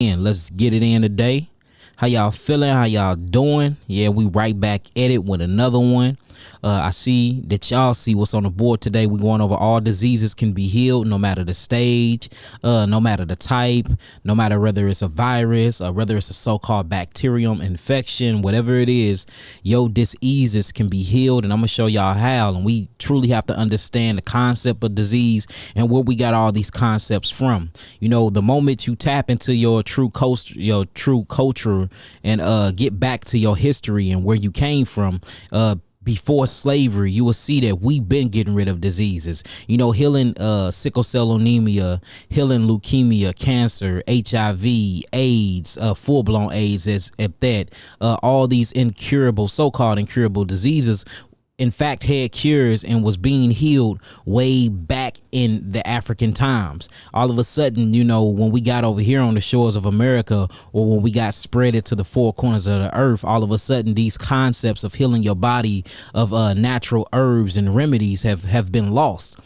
And let's get it in today. How y'all feeling? How y'all doing? Yeah, we right back at it with another one. I see that y'all see what's on the board today. We're going over all diseases can be healed, no matter the stage, no matter the type, no matter whether it's a virus or whether it's a so-called bacterium infection, whatever it is, your diseases can be healed. And I'm going to show y'all how. And we truly have to understand the concept of disease and where we got all these concepts from. You know, the moment you tap into your true culture and get back to your history and where you came from, before slavery, you will see that we've been getting rid of diseases, you know, healing sickle cell anemia, healing leukemia, cancer, HIV, AIDS, full-blown AIDS at that, all these incurable, so-called incurable diseases in fact had cures and was being healed way back in the African times. All of a sudden, you know, when we got over here on the shores of America, or when we got spread it to the four corners of the earth, all of a sudden these concepts of healing your body, of natural herbs and remedies have been lost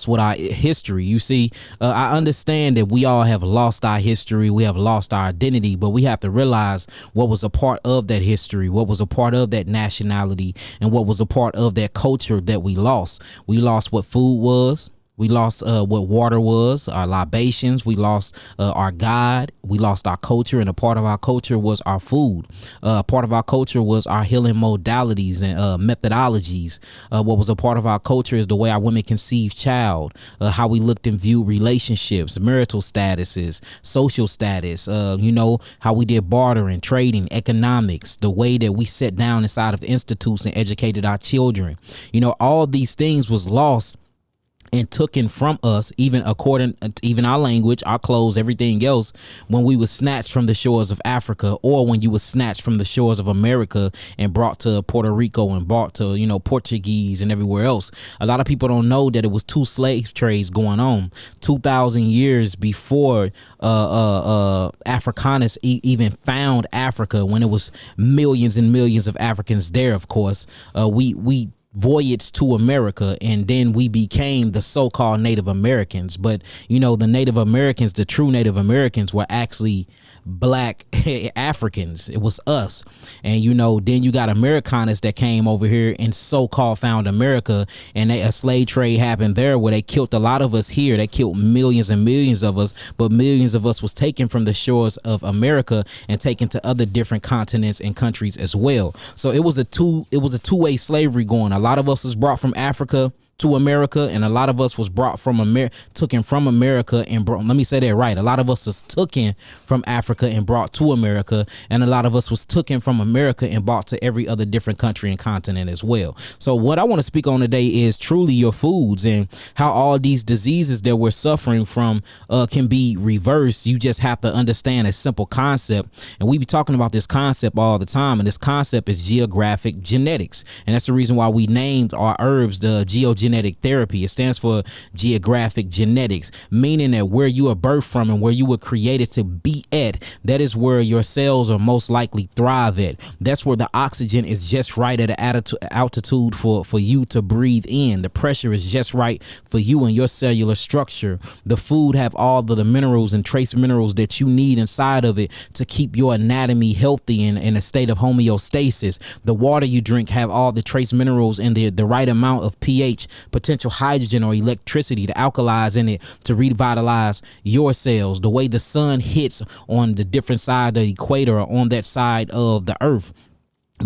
with our history. You see, I understand that we all have lost our history, we have lost our identity, but we have to realize what was a part of that history, what was a part of that nationality, and what was a part of that culture that we lost. We lost what food was. We lost what water was, our libations. We lost our God. We lost our culture, and a part of our culture was our food. Part of our culture was our healing modalities and methodologies. What was a part of our culture is the way our women conceived child, how we looked and viewed relationships, marital statuses, social status, you know, how we did bartering, trading, economics, the way that we sat down inside of institutes and educated our children. You know, all these things was lost and taken from us, even according to even our language, our clothes, everything else, when we was snatched from the shores of Africa, or when you was snatched from the shores of America and brought to Puerto Rico and brought to, you know, Portuguese and everywhere else. A lot of people don't know that it was two slave trades going on 2,000 years before Africanus even found Africa, when it was millions and millions of Africans there. Of course, we voyaged to America, and then we became the so-called Native Americans. But you know, the Native Americans, the true Native Americans, were actually black Africans. It was us. And you know, then you got Americanus that came over here and so-called found America, and a slave trade happened there where they killed a lot of us here. They killed millions and millions of us, but millions of us was taken from the shores of America and taken to other different continents and countries as well. So it was a two-way slavery going. A lot of us was brought from Africa to America, and a lot of us was brought from taken from America and brought, let me say that right, a lot of us was taken from Africa and brought to America, and a lot of us was taken from America and brought to every other different country and continent as well. So what I want to speak on today is truly your foods, and how all these diseases that we're suffering from can be reversed. You just have to understand a simple concept, and we be talking about this concept all the time, and this concept is geographic genetics, and that's the reason why we named our herbs the Geogenetic Therapy. It stands for geographic genetics, meaning that where you are birthed from and where you were created to be at, that is where your cells are most likely thrive at. That's where the oxygen is just right at an altitude for you to breathe in. The pressure is just right for you and your cellular structure. The food have all the minerals and trace minerals that you need inside of it to keep your anatomy healthy and in a state of homeostasis. The water you drink have all the trace minerals and the right amount of pH, potential hydrogen or electricity to alkalize in it to revitalize your cells. The way the sun hits on the different side of the equator, or on that side of the earth,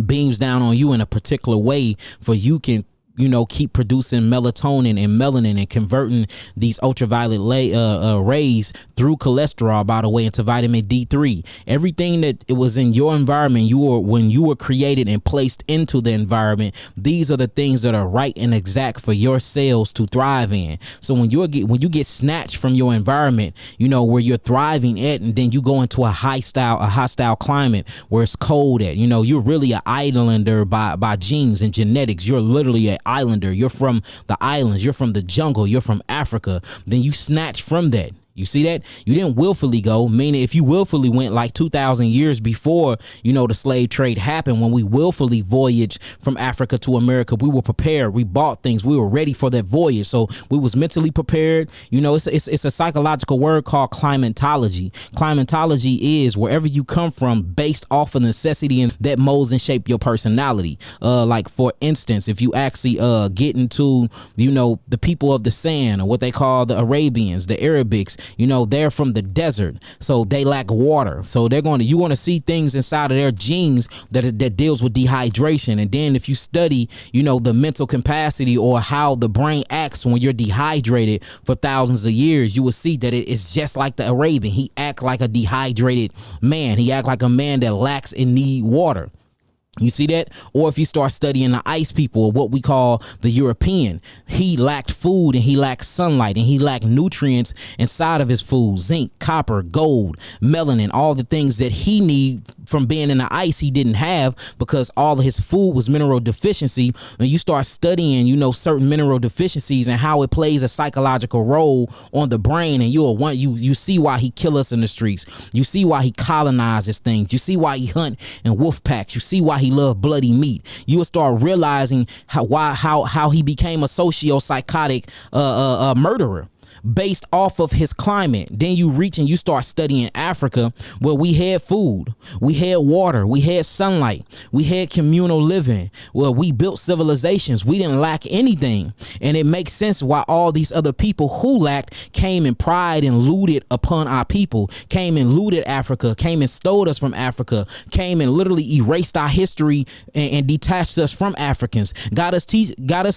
beams down on you in a particular way for you can, you know, keep producing melatonin and melanin and converting these ultraviolet rays through cholesterol, by the way, into vitamin D3. Everything that it was in your environment, when you were created and placed into the environment, these are the things that are right and exact for your cells to thrive in. So when you get snatched from your environment, you know, where you're thriving at, and then you go into a hostile climate where it's cold at, you know, you're really an islander by genes and genetics. You're literally an islander. You're from the islands. You're from the jungle. You're from Africa. Then you snatch from that. You see that? You didn't willfully go, meaning if you willfully went like 2,000 years before, the slave trade happened, when we willfully voyaged from Africa to America, we were prepared. We bought things. We were ready for that voyage. So we was mentally prepared. It's a psychological word called climatology. Climatology is wherever you come from based off of necessity, and that molds and shape your personality. Like for instance, if you actually get into, the people of the sand, or what they call the Arabians, the Arabics, they're from the desert, so they lack water. So you're going to see things inside of their genes that deals with dehydration. And then if you study, the mental capacity or how the brain acts when you're dehydrated for thousands of years, you will see that it is just like the Arabian. He act like a dehydrated man. He act like a man that lacks and need water. You see that? Or if you start studying the ice people, or what we call the European, he lacked food and he lacked sunlight and he lacked nutrients inside of his food: zinc, copper, gold, melanin, all the things that he need from being in the ice he didn't have, because all of his food was mineral deficiency. And you start studying, certain mineral deficiencies and how it plays a psychological role on the brain, and you see why he kill us in the streets. You see why he colonizes things. You see why he hunt in wolf packs. You see why he love bloody meat. You will start realizing how he became a socio-psychotic murderer based off of his climate. Then you reach and you start studying Africa, where we had food, we had water, we had sunlight, we had communal living, where we built civilizations. We didn't lack anything. And it makes sense why all these other people who lacked came and pried and looted upon our people, came and looted Africa, came and stole us from Africa, came and literally erased our history and detached us from Africans, got us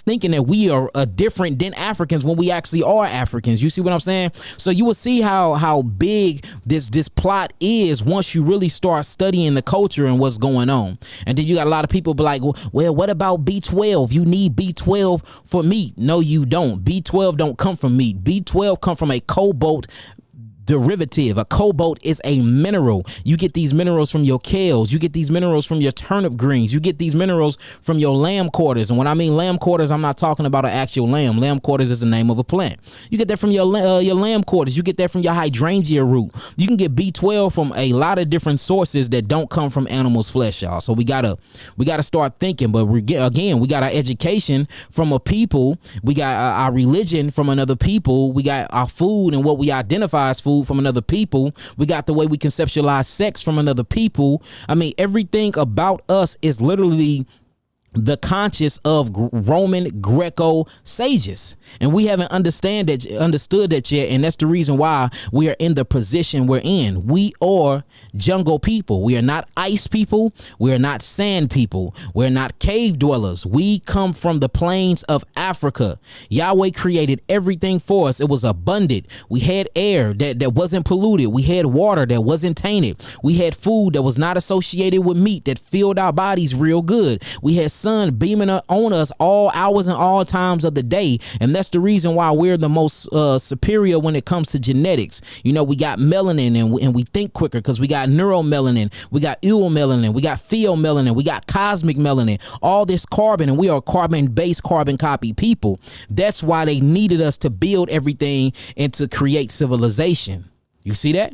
thinking that we are different than Africans when we actually are Africans. You see what I'm saying? So you will see how big this plot is once you really start studying the culture and what's going on. And then you got a lot of people be like, well, what about B12? You need B12 for meat. No, you don't. B12 don't come from meat. B12 come from a cobalt derivative. A cobalt is a mineral. You get these minerals from your kales. You get these minerals from your turnip greens. You get these minerals from your lamb quarters. And when I mean lamb quarters, I'm not talking about an actual lamb. Lamb quarters is the name of a plant. You get that from your lamb quarters. You get that from your hydrangea root. You can get B12 from a lot of different sources that don't come from animals' flesh, y'all. So we gotta start thinking. But we got our education from a people. We got our religion from another people. We got our food and what we identify as food from another people. We got the way we conceptualize sex from another people. I mean, everything about us is literally the conscious of Roman Greco sages, and we haven't understood that yet. And that's the reason why we are in the position we're in. We are jungle people. We are not ice people. We are not sand people. We're not cave dwellers. We come from the plains of Africa. Yahweh created everything for us. It was abundant. We had air that wasn't polluted. We had water that wasn't tainted. We had food that was not associated with meat that filled our bodies real good. We had sun beaming on us all hours and all times of the day. And that's the reason why we're the most superior when it comes to genetics. We got melanin and we think quicker because we got neuromelanin, we got eumelanin, we got pheomelanin, we got cosmic melanin, all this carbon, and we are carbon-based, carbon copy people. That's why they needed us to build everything and to create civilization. You see that?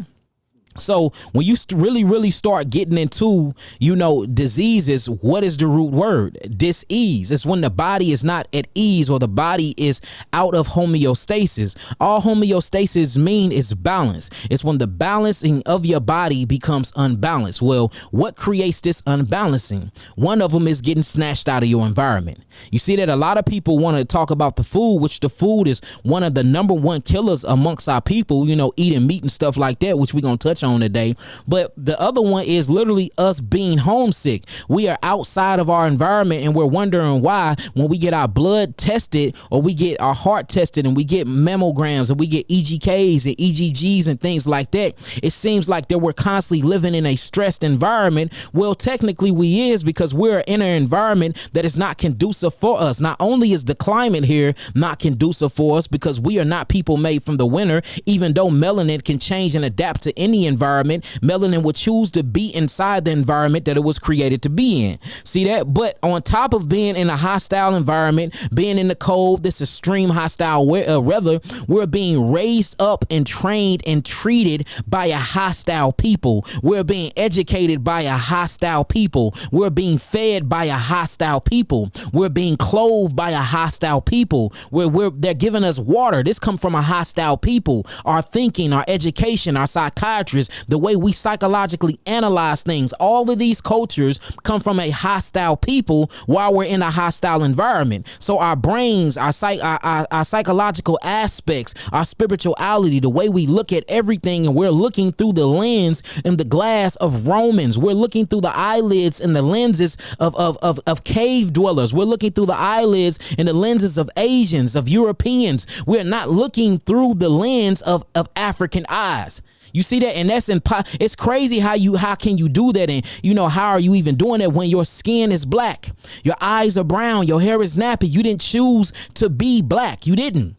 So when you really start getting into, diseases, what is the root word? Dis-ease. It's when the body is not at ease or the body is out of homeostasis. All homeostasis mean is balance. It's when the balancing of your body becomes unbalanced. Well, what creates this unbalancing? One of them is getting snatched out of your environment. You see that a lot of people want to talk about the food, which the food is one of the number one killers amongst our people, eating meat and stuff like that, which we're going to touch on today. But the other one is literally us being homesick. We are outside of our environment and we're wondering why when we get our blood tested or we get our heart tested and we get mammograms and we get EGKs and EGGs and things like that, it seems like that we're constantly living in a stressed environment. Well, technically we is, because we're in an environment that is not conducive for us. Not only is the climate here not conducive for us because we are not people made from the winter, even though melanin can change and adapt to any environment environment, melanin will choose to be inside the environment that it was created to be in. See that? But on top of being in a hostile environment, being in the cold, this extreme hostile weather, we're being raised up and trained and treated by a hostile people. We're being educated by a hostile people. We're being fed by a hostile people. We're being clothed by a hostile people. They're giving us water. This comes from a hostile people. Our thinking, our education, our psychiatrists, the way we psychologically analyze things, all of these cultures come from a hostile people while we're in a hostile environment. So our brains, our psychological aspects, our spirituality, the way we look at everything, and we're looking through the lens and the glass of Romans. We're looking through the eyelids and the lenses of cave dwellers. We're looking through the eyelids and the lenses of Asians, of Europeans. We're not looking through the lens of African eyes. You see that? And that's it's crazy how can you do that? And how are you even doing that when your skin is black? Your eyes are brown, your hair is nappy. You didn't choose to be black. You didn't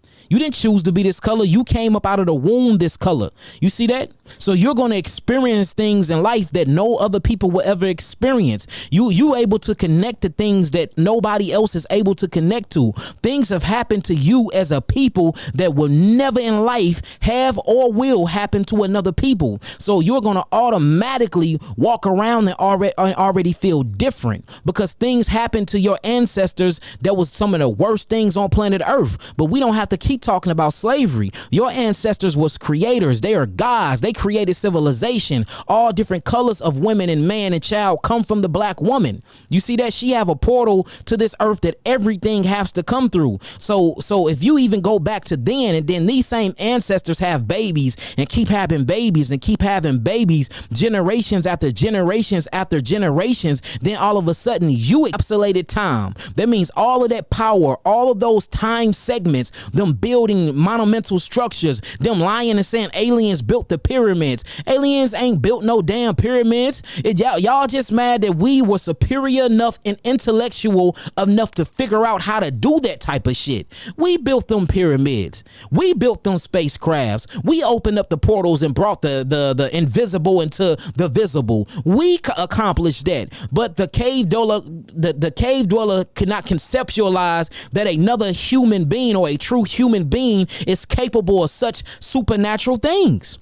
choose to be this color. You came up out of the womb this color. You see that? So you're going to experience things in life that no other people will ever experience. You able to connect to things that nobody else is able to connect to. Things have happened to you as a people that will never in life have or will happen to another people. So you're going to automatically walk around and already feel different because things happened to your ancestors that was some of the worst things on planet Earth. But we don't have to keep talking about slavery. Your ancestors was creators. They are gods. They created civilization. All different colors of women and man and child come from the black woman. You see that? She have a portal to this earth that everything has to come through. So if you even go back to then, and then these same ancestors have babies and keep having babies and keep having babies, generations after generations after generations, then all of a sudden you encapsulated time. That means all of that power, all of those time segments, them building monumental structures, them lying and saying aliens built the pyramids. Aliens ain't built no damn pyramids. Y'all just mad that we were superior enough and intellectual enough to figure out how to do that type of shit. We built them pyramids. We built them spacecrafts. We opened up the portals and brought the invisible into the visible. We accomplished that. But the cave dweller could not conceptualize that another human being or a true human being is capable of such supernatural things.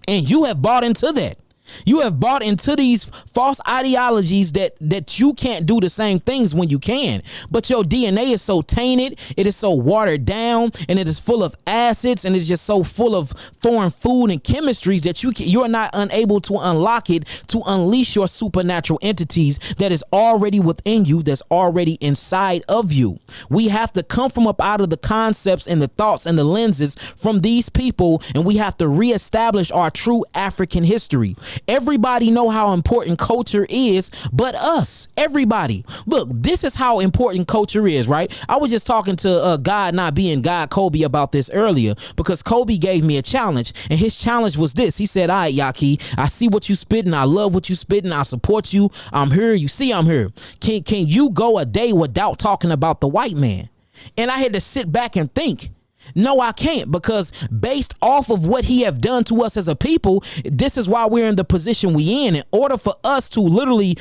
And you have bought into that. You have bought into these false ideologies that you can't do the same things when you can. But your DNA is so tainted, it is so watered down, and it is full of acids, and it's just so full of foreign food and chemistries that you're not unable to unlock it to unleash your supernatural entities that is already within you, that's already inside of you. We have to come from up out of the concepts and the thoughts and the lenses from these people, and we have to reestablish our true African history. Everybody know how important culture is, but us. Everybody. Look, this is how important culture is, right? I was just talking to God not being God, Kobe, about this earlier because Kobe gave me a challenge, and his challenge was this. He said, all right, Yaki, I see what you spitting. I love what you spitting. I support you. I'm here. You see I'm here. Can you go a day without talking about the white man? And I had to sit back and think. No, I can't, because based off of what he have done to us as a people, this is why we're in the position we in order for us to literally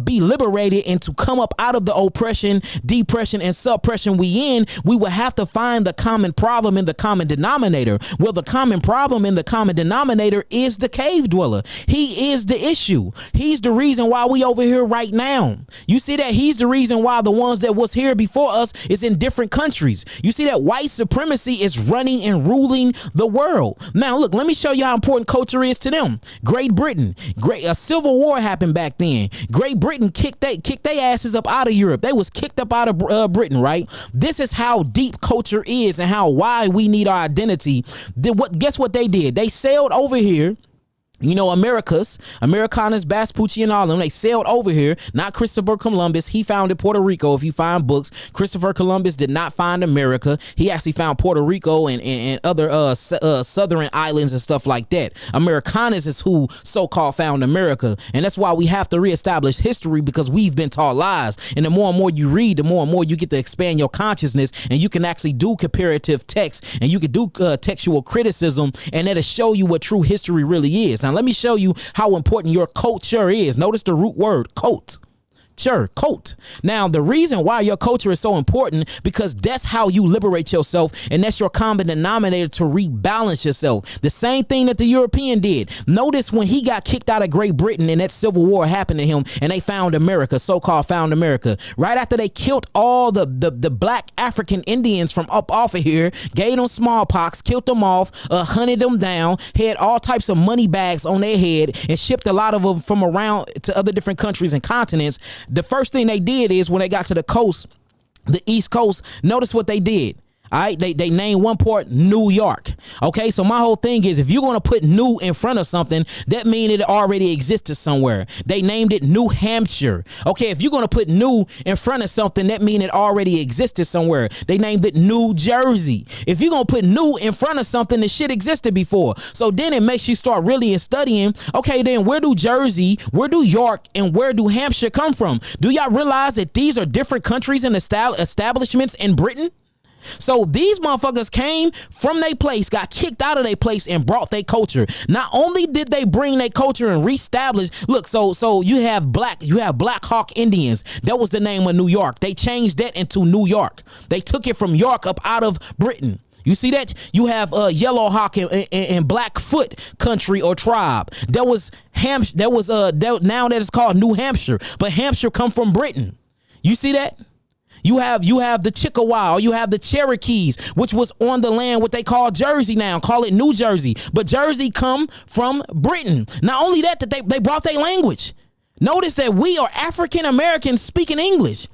be liberated and to come up out of the oppression, depression, and suppression we in, we will have to find the common problem in the common denominator. Well, the common problem in the common denominator is the cave dweller. He is the issue. He's the reason why we over here right now. You see that? He's the reason why the ones that was here before us is in different countries. You see that white supremacy is running and ruling the world. Now, look, let me show you how important culture is to them. Great Britain, a civil war happened back then. Great Britain kicked their asses up out of Europe. They was kicked up out of Britain, right? This is how deep culture is and how why we need our identity. Guess what they did? They sailed over here. You know, Americanas, Vespucci, and all of them, they sailed over here. Not Christopher Columbus. He founded Puerto Rico. If you find books, Christopher Columbus did not find America. He actually found Puerto Rico and other southern islands and stuff like that. Americanas is who so-called found America. And that's why we have to reestablish history, because we've been taught lies. And the more and more you read, the more and more you get to expand your consciousness, and you can actually do comparative text, and you can do textual criticism, and that'll show you what true history really is. Now, let me show you how important your culture is. Notice the root word, cult. Sure, coat. Now, the reason why your culture is so important, because that's how you liberate yourself, and that's your common denominator to rebalance yourself. The same thing that the European did. Notice when he got kicked out of Great Britain and that civil war happened to him, and they found America, so-called found America. Right after they killed all the black African Indians from up off of here, gave them smallpox, killed them off, hunted them down, had all types of money bags on their head, and shipped a lot of them from around to other different countries and continents. The first thing they did is when they got to the coast, the East Coast, notice what they did. All right, they named one port New York. Okay, so my whole thing is, if you're going to put new in front of something, that means it already existed somewhere. They named it New Hampshire. Okay, if you're going to put new in front of something, that means it already existed somewhere. They named it New Jersey. If you're going to put new in front of something, the shit existed before. So then it makes you start really studying, okay, then where do Jersey, where do York, and where do Hampshire come from? Do y'all realize that these are different countries and establishments in Britain? So these motherfuckers came from their place, got kicked out of their place, and brought their culture. Not only did they bring their culture and reestablish, look, so you have Black Hawk Indians. That was the name of New York. They changed that into New York. They took it from York up out of Britain. You see that? You have Yellow Hawk and Blackfoot country or tribe. That was Hampshire. Now that is called New Hampshire, but Hampshire come from Britain. You see that? You have the Chickasaw, or you have the Cherokees, which was on the land what they call Jersey now, call it New Jersey. But Jersey come from Britain. Not only that they brought their language. Notice that we are African Americans speaking English.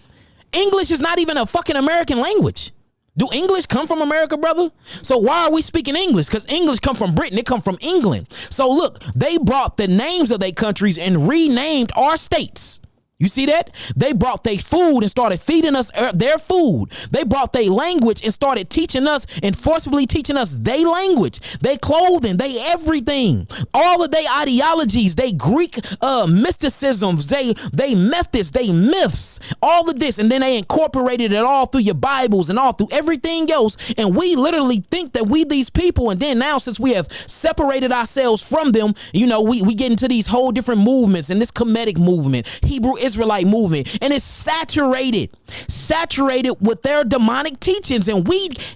English is not even a fucking American language. Do English come from America, brother? So why are we speaking English? Because English come from Britain. It come from England. So look, they brought the names of their countries and renamed our states. You see that? They brought their food and started feeding us their food. They brought their language and started teaching us and forcibly teaching us their language, their clothing, they everything. All of their ideologies, they Greek mysticisms, they methods, they myths, all of this. And then they incorporated it all through your Bibles and all through everything else. And we literally think that we these people. And then now, since we have separated ourselves from them, you know, we get into these whole different movements and this Kemetic movement, Hebrew Israelite movement, and it's saturated with their demonic teachings, and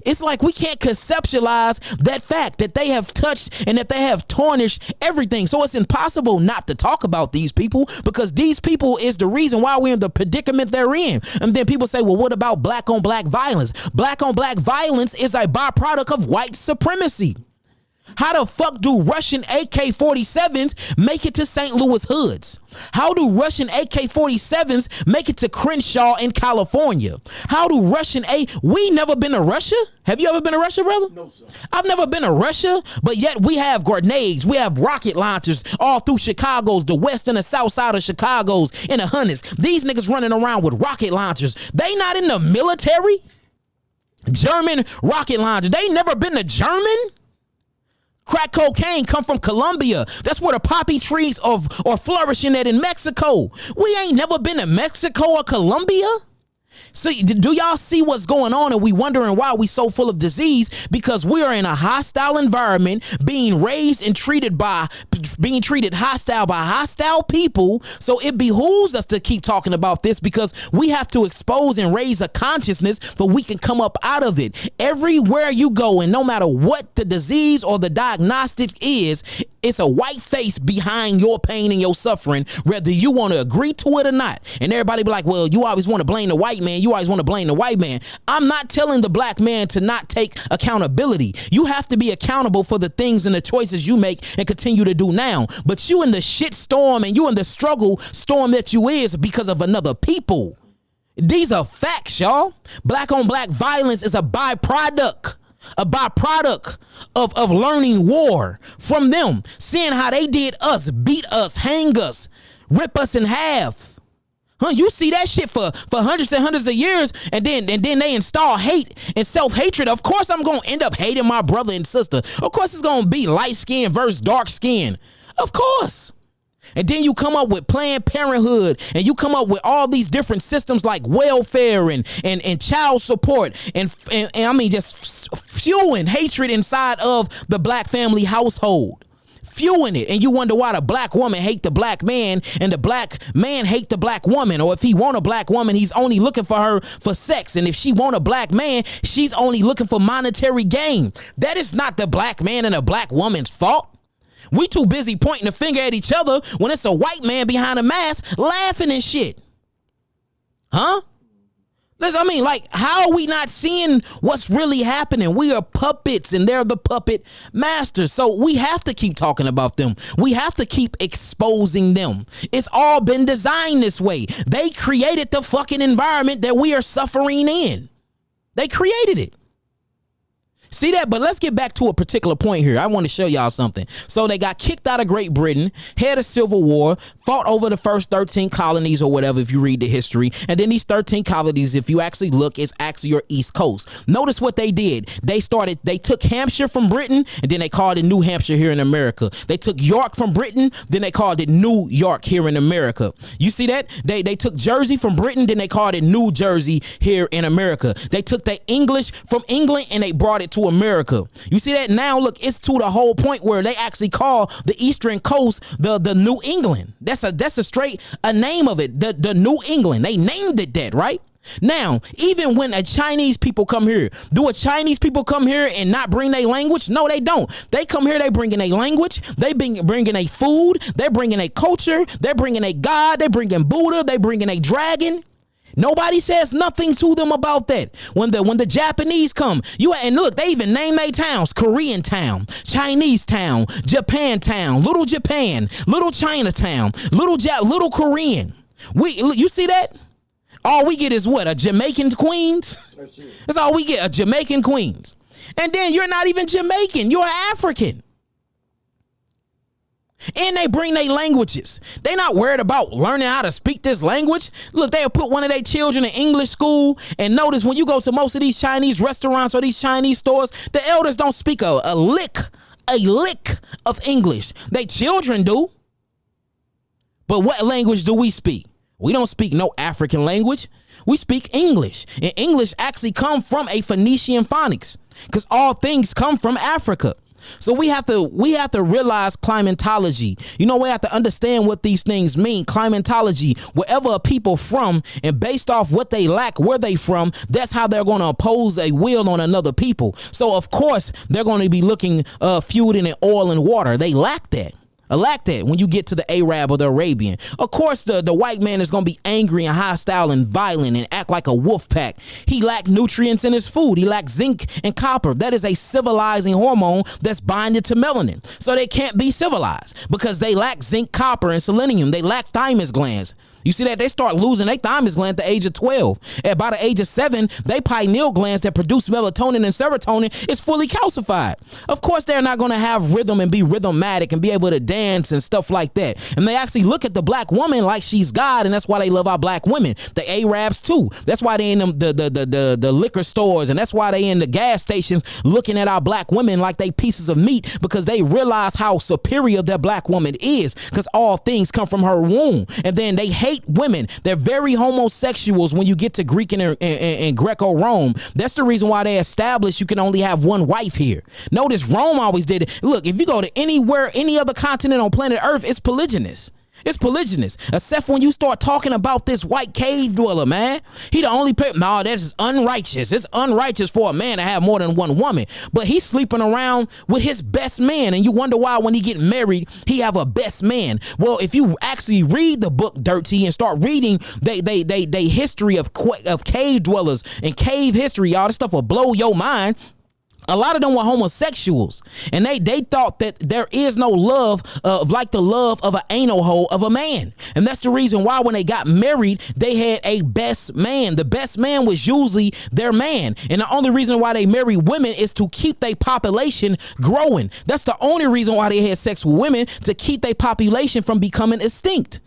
it's like we can't conceptualize that fact that they have touched and that they have tarnished everything. So it's impossible not to talk about these people, because these people is the reason why we're in the predicament they're in. And then people say, well, what about black on black violence? Black on black violence is a byproduct of white supremacy. How the fuck do Russian AK-47s make it to St. Louis hoods? How do Russian AK-47s make it to Crenshaw in California? How do we never been to Russia? Have you ever been to Russia, brother? No, sir. I've never been to Russia, but yet we have grenades, we have rocket launchers all through Chicago's, the west and the south side of Chicago's, in the hundreds. These niggas running around with rocket launchers. They not in the military? German rocket launcher. They never been to German? Crack cocaine come from Colombia. That's where the poppy trees are flourishing at in Mexico. We ain't never been to Mexico or Colombia. So do y'all see what's going on? And we wondering why we so full of disease, because we are in a hostile environment, being raised and treated hostile by hostile people. So it behooves us to keep talking about this, because we have to expose and raise a consciousness so we can come up out of it. Everywhere you go, and no matter what the disease or the diagnostic is, it's a white face behind your pain and your suffering, whether you want to agree to it or not. And everybody be like, well, you always want to blame the white man. You always want to blame the white man. I'm not telling the black man to not take accountability. You have to be accountable for the things and the choices you make and continue to do now. But you in the shit storm and you in the struggle storm that you is because of another people. These are facts, y'all. Black on black violence is a byproduct of learning war from them, seeing how they did us, beat us, hang us, rip us in half. You see that shit for hundreds and hundreds of years, and then they install hate and self-hatred. Of course I'm going to end up hating my brother and sister. Of course it's going to be light skin versus dark skin. Of course. And then you come up with Planned Parenthood, and you come up with all these different systems like welfare and child support and I mean just fueling hatred inside of the black family household. fueling it. And you wonder why the black woman hate the black man and the black man hate the black woman. Or if he want a black woman, he's only looking for her for sex. And if she want a black man, she's only looking for monetary gain. That is not the black man and the black woman's fault. We too busy pointing the finger at each other when it's a white man behind a mask laughing and shit. Huh? I mean, like, how are we not seeing what's really happening? We are puppets and they're the puppet masters. So we have to keep talking about them. We have to keep exposing them. It's all been designed this way. They created the fucking environment that we are suffering in. They created it. See that? But let's get back to a particular point here. I want to show y'all something. So they got kicked out of Great Britain, had a civil war, fought over the first 13 colonies or whatever, if you read the history. And then these 13 colonies, if you actually look, it's actually your East Coast. Notice what they did. They took Hampshire from Britain, and then they called it New Hampshire here in America. They took York from Britain, then they called it New York here in America. You see that? They took Jersey from Britain, then they called it New Jersey here in America. They took the English from England and they brought it to America. You see that? Now look, it's to the whole point where they actually call the eastern coast the New England. That's a straight name of it, the New England. They named it that, right? Now, even when a Chinese people come here, do a Chinese people come here and not bring their language? No, they don't. They come here, they bringing a language, they bringing a food, they're bringing a culture, they're bringing a God, they're bringing Buddha, they bringing a dragon. Nobody says nothing to them about that. When the Japanese come, and look, they even name their towns: Korean town, Chinese town, Japan town, little Japan, little Chinatown, little Korean. You see that? All we get is what? A Jamaican Queens? That's all we get, a Jamaican Queens. And then you're not even Jamaican, you're African. And they bring their languages. They not worried about learning how to speak this language. Look, they'll put one of their children in English school. And notice when you go to most of these Chinese restaurants or these Chinese stores, the elders don't speak a lick of English. They children do. But what language do we speak? We don't speak no African language. We speak English. And English actually come from a Phoenician phonics, because all things come from Africa. So we have to realize climatology. You know, we have to understand what these things mean. Climatology, wherever a people from, and based off what they lack, where they from, that's how they're going to oppose a will on another people. So of course they're going to be looking fueled in oil and water. They lack that. When you get to the Arab or the Arabian. Of course, the white man is going to be angry and hostile and violent and act like a wolf pack. He lacked nutrients in his food. He lacked zinc and copper. That is a civilizing hormone that's binded to melanin. So they can't be civilized because they lack zinc, copper, and selenium. They lack thymus glands. You see that? They start losing their thymus gland at the age of 12. At about the age of 7, they pineal glands that produce melatonin and serotonin is fully calcified. Of course, they're not going to have rhythm and be rhythmatic and be able to dance and stuff like that. And they actually look at the black woman like she's God, and that's why they love our black women. The Arabs too. That's why they in the liquor stores, and that's why they in the gas stations looking at our black women like they pieces of meat, because they realize how superior their black woman is, because all things come from her womb. And then they hate women. They're very homosexuals when you get to Greek and Greco-Rome. That's the reason why they established you can only have one wife here. Notice Rome always did it. Look, if you go to anywhere, any other continent on planet Earth, it's polygynous. It's polygynous, except when you start talking about this white cave dweller, man. He the only no, that's unrighteous. It's unrighteous for a man to have more than one woman. But he's sleeping around with his best man, and you wonder why when he get married, he have a best man. Well, if you actually read the book Dirty and start reading they history of cave dwellers and cave history, y'all, this stuff will blow your mind. A lot of them were homosexuals, and they thought that there is no love like the love of an anal hole of a man. And that's the reason why when they got married, they had a best man. The best man was usually their man. And the only reason why they marry women is to keep their population growing. That's the only reason why they had sex with women, to keep their population from becoming extinct.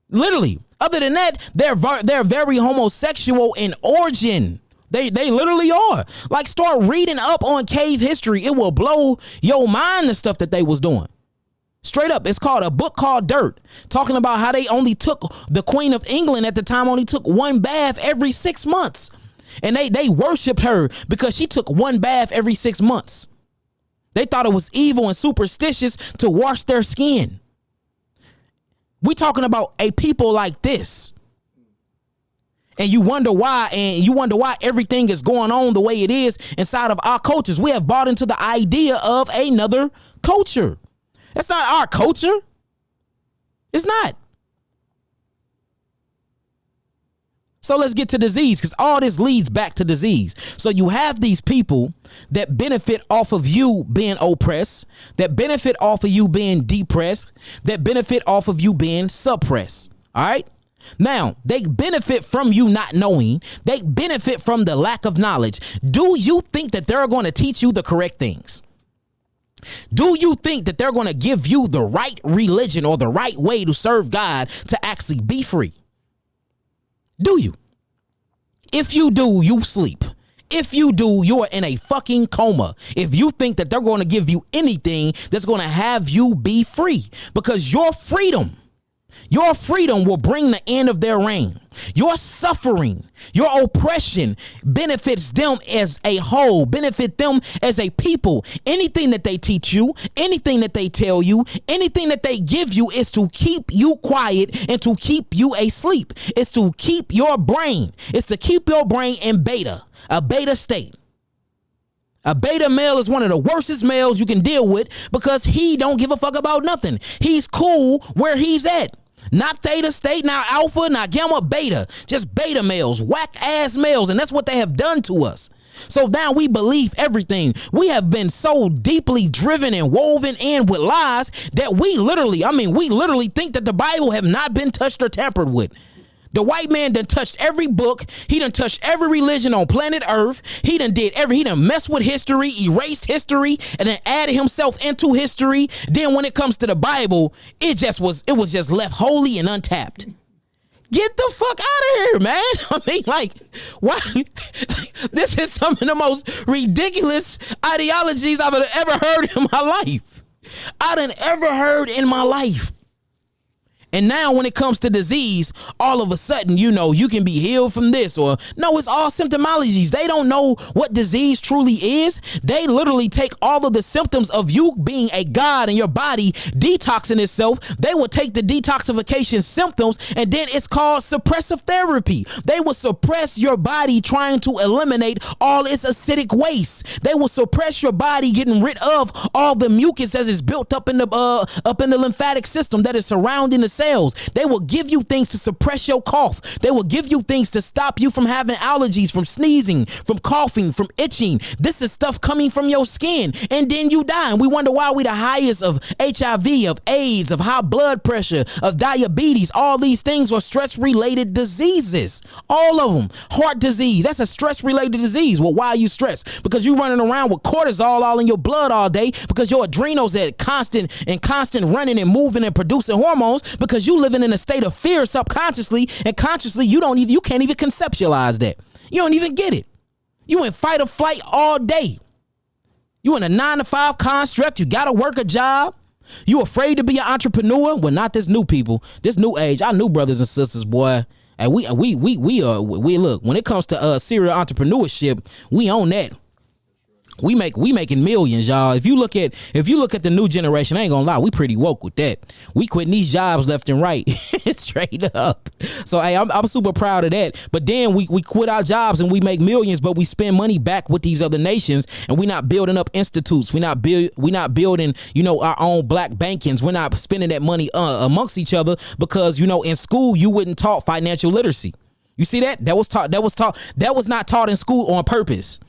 Literally. Other than that, they're very homosexual in origin. They literally are. Like, start reading up on cave history. It will blow your mind, the stuff that they was doing. Straight up. It's called a book called Dirt, talking about how they only took the Queen of England at the time, only took one bath every 6 months. And they worshiped her because she took one bath every 6 months. They thought it was evil and superstitious to wash their skin. We talking about a people like this. And you wonder why, everything is going on the way it is inside of our cultures. We have bought into the idea of another culture. That's not our culture. It's not. So let's get to disease, because all this leads back to disease. So you have these people that benefit off of you being oppressed, that benefit off of you being depressed, that benefit off of you being suppressed. All right. Now, they benefit from you not knowing. They benefit from the lack of knowledge. Do you think that they're going to teach you the correct things? Do you think that they're going to give you the right religion or the right way to serve God to actually be free? Do you? If you do, you sleep. If you do, you're in a fucking coma. If you think that they're going to give you anything that's going to have you be free, because your freedom will bring the end of their reign. Your suffering, your oppression benefits them as a whole, benefit them as a people. Anything that they teach you, anything that they tell you, anything that they give you is to keep you quiet and to keep you asleep. It's to keep your brain. It's to keep your brain in a beta state. A beta male is one of the worstest males you can deal with because he don't give a fuck about nothing. He's cool where he's at. Not theta state, not alpha, not gamma, beta. Just beta males, whack ass males. And that's what they have done to us. So now we believe everything. We have been so deeply driven and woven in with lies that we literally think that the Bible have not been touched or tampered with. The white man done touched every book. He done touched every religion on planet Earth. He done messed with history, erased history, and then added himself into history. Then when it comes to the Bible, it was just left holy and untapped. Get the fuck out of here, man. I mean, like, why? This is some of the most ridiculous ideologies I've ever heard in my life. And now when it comes to disease, all of a sudden, you can be healed from this, or no, it's all symptomologies. They don't know what disease truly is. They literally take all of the symptoms of you being a god and your body detoxing itself. They will take the detoxification symptoms, and then it's called suppressive therapy. They will suppress your body trying to eliminate all its acidic waste. They will suppress your body getting rid of all the mucus as it's built up in the lymphatic system that is surrounding the cells. They will give you things to suppress your cough. They will give you things to stop you from having allergies, from sneezing, from coughing, from itching. This is stuff coming from your skin, and then you die. And we wonder why we the highest of HIV, of AIDS, of high blood pressure, of diabetes. All these things are stress-related diseases. All of them. Heart disease, that's a stress-related disease. Well, why are you stressed? Because you're running around with cortisol all in your blood all day, because your adrenals are constant running and moving and producing hormones, because you living in a state of fear subconsciously, and consciously you can't even conceptualize that. You don't even get it. You in fight or flight all day. You in a 9-to-5 construct. You gotta work a job. You afraid to be an entrepreneur. Well, not this new people, this new age. Our new brothers and sisters, boy. And we look, when it comes to serial entrepreneurship, we own that. We making millions, y'all. If you look at the new generation, I ain't gonna lie, we pretty woke with that. We quitting these jobs left and right, straight up. So hey, I'm super proud of that. But then we quit our jobs and we make millions, but we spend money back with these other nations, and we not building up institutes. We not building our own black bankings. We're not spending that money amongst each other, because in school you wouldn't taught financial literacy. You see that? That was not taught in school on purpose.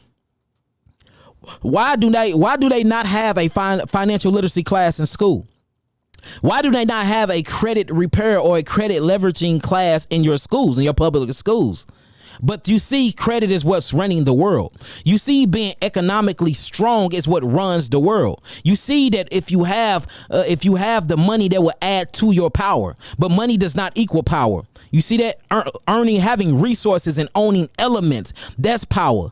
Why do they not have a financial literacy class in school? Why do they not have a credit repair or a credit leveraging class in your schools, in your public schools? But you see, credit is what's running the world. You see, being economically strong is what runs the world. You see that if you have the money that will add to your power, but money does not equal power. You see that having resources and owning elements, that's power.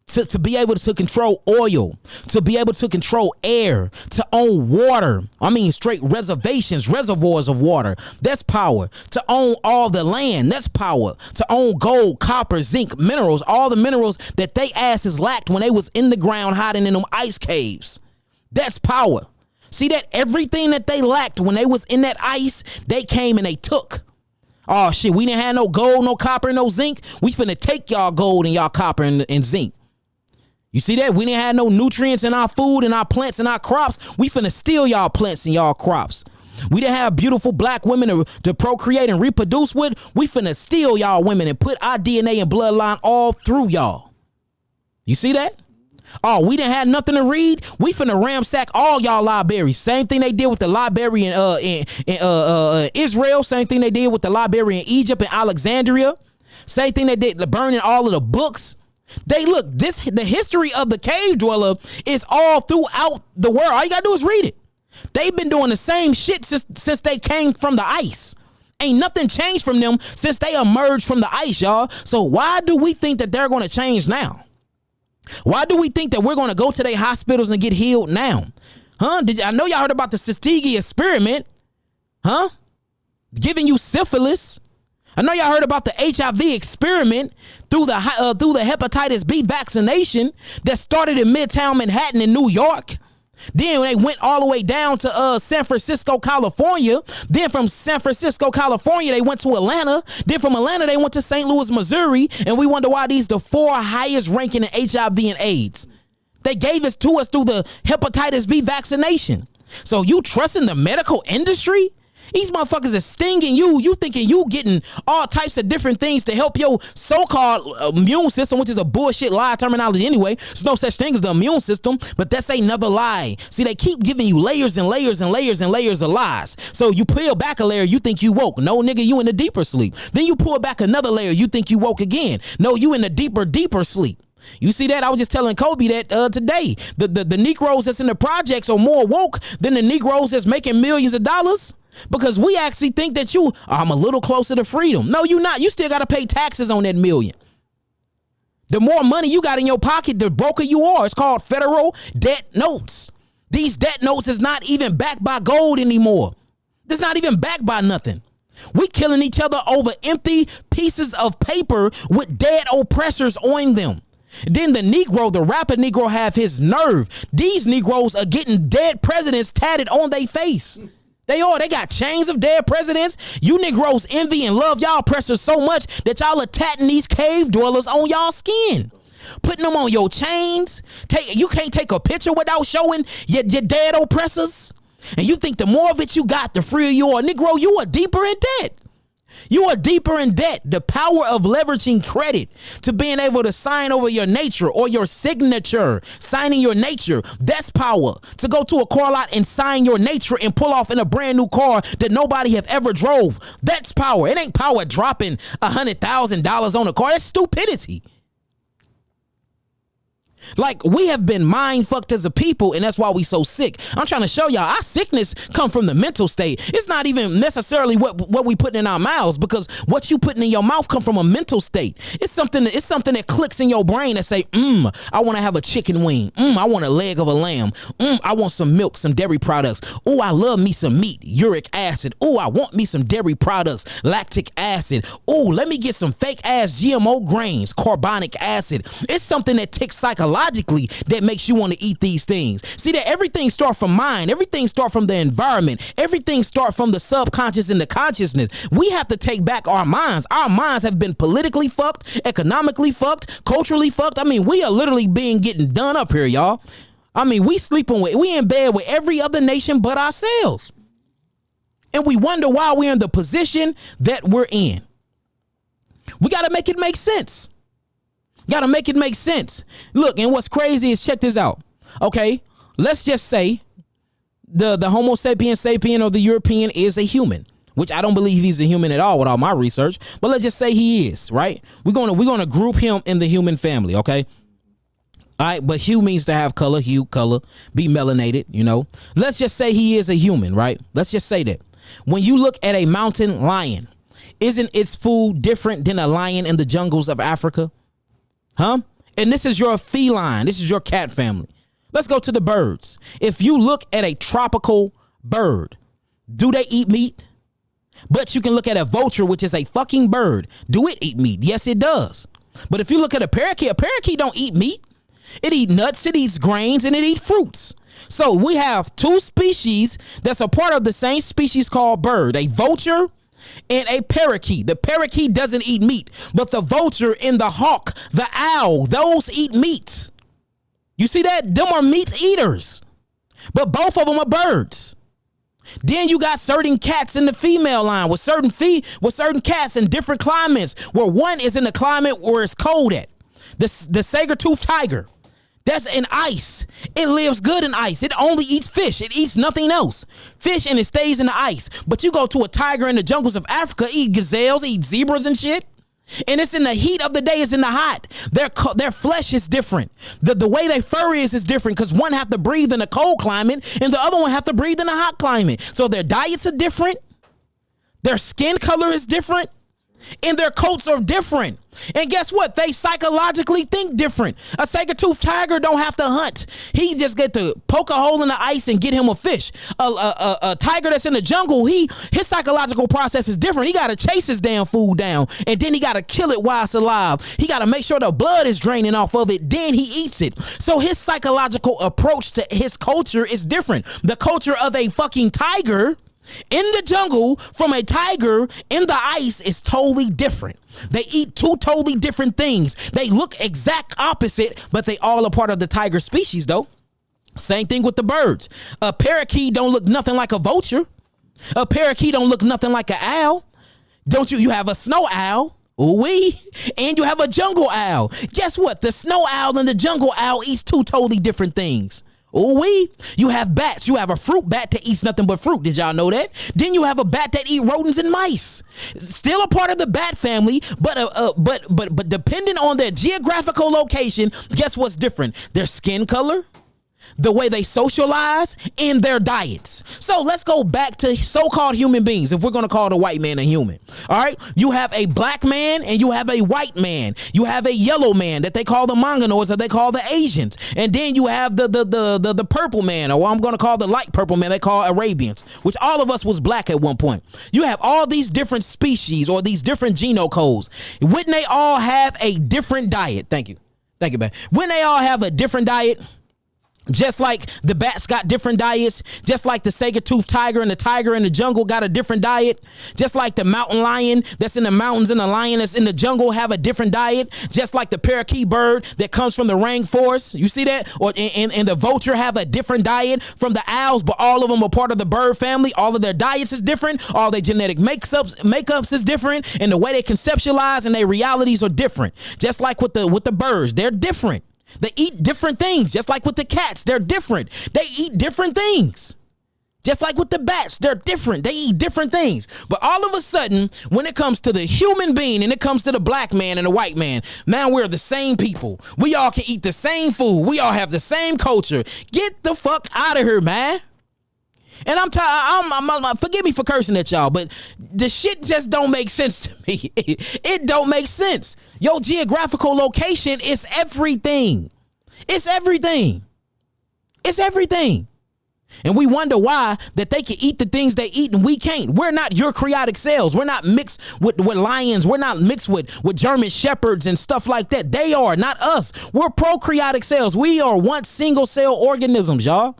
To be able to control oil, to be able to control air, to own water. I mean, straight reservoirs of water. That's power. To own all the land. That's power. To own gold, copper, zinc, minerals, all the minerals that they asses lacked when they was in the ground hiding in them ice caves. That's power. See that everything that they lacked when they was in that ice, they came and they took. Oh shit, we didn't have no gold, no copper, no zinc. We finna take y'all gold and y'all copper and zinc. You see that? We didn't have no nutrients in our food and our plants and our crops. We finna steal y'all plants and y'all crops. We didn't have beautiful black women to procreate and reproduce with. We finna steal y'all women and put our DNA and bloodline all through y'all. You see that? Oh, we didn't have nothing to read. We finna ramsack all y'all libraries. Same thing they did with the library in Israel. Same thing they did with the library in Egypt and Alexandria. Same thing they did, burning all of the books. They look, the history of the cave dweller is all throughout the world. All you gotta do is read it. They've been doing the same shit since they came from the ice. Ain't nothing changed from them since they emerged from the ice, y'all. So why do we think that they're gonna change now? Why do we think that we're going to go to their hospitals and get healed now? Huh? I know y'all heard about the Tuskegee experiment. Huh? Giving you syphilis. I know y'all heard about the HIV experiment through the hepatitis B vaccination that started in Midtown Manhattan in New York. Then they went all the way down to San Francisco, California. Then from San Francisco, California, they went to Atlanta. Then from Atlanta, they went to St. Louis, Missouri. And we wonder why these the 4 highest ranking in HIV and AIDS. They gave it to us through the hepatitis B vaccination. So you trust in the medical industry? These motherfuckers are stinging you. You thinking you getting all types of different things to help your so-called immune system, which is a bullshit lie terminology anyway. There's no such thing as the immune system, but that's another lie. See, they keep giving you layers and layers and layers and layers of lies. So you peel back a layer, you think you woke. No, nigga, you in a deeper sleep. Then you pull back another layer, you think you woke again. No, you in a deeper sleep. You see that? I was just telling Kobe that today. The Negroes that's in the projects are more woke than the Negroes that's making millions of dollars. Because we actually think that I'm a little closer to freedom. No, you're not. You still got to pay taxes on that million. The more money you got in your pocket, the broker you are. It's called federal debt notes. These debt notes is not even backed by gold anymore. It's not even backed by nothing. We killing each other over empty pieces of paper with dead oppressors on them. Then the Negro, the rapper Negro, have his nerve. These Negroes are getting dead presidents tatted on their face. They got chains of dead presidents. You Negroes envy and love y'all oppressors so much that y'all are tatting these cave dwellers on y'all skin. Putting them on your chains. You can't take a picture without showing your dead oppressors. And you think the more of it you got, the freer you are. Negro, you are deeper in debt. You are deeper in debt. The power of leveraging credit to being able to sign over your nature or your signature, signing your nature. That's power. To go to a car lot and sign your nature and pull off in a brand new car that nobody have ever drove. That's power. It ain't power dropping $100,000 on a car. That's stupidity. Like, we have been mind fucked as a people, and that's why we so sick. I'm trying to show y'all our sickness come from the mental state. It's not even necessarily what we put in our mouths, because what you putting in your mouth come from a mental state. It's something that clicks in your brain that say, I want to have a chicken wing. I want a leg of a lamb. I want some milk, some dairy products. Oh, I love me some meat, uric acid. Oh, I want me some dairy products, lactic acid. Oh, let me get some fake ass GMO grains, carbonic acid. It's something that ticks psychologically that makes you want to eat these things. See that everything starts from mind. Everything starts from the environment. Everything starts from the subconscious and the consciousness. We have to take back our minds. Our minds have been politically fucked, economically fucked, culturally fucked. I mean, we are literally getting done up here, y'all. I mean, we in bed with every other nation but ourselves. And we wonder why we're in the position that we're in. We got to make it make sense. Gotta make it make sense. Look, and what's crazy is, check this out. Okay, let's just say the Homo sapien or the European is a human, which I don't believe he's a human at all with all my research. But let's just say he is, right? We're gonna group him in the human family, okay? All right, but hue means to have color, be melanated, you know. Let's just say he is a human, right? Let's just say that. When you look at a mountain lion, isn't its food different than a lion in the jungles of Africa? Huh? And this is your feline. This is your cat family. Let's go to the birds. If you look at a tropical bird, do they eat meat? But you can look at a vulture, which is a fucking bird. Do it eat meat? Yes, it does. But if you look at a parakeet don't eat meat. It eats nuts, it eats grains, and it eats fruits. So we have two species that's a part of the same species called bird, a vulture and a parakeet. The parakeet doesn't eat meat, but the vulture and the hawk, the owl, those eat meat. You see that? Them are meat eaters, but both of them are birds. Then you got certain cats in the female line with certain cats in different climates, where one is in the climate where it's cold at. The saber-toothed tiger, that's in ice. It lives good in ice. It only eats fish. It eats nothing else. Fish, and it stays in the ice. But you go to a tiger in the jungles of Africa, eat gazelles, eat zebras and shit. And it's in the heat of the day, it's in the hot. Their flesh is different. The way they fur is different, because one have to breathe in a cold climate and the other one have to breathe in a hot climate. So their diets are different. Their skin color is different. And their coats are different. And guess what? They psychologically think different. A saber-toothed tiger don't have to hunt. He just get to poke a hole in the ice and get him a fish. A tiger that's in the jungle, his psychological process is different. He got to chase his damn food down, and then he got to kill it while it's alive. He got to make sure the blood is draining off of it. Then he eats it. So his psychological approach to his culture is different. The culture of a fucking tiger in the jungle from a tiger in the ice is totally different. They eat two totally different things. They look exact opposite, but they all are part of the tiger species though. Same thing with the birds. A parakeet don't look nothing like a vulture. A parakeet don't look nothing like an owl. Don't you? You have a snow owl. Ooh-wee. And you have a jungle owl. Guess what? The snow owl and the jungle owl eats two totally different things. Ooh-wee. You have bats. You have a fruit bat that eats nothing but fruit. Did y'all know that? Then you have a bat that eat rodents and mice. Still a part of the bat family, but depending on their geographical location, guess what's different? Their skin color, the way they socialize, and their diets. So let's go back to so-called human beings, if we're going to call the white man a human. All right. You have a black man and you have a white man. You have a yellow man that they call the Mongoloids, or they call the Asians. And then you have the purple man, or what I'm going to call the light purple man, they call Arabians, which all of us was black at one point. You have all these different species or these different genocodes. Wouldn't they all have a different diet? Thank you. Thank you, man. Wouldn't they all have a different diet? Just like the bats got different diets, just like the saber-toothed tiger and the tiger in the jungle got a different diet, just like the mountain lion that's in the mountains and the lion that's in the jungle have a different diet, just like the parakeet bird that comes from the rainforest, you see that? Or and the vulture have a different diet from the owls, but all of them are part of the bird family. All of their diets is different, all their genetic makeups is different, and the way they conceptualize and their realities are different. Just like with the birds, they're different. They eat different things. Just like with the cats, they're different. They eat different things. Just like with the bats, they're different. They eat different things. But all of a sudden, when it comes to the human being and it comes to the black man and the white man, now we're the same people. We all can eat the same food. We all have the same culture. Get the fuck out of here, man. And I'm forgive me for cursing at y'all, but the shit just don't make sense to me. It don't make sense. Your geographical location is everything. It's everything. It's everything. And we wonder why that they can eat the things they eat and we can't. We're not eukaryotic cells. We're not mixed with lions. We're not mixed with German shepherds and stuff like that. They are, not us. We're prokaryotic cells. We are one single cell organisms, y'all.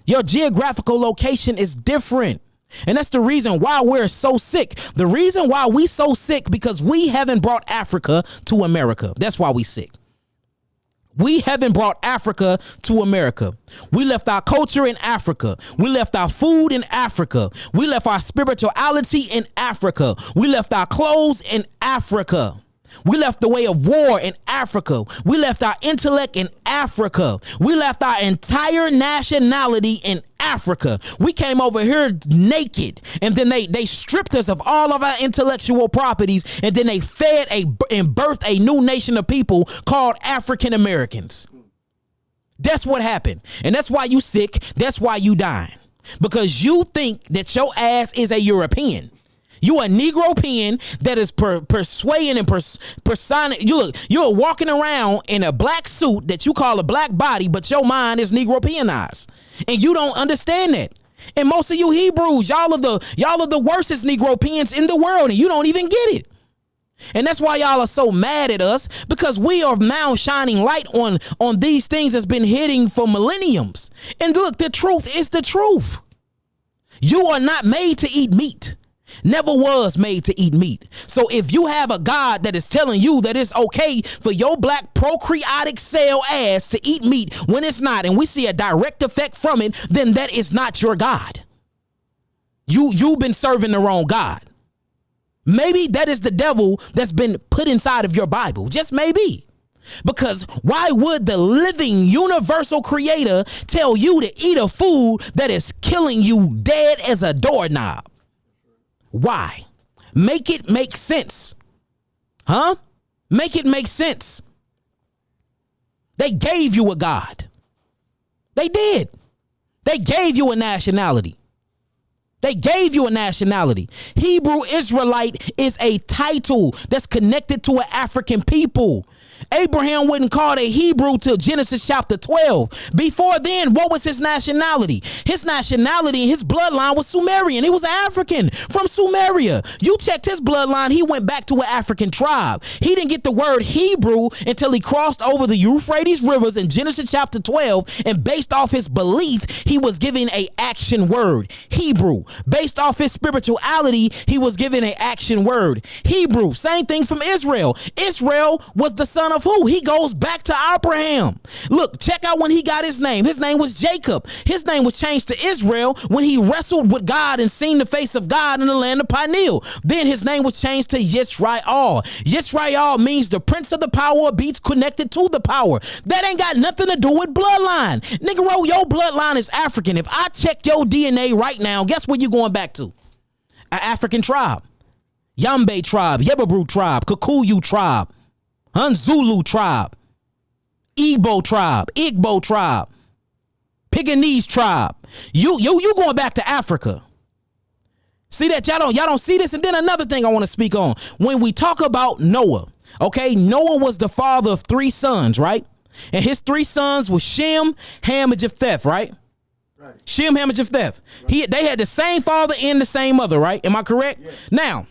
Your geographical location is different. And that's the reason why we're so sick. The reason why we so sick, because we haven't brought Africa to America. That's why we sick. We haven't brought Africa to America. We left our culture in Africa. We left our food in Africa. We left our spirituality in Africa. We left our clothes in Africa. We left the way of war in Africa. We left our intellect in Africa. We left our entire nationality in Africa. We came over here naked, and then they stripped us of all of our intellectual properties, and then they fed and birthed a new nation of people called African Americans. That's what happened. And that's why you sick. That's why you dying. Because you think that your ass is a European. You a Negropean that is persuading and personifying. You're walking around in a black suit that you call a black body, but your mind is Negropeanized, and you don't understand that. And most of you Hebrews, y'all are the worstest Negropeans in the world, and you don't even get it. And that's why y'all are so mad at us, because we are now shining light on these things that's been hitting for millenniums. And look, the truth is the truth. You are not made to eat meat. Never was made to eat meat. So if you have a God that is telling you that it's okay for your black prokaryotic cell ass to eat meat when it's not, and we see a direct effect from it, then that is not your God. You've been serving the wrong God. Maybe that is the devil that's been put inside of your Bible. Just maybe. Because why would the living universal creator tell you to eat a food that is killing you dead as a doorknob? Why? Make it make sense. Huh? Make it make sense. They gave you a God. They did. They gave you a nationality. They gave you a nationality. Hebrew Israelite is a title that's connected to an African people. Abraham wasn't called a Hebrew till Genesis chapter 12. Before then, what was his nationality? His nationality and his bloodline was Sumerian. He was an African from Sumeria. You checked his bloodline, he went back to an African tribe. He didn't get the word Hebrew until he crossed over the Euphrates rivers in Genesis chapter 12, and based off his belief, he was given an action word, Hebrew. Based off his spirituality, he was given an action word, Hebrew. Same thing from Israel. Israel was the son of who? He goes back to Abraham. Look, check out when he got his name. His name was Jacob. His name was changed to Israel when he wrestled with God and seen the face of God in the land of Peniel. Then his name was changed to Yisrael. Yisrael means the prince of the power of beats connected to the power. That ain't got nothing to do with bloodline. Nigga, your bloodline is African. If I check your DNA right now, guess where you're going back to? An African tribe. Yambe tribe, Yebabru tribe, Kikuyu tribe, Zulu tribe, Igbo tribe, Pygmies tribe. You going back to Africa. See that? Y'all don't see this? And then another thing I want to speak on. When we talk about Noah, okay, Noah was the father of 3 sons, right? And his 3 sons was Shem, Ham, and Japheth, right? Right. Shem, Ham, and Japheth. Right. They had the same father and the same mother, right? Am I correct? Yeah. Now,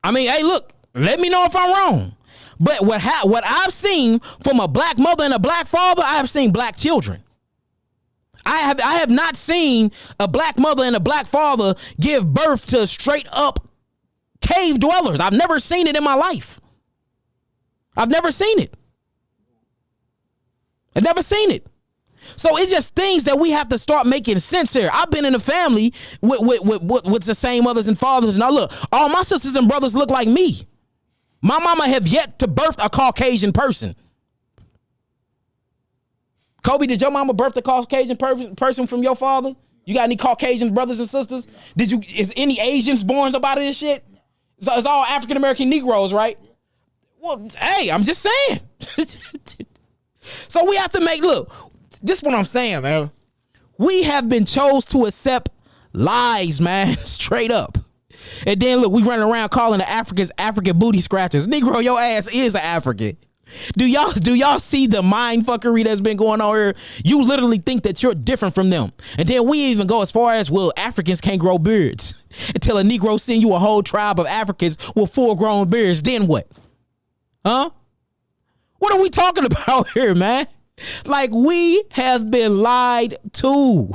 I mean, hey, look, let me know if I'm wrong. But what I've seen from a black mother and a black father, I have seen black children. I have not seen a black mother and a black father give birth to straight up cave dwellers. I've never seen it in my life. I've never seen it. I've never seen it. So it's just things that we have to start making sense here. I've been in a family with the same mothers and fathers. Now look, all my sisters and brothers look like me. My mama have yet to birth a Caucasian person. Kobe, did your mama birth a Caucasian person from your father? You got any Caucasian brothers and sisters? Is any Asians born up out of this shit? So it's all African-American Negroes, right? Well, hey, I'm just saying. So we have to look, this is what I'm saying, man. We have been chose to accept lies, man, straight up. And then look, we running around calling the Africans African booty scratchers. Negro, your ass is an African. Do y'all see the mind fuckery that's been going on here? You literally think that you're different from them. And then we even go as far as, well, Africans can't grow beards. Until a Negro send you a whole tribe of Africans with full grown beards, then what? Huh? What are we talking about here, man? Like, we have been lied to.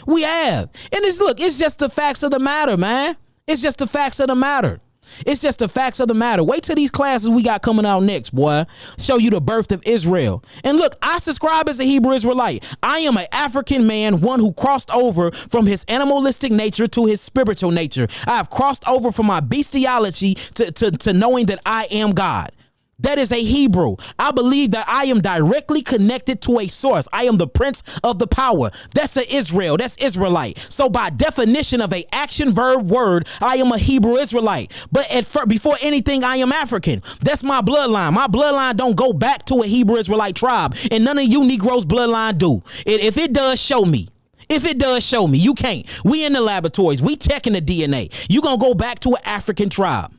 We have. And it's just the facts of the matter, man. It's just the facts of the matter. It's just the facts of the matter. Wait till these classes we got coming out next, boy. Show you the birth of Israel. And look, I subscribe as a Hebrew Israelite. I am an African man, one who crossed over from his animalistic nature to his spiritual nature. I have crossed over from my bestiality to knowing that I am God. That is a Hebrew. I believe that I am directly connected to a source. I am the prince of the power. That's a Israel. That's Israelite. So by definition of a action verb word, I am a Hebrew Israelite. But before anything, I am African. That's my bloodline. My bloodline don't go back to a Hebrew Israelite tribe. And none of you Negroes' bloodline do. If it does, show me. If it does, show me. You can't. We in the laboratories. We checking the DNA. You gonna go back to an African tribe.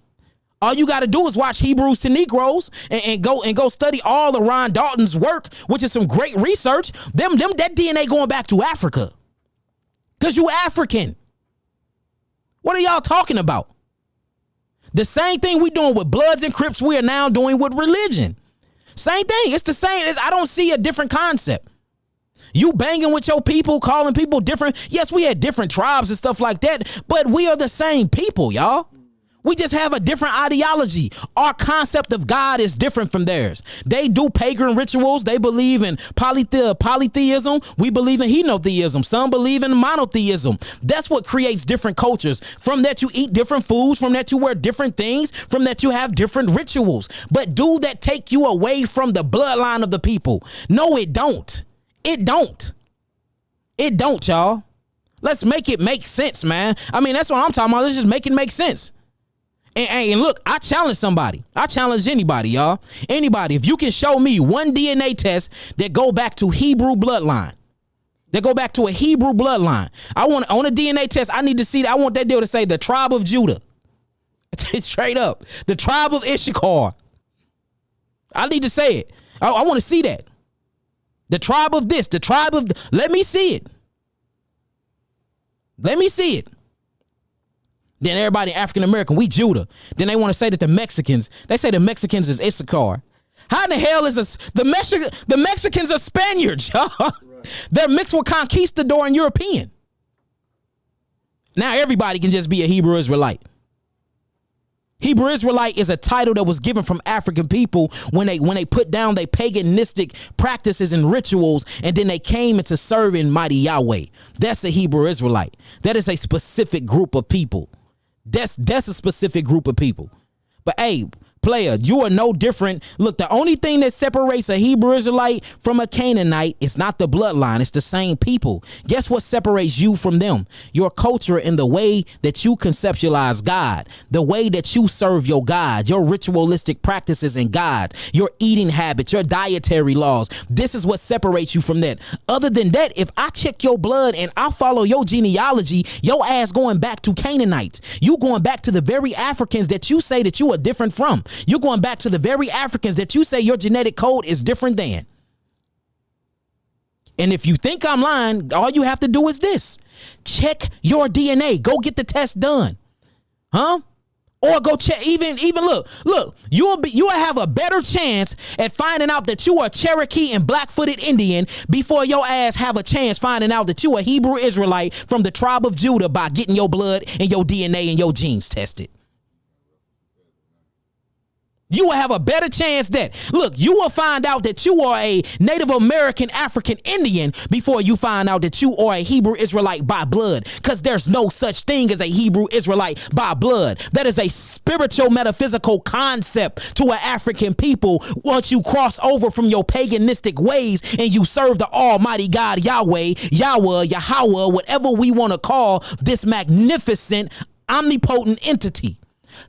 All you got to do is watch Hebrews to Negroes and go study all of Ron Dalton's work, which is some great research. That DNA going back to Africa. Because you African. What are y'all talking about? The same thing we doing with Bloods and Crips, we are now doing with religion. Same thing. It's the same. I don't see a different concept. You banging with your people, calling people different. Yes, we had different tribes and stuff like that, but we are the same people, y'all. We just have a different ideology. Our concept of God is different from theirs. They do pagan rituals. They believe in polytheism. We believe in henotheism. Some believe in monotheism. That's what creates different cultures. From that, you eat different foods. From that, you wear different things. From that, you have different rituals. But do that take you away from the bloodline of the people? No, it don't. It don't. It don't, y'all. Let's make it make sense, man. I mean, that's what I'm talking about. Let's just make it make sense. And look, I challenge somebody. I challenge anybody, y'all. Anybody, if you can show me one DNA test that go back to Hebrew bloodline, that go back to a Hebrew bloodline. I want on a DNA test. I need to see that. I want that deal to say the tribe of Judah. Straight up, the tribe of Issachar. I need to say it. I want to see that. The tribe of this, the tribe of. Let me see it. Let me see it. Then everybody African American, we Judah. Then they want to say that the Mexicans, they say the Mexicans is Issachar. How in the hell is this? The Mexicans are Spaniards, y'all. Right. They're mixed with conquistador and European. Now everybody can just be a Hebrew Israelite. Hebrew Israelite is a title that was given from African people when they put down their paganistic practices and rituals, and then they came into serving mighty Yahweh. That's a Hebrew Israelite. That is a specific group of people. That's a specific group of people. But hey, player, you are no different. Look, the only thing that separates a Hebrew Israelite from a Canaanite is not the bloodline. It's the same people. Guess what separates you from them? Your culture and the way that you conceptualize God, the way that you serve your God, your ritualistic practices and God, your eating habits, your dietary laws. This is what separates you from that. Other than that, if I check your blood and I follow your genealogy, your ass going back to Canaanites. You going back to the very Africans that you say that you are different from. You're going back to the very Africans that you say your genetic code is different than. And if you think I'm lying, all you have to do is this. Check your DNA. Go get the test done. Huh? Or go check, even look, you will have a better chance at finding out that you are Cherokee and Black-footed Indian before your ass have a chance finding out that you are Hebrew Israelite from the tribe of Judah by getting your blood and your DNA and your genes tested. You will have a better chance that, look, you will find out that you are a Native American African Indian before you find out that you are a Hebrew Israelite by blood, because there's no such thing as a Hebrew Israelite by blood. That is a spiritual metaphysical concept to an African people once you cross over from your paganistic ways and you serve the Almighty God, Yahweh, Yahweh, whatever we want to call this magnificent, omnipotent entity.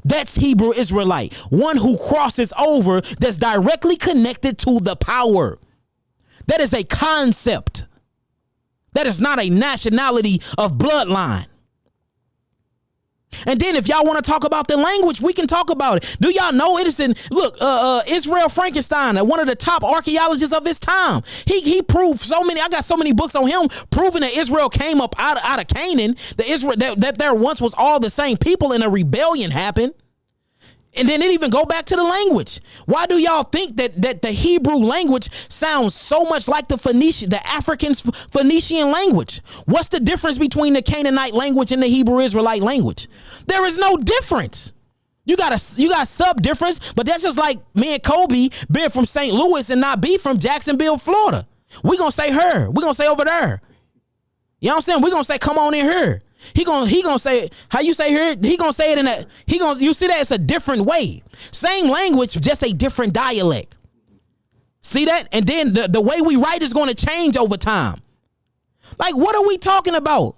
That's Hebrew Israelite, one who crosses over that's directly connected to the power. That is a concept. That is not a nationality of bloodline. And then if y'all want to talk about the language, we can talk about it. Do y'all know it is in, look, Israel Frankenstein, one of the top archaeologists of his time. He proved so many, I got so many books on him proving that Israel came up out of Canaan, that there once was all the same people and a rebellion happened. And then it even go back to the language. Why do y'all think that the Hebrew language sounds so much like the African Phoenician language? What's the difference between the Canaanite language and the Hebrew Israelite language? There is no difference. You got sub difference, but that's just like me and Kobe being from St. Louis and not be from Jacksonville, Florida. We gonna say her. We gonna say over there. You know what I'm saying? We gonna say come on in here. He gonna say how you say here. He gonna say it in a you see that it's a different way. Same language, just a different dialect. See that? And then the way we write is gonna change over time. Like, what are we talking about?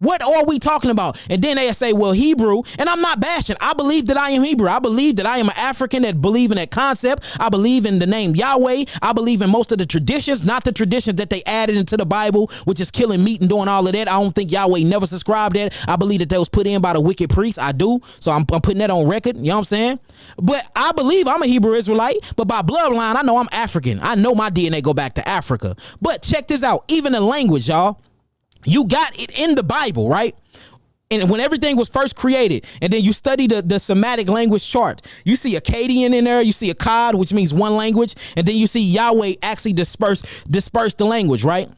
What are we talking about? And then they say, well, Hebrew, and I'm not bashing. I believe that I am Hebrew. I believe that I am an African that believe in that concept. I believe in the name Yahweh. I believe in most of the traditions, not the traditions that they added into the Bible, which is killing meat and doing all of that. I don't think Yahweh never subscribed that. I believe that was put in by the wicked priests. I do. So I'm putting that on record. You know what I'm saying? But I believe I'm a Hebrew Israelite, but by bloodline, I know I'm African. I know my DNA go back to Africa. But check this out. Even the language, y'all. You got it in the Bible, right? And when everything was first created, and then you study the Semitic language chart, you see Akkadian in there, you see Akkad, which means one language, and then you see Yahweh actually disperse the language, right?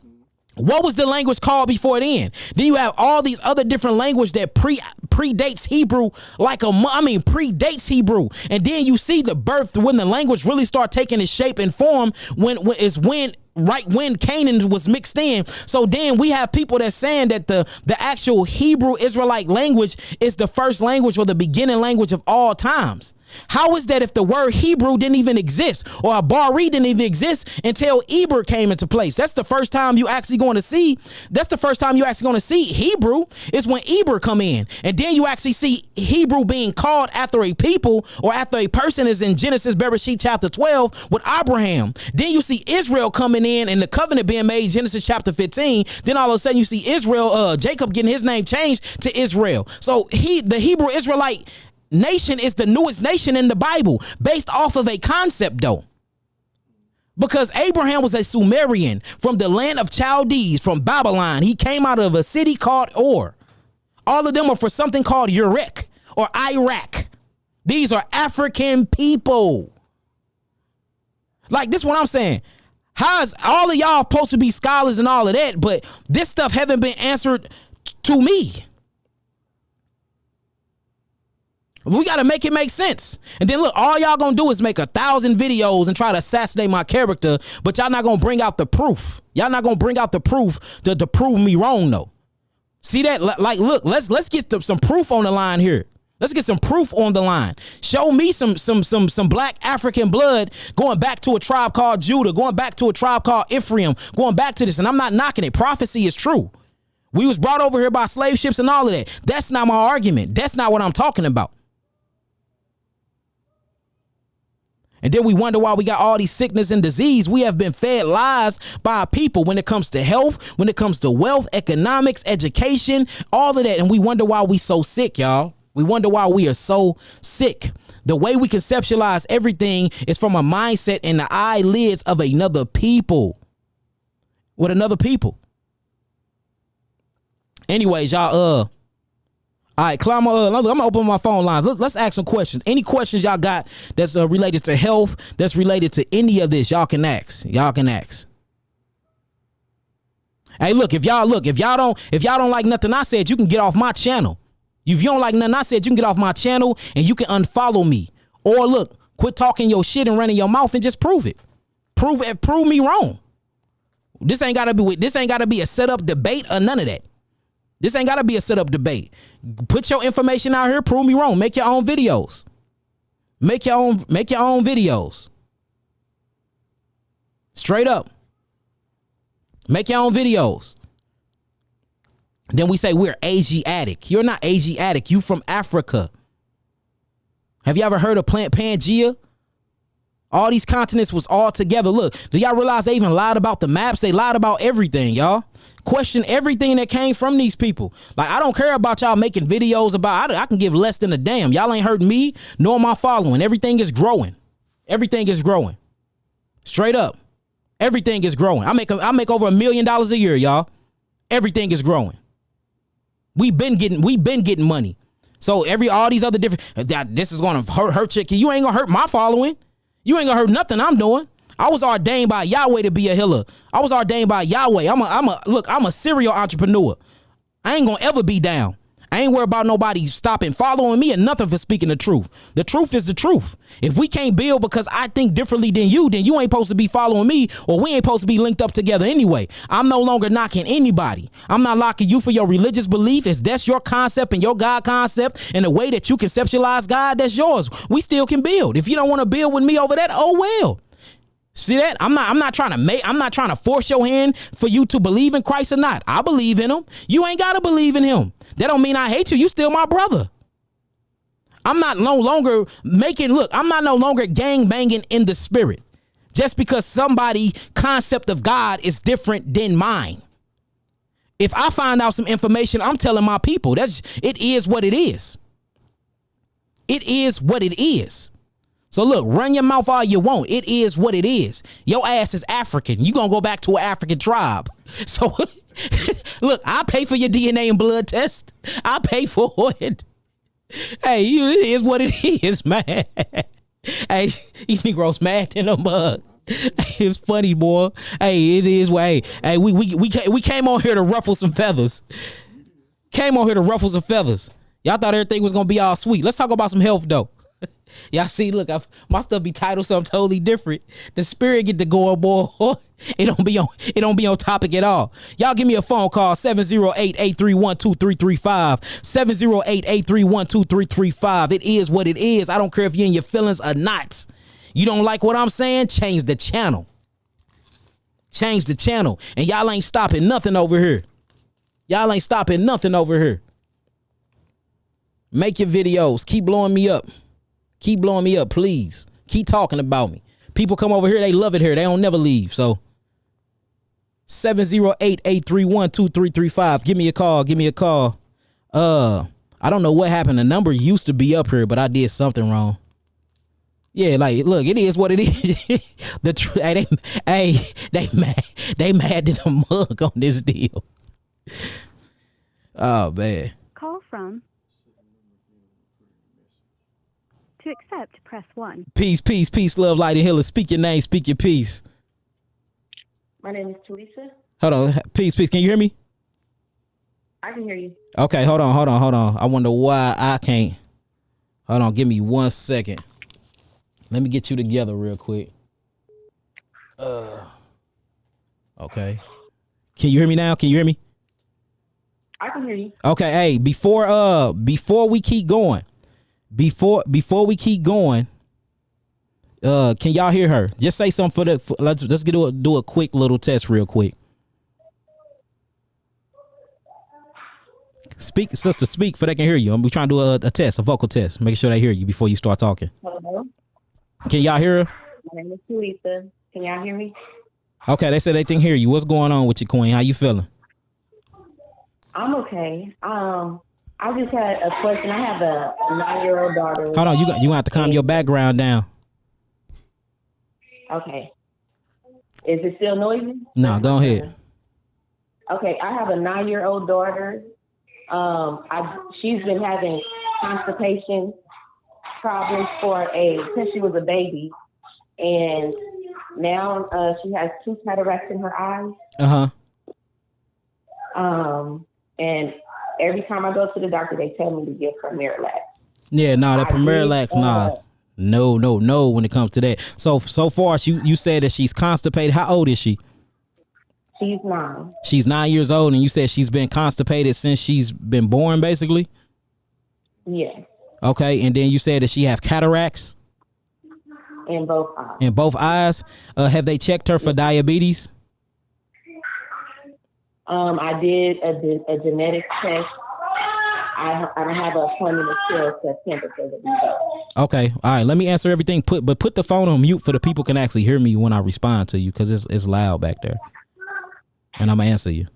What was the language called before then? Then you have all these other different language that predates Hebrew, predates Hebrew. And then you see the birth when the language really start taking its shape and form when Canaan was mixed in. So then we have people that's saying that the actual Hebrew Israelite language is the first language or the beginning language of all times. How is that if the word Hebrew didn't even exist, or a Bari didn't even exist until Eber came into place? That's the first time you actually going to see. That's the first time you actually going to see Hebrew is when Eber come in, and then you actually see Hebrew being called after a people or after a person is in Genesis, Bereshit chapter 12 with Abraham. Then you see Israel coming in and the covenant being made, Genesis chapter 15. Then all of a sudden you see Israel, Jacob getting his name changed to Israel. So the Hebrew Israelite nation is the newest nation in the Bible based off of a concept though. Because Abraham was a Sumerian from the land of Chaldees, from Babylon. He came out of a city called Ur. All of them are for something called Uruk or Iraq. These are African people. Like, this is what I'm saying. How is all of y'all supposed to be scholars and all of that, but this stuff haven't been answered to me? We got to make it make sense. And then look, all y'all gonna do is make 1,000 videos and try to assassinate my character, but y'all not gonna bring out the proof. Y'all not gonna bring out the proof to prove me wrong though. See that? Like, look, let's get some proof on the line here. Let's get some proof on the line. Show me some black African blood going back to a tribe called Judah, going back to a tribe called Ephraim, going back to this. And I'm not knocking it. Prophecy is true. We was brought over here by slave ships and all of that. That's not my argument. That's not what I'm talking about. And then we wonder why we got all these sickness and disease. We have been fed lies by our people when it comes to health, when it comes to wealth, economics, education, all of that. And we wonder why we so sick, y'all. We wonder why we are so sick. The way we conceptualize everything is from a mindset and the eyelids of another people. With another people. Anyways, y'all, all right, climb. I'm gonna open my phone lines. Let's ask some questions. Any questions y'all got that's related to health, that's related to any of this, y'all can ask. Y'all can ask. Hey, look, if y'all don't like nothing I said, you can get off my channel. If you don't like nothing I said, you can get off my channel and you can unfollow me. Or look, quit talking your shit and running your mouth and just prove it. Prove me wrong. This ain't gotta be a set up debate or none of that. This ain't gotta be a set up debate. Put your information out here. Prove me wrong. Make your own videos. Make your own videos. Straight up. Make your own videos. Then we say we're Asiatic. You're not Asiatic. You from Africa. Have you ever heard of Pangea? All these continents was all together. Look, do y'all realize they even lied about the maps? They lied about everything, y'all. Question everything that came from these people. Like, I don't care about y'all making videos about, I can give less than a damn. Y'all ain't heard me nor my following. Everything is growing. Everything is growing. Straight up. Everything is growing. I make over $1 million a year, y'all. Everything is growing. We've been getting money. So all these other different, this is gonna hurt you. You ain't gonna hurt my following. You ain't gonna hurt nothing I'm doing. I was ordained by Yahweh to be a healer. I was ordained by Yahweh. I'm a serial entrepreneur. I ain't gonna ever be down. I ain't worried about nobody stopping following me and nothing for speaking the truth. The truth is the truth. If we can't build because I think differently than you, then you ain't supposed to be following me, or we ain't supposed to be linked up together anyway. I'm no longer knocking anybody. I'm not knocking you for your religious belief. If that's your concept and your God concept and the way that you conceptualize God, that's yours. We still can build. If you don't want to build with me over that, oh well. See that? I'm not trying to force your hand for you to believe in Christ or not. I believe in him. You ain't got to believe in him. That don't mean I hate you. You still my brother. I'm not no longer gang banging in the spirit just because somebody's concept of God is different than mine. If I find out some information, I'm telling my people it is what it is. It is what it is. So look, run your mouth all you want. It is what it is. Your ass is African. You gonna go back to an African tribe. So look, I pay for your DNA and blood test. I pay for it. Hey, it is what it is, man. Hey, these Negroes mad in a mug. It's funny, boy. Hey, it is what. Hey, we came on here to ruffle some feathers. Came on here to ruffle some feathers. Y'all thought everything was gonna be all sweet. Let's talk about some health though. Y'all see, look, my stuff be titled something totally different. The spirit get to go, boy. It don't be on topic at all. Y'all give me a phone call, 708-831-2335. 708-831-2335. It is what it is. I don't care if you're in your feelings or not. You don't like what I'm saying? Change the channel. Change the channel. And y'all ain't stopping nothing over here. Y'all ain't stopping nothing over here. Make your videos. Keep blowing me up. Keep blowing me up, please. Keep talking about me. People come over here, they love it here. They don't never leave. So 708-831-2335. Give me a call. Give me a call. I don't know what happened. The number used to be up here, but I did something wrong. Yeah, like, look, it is what it is. They mad to the mug on this deal. Oh, man. Call from. To accept, press 1. Peace, peace, peace, love, light, and healing. Speak your name, speak your peace. My name is Teresa. Hold on. Peace, peace. Can you hear me? I can hear you. Okay, hold on. I wonder why I can't. Hold on, give me 1 second. Let me get you together real quick. Okay. Can you hear me now? Can you hear me? I can hear you. Okay, hey, before we keep going, can y'all hear her? Just say something let's do a quick little test real quick. Speak, sister, speak for they can hear you. I'm trying to do a test, a vocal test. Make sure they hear you before you start talking. Hello. Can y'all hear her? My name is Teresa. Can y'all hear me? Okay, they said they can hear you. What's going on with you, Queen? How you feeling? I'm okay. I just had a question. I have a 9-year-old daughter. Hold on, you gonna have to calm your background down. Okay. Is it still noisy? No, go ahead. Okay, I have a 9-year-old daughter. She's been having constipation problems since she was a baby, and now she has 2 cataracts in her eyes. And every time I go to the doctor, they tell me to give her Miralax. Yeah, no, that Miralax, no. When it comes to that, so far, you said that she's constipated. How old is she? She's 9. She's 9 years old, and you said she's been constipated since she's been born, basically. Yes. Okay, and then you said that she have cataracts in both eyes. In both eyes. Have they checked her for diabetes? I did a genetic test. I have an appointment until September for the results. Okay, all right. Let me answer everything. Put the phone on mute for the people can actually hear me when I respond to you, because it's loud back there, and I'm gonna answer you.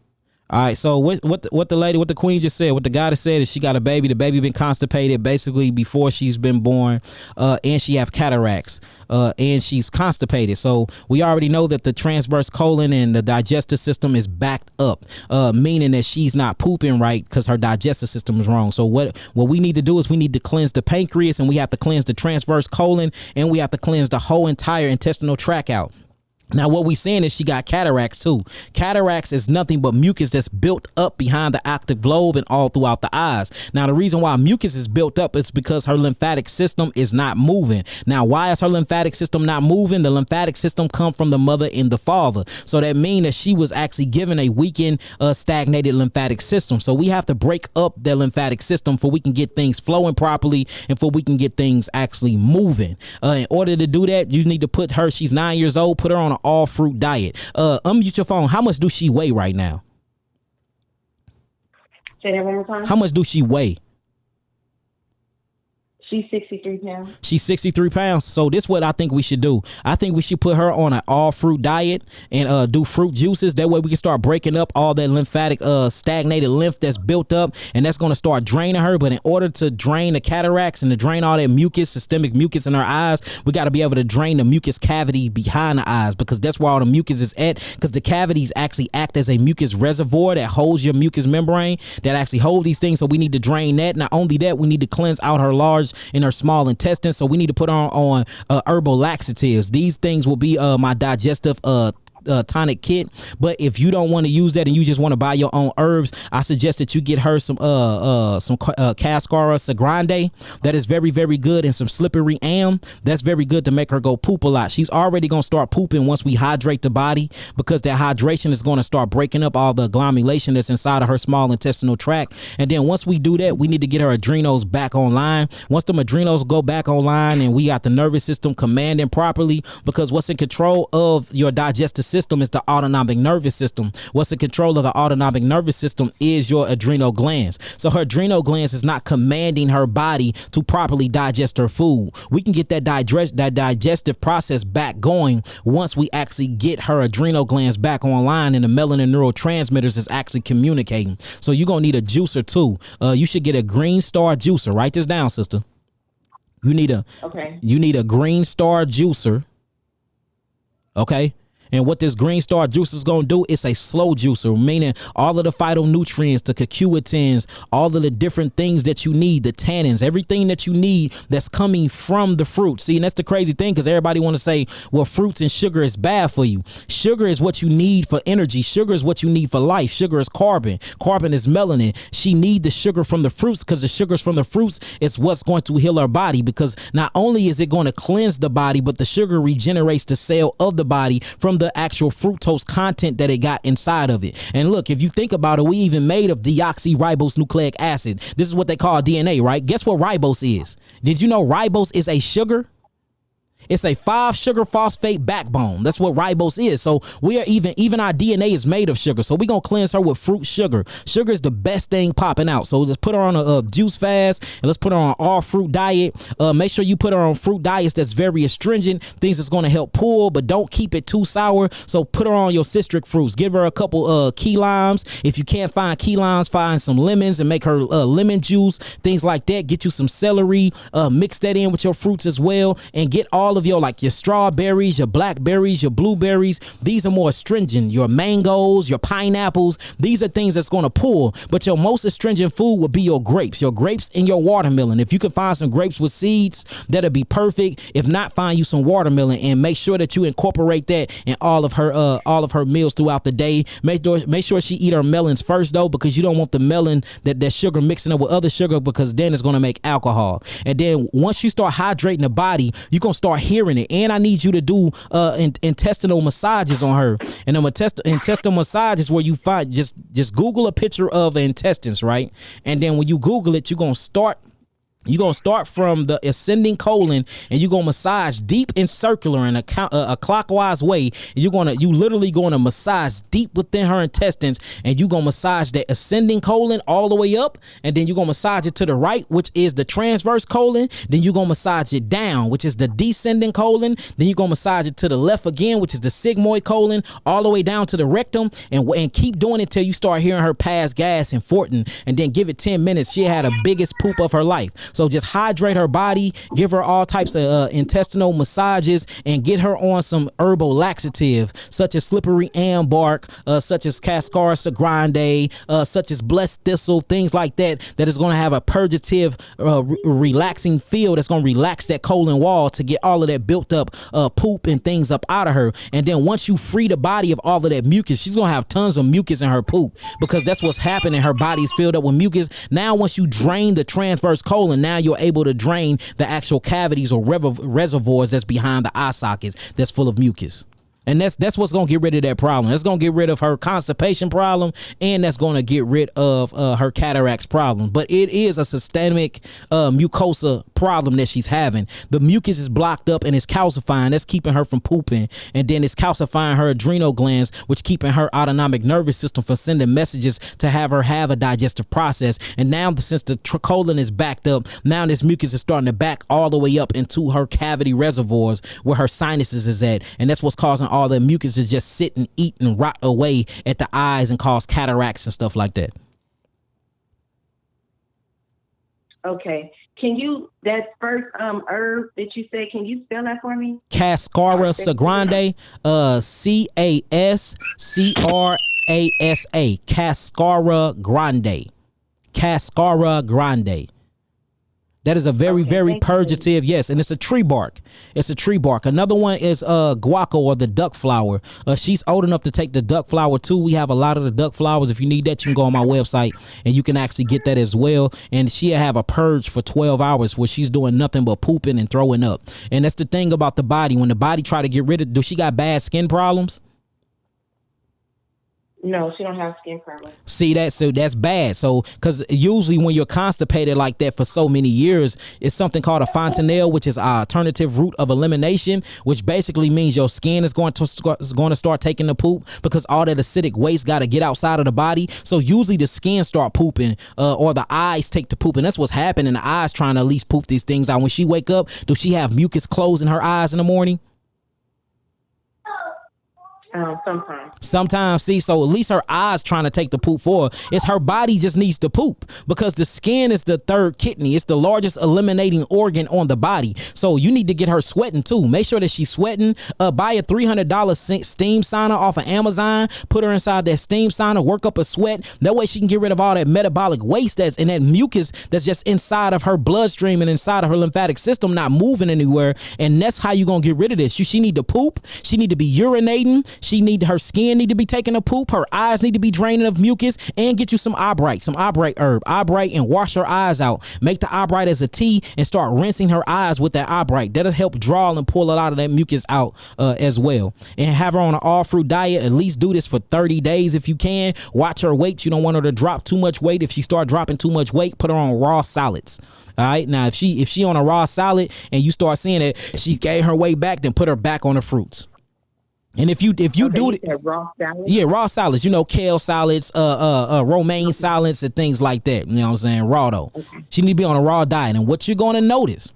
All right, so what the queen just said, what the goddess said is she got a baby. The baby been constipated basically before she's been born, and she have cataracts, and she's constipated. So we already know that the transverse colon and the digestive system is backed up, meaning that she's not pooping right because her digestive system is wrong. So what we need to do is we need to cleanse the pancreas, and we have to cleanse the transverse colon, and we have to cleanse the whole entire intestinal tract out. Now, what we saying is she got cataracts too. Cataracts is nothing but mucus that's built up behind the octave globe and all throughout the eyes. Now, the reason why mucus is built up is because her lymphatic system is not moving. Now, why is her lymphatic system not moving? The lymphatic system come from the mother and the father. So that means that she was actually given a weakened, stagnated lymphatic system. So we have to break up the lymphatic system for we can get things flowing properly and for we can get things actually moving. In order to do that, you need to put her, she's 9 years old, put her on an all fruit diet. Unmute your phone. How much do she weigh right now? Say that one more time. How much do she weigh? She's 63 pounds. She's 63 pounds. So this is what I think we should do. I think we should put her on an all fruit diet and do fruit juices. That way we can start breaking up all that lymphatic stagnated lymph that's built up, and that's going to start draining her. But in order to drain the cataracts and to drain all that mucus, systemic mucus in her eyes, we got to be able to drain the mucus cavity behind the eyes, because that's where all the mucus is at, because the cavities actually act as a mucus reservoir that holds your mucous membrane, that actually hold these things. So we need to drain that. Not only that, we need to cleanse out her large in her small intestine. So we need to put on herbal laxatives. These things will be my digestive tonic kit. But if you don't want to use that and you just want to buy your own herbs, I suggest that you get her some cascara sagrande. That is very, very good, and some slippery am. That's very good to make her go poop a lot. She's already going to start pooping once we hydrate the body, because that hydration is going to start breaking up all the agglomeration that's inside of her small intestinal tract. And then once we do that, we need to get her adrenals back online. Once the adrenals go back online and we got the nervous system commanding properly, because what's in control of your digestive system is the autonomic nervous system. What's in control of the autonomic nervous system is your adrenal glands. So her adrenal glands is not commanding her body to properly digest her food. We can get that digestive process back going once we actually get her adrenal glands back online and the melanin neurotransmitters is actually communicating. So you're gonna need a juicer too. You should get a Green Star juicer. Write this down, sister. You need a Green Star juicer. Okay. And what this Green Star juicer is going to do, it's a slow juicer, meaning all of the phytonutrients, the curcumin, all of the different things that you need, the tannins, everything that you need that's coming from the fruit. See, and that's the crazy thing, because everybody want to say, well, fruits and sugar is bad for you. Sugar is what you need for energy. Sugar is what you need for life. Sugar is carbon. Carbon is melanin. She need the sugar from the fruits, because the sugars from the fruits is what's going to heal her body, because not only is it going to cleanse the body, but the sugar regenerates the cell of the body from the actual fructose content that it got inside of it. And look, if you think about it, we even made of deoxyribose nucleic acid. This is what they call DNA, right? Guess what ribose is? Did you know ribose is a sugar? It's a 5-sugar phosphate backbone. That's what ribose is. So we are even our DNA is made of sugar. So we're going to cleanse her with fruit sugar. Sugar is the best thing popping out. So let's put her on a juice fast, and let's put her on an all fruit diet. Make sure you put her on fruit diets that's very astringent, things that's going to help pull, but don't keep it too sour. So put her on your citric fruits. Give her a couple key limes. If you can't find key limes, find some lemons and make her lemon juice, things like that. Get you some celery, mix that in with your fruits as well, and get all of your, like your strawberries, your blackberries, your blueberries. These are more astringent. Your mangoes, your pineapples, these are things that's going to pull. But your most astringent food would be your grapes and your watermelon. If you can find some grapes with seeds, that'll be perfect. If not, find you some watermelon and make sure that you incorporate that in all of her meals throughout the day. Make sure she eat her melons first though, because you don't want the melon that sugar mixing up with other sugar, because then it's going to make alcohol. And then once you start hydrating the body, you're going to start hearing it. And I need you to do intestinal massages on her. And intestinal massages where you find, just Google a picture of intestines, right? And then when you Google it, you're going to start from the ascending colon, and you're going to massage deep and circular in a clockwise way. You literally going to massage deep within her intestines, and you're going to massage the ascending colon all the way up, and then you're going to massage it to the right, which is the transverse colon. Then you're going to massage it down, which is the descending colon. Then you're going to massage it to the left again, which is the sigmoid colon, all the way down to the rectum, and keep doing it till you start hearing her pass gas and fortin, and then give it 10 minutes. She had the biggest poop of her life. So just hydrate her body, give her all types of intestinal massages, and get her on some herbal laxatives such as slippery am bark, such as cascara sagrande, such as blessed thistle, things like that is going to have a purgative, relaxing feel that's going to relax that colon wall to get all of that built up poop and things up out of her. And then once you free the body of all of that mucus, she's going to have tons of mucus in her poop, because that's what's happening. Her body's filled up with mucus. Now once you drain the transverse colon, now you're able to drain the actual cavities or reservoirs that's behind the eye sockets that's full of mucus. And that's what's gonna get rid of that problem. That's gonna get rid of her constipation problem, and that's gonna get rid of her cataracts problem. But it is a systemic mucosa problem that she's having. The mucus is blocked up and it's calcifying. That's keeping her from pooping, and then it's calcifying her adrenal glands, which keeping her autonomic nervous system from sending messages to have her have a digestive process. And now, since the colon is backed up, now this mucus is starting to back all the way up into her cavity reservoirs where her sinuses is at, and that's what's causing all the mucus to just sit and eat and rot away at the eyes and cause cataracts and stuff like that. Okay. Can you, that first herb that you said, can you spell that for me? Cascara sagrande, Cascrasa, Cascara grande. Cascara grande. That is a very purgative, yes, and it's a tree bark. It's a tree bark. Another one is guaco, or the duck flower. She's old enough to take the duck flower too. We have a lot of the duck flowers. If you need that, you can go on my website and you can actually get that as well. And she'll have a purge for 12 hours where she's doing nothing but pooping and throwing up. And that's the thing about the body. When the body try to get rid of, does she got bad skin problems? No, she don't have skin problems. See that? So that's bad. So, because usually when you're constipated like that for so many years, it's something called a fontanelle, which is an alternative route of elimination, which basically means your skin is going to start taking the poop because all that acidic waste got to get outside of the body. So usually the skin start pooping, or the eyes take the poop, and that's what's happening. The eyes trying to at least poop these things out. When she wake up, does she have mucus closing her eyes in the morning? Sometimes, see, so at least her eyes trying to take the poop for her. It's her body just needs to poop because the skin is the third kidney. It's the largest eliminating organ on the body. So you need to get her sweating too. Make sure that she's sweating. Buy a $300 steam sauna off of Amazon. Put her inside that steam sauna, work up a sweat. That way she can get rid of all that metabolic waste that's in that mucus that's just inside of her bloodstream and inside of her lymphatic system, not moving anywhere. And that's how you gonna get rid of this. She need to poop. She need to be urinating. Her skin need to be taking a poop. Her eyes need to be draining of mucus, and get you some eyebright herb, and wash her eyes out. Make the eyebright as a tea and start rinsing her eyes with that eyebright. That'll help draw and pull a lot of that mucus out as well. And have her on an all fruit diet. At least do this for 30 days if you can. Watch her weight. You don't want her to drop too much weight. If she start dropping too much weight, put her on raw solids. All right. Now, if she on a raw solid and you start seeing that she gained her weight back, then put her back on the fruits. And if you do it, raw salads? Yeah, raw salads, kale salads, romaine salads and things like that. You know what I'm saying? Raw though. Okay. She need to be on a raw diet. And what you're going to notice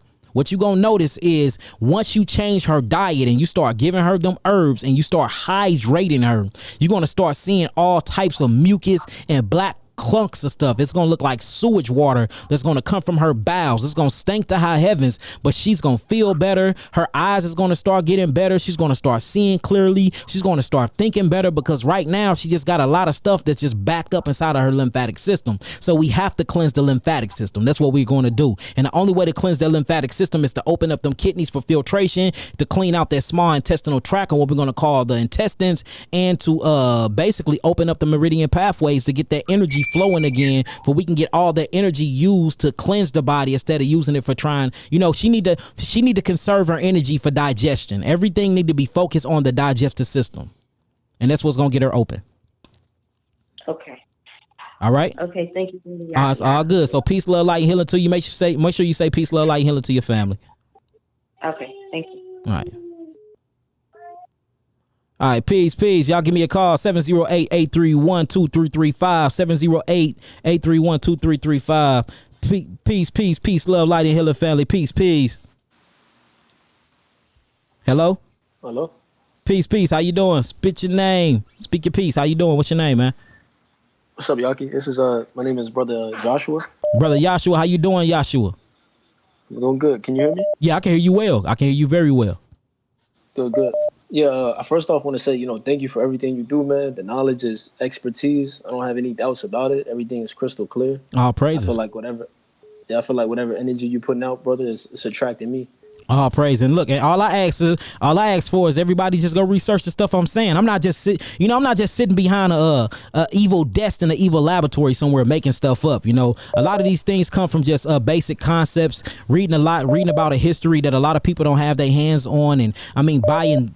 is once you change her diet and you start giving her them herbs and you start hydrating her, you're going to start seeing all types of mucus and black clunks of stuff. It's gonna look like sewage water that's gonna come from her bowels. It's gonna stink to high heavens, but she's gonna feel better. Her eyes is gonna start getting better. She's gonna start seeing clearly. She's gonna start thinking better because right now she just got a lot of stuff that's just backed up inside of her lymphatic system. So we have to cleanse the lymphatic system. That's what we're gonna do. And the only way to cleanse that lymphatic system is to open up them kidneys for filtration, to clean out that small intestinal tract, or what we're gonna call the intestines, and to basically open up the meridian pathways to get that energy flowing again, for we can get all that energy used to cleanse the body instead of using it for trying. She need to conserve her energy for digestion. Everything need to be focused on the digestive system, and that's what's gonna get her open. Okay. All right. Okay. Thank you. It's all good. So peace, love, light, and healing to you. Make sure you say peace, love, light, and healing to your family. Okay. Thank you. All right. All right, peace. Y'all give me a call, 708-831-2335, 708-831-2335. Peace, love, light, and healing, family. Peace. Hello? Peace. How you doing? Spit your name. Speak your piece. How you doing? What's your name, man? What's up, Yaki? This is my name is Brother Joshua. Brother Joshua, how you doing, Joshua? I'm doing good. Can you hear me? Yeah, I can hear you well. I can hear you very well. Good. Yeah, I first off want to say, thank you for everything you do, man. The knowledge is expertise. I don't have any doubts about it. Everything is crystal clear. All praises. I feel like whatever energy you're putting out, brother, it's attracting me. All praise. And look, and all I ask for is everybody just go research the stuff I'm saying. I'm not just sitting behind a evil desk in an evil laboratory somewhere making stuff up. A lot of these things come from just basic concepts, reading about a history that a lot of people don't have their hands on, and I mean buying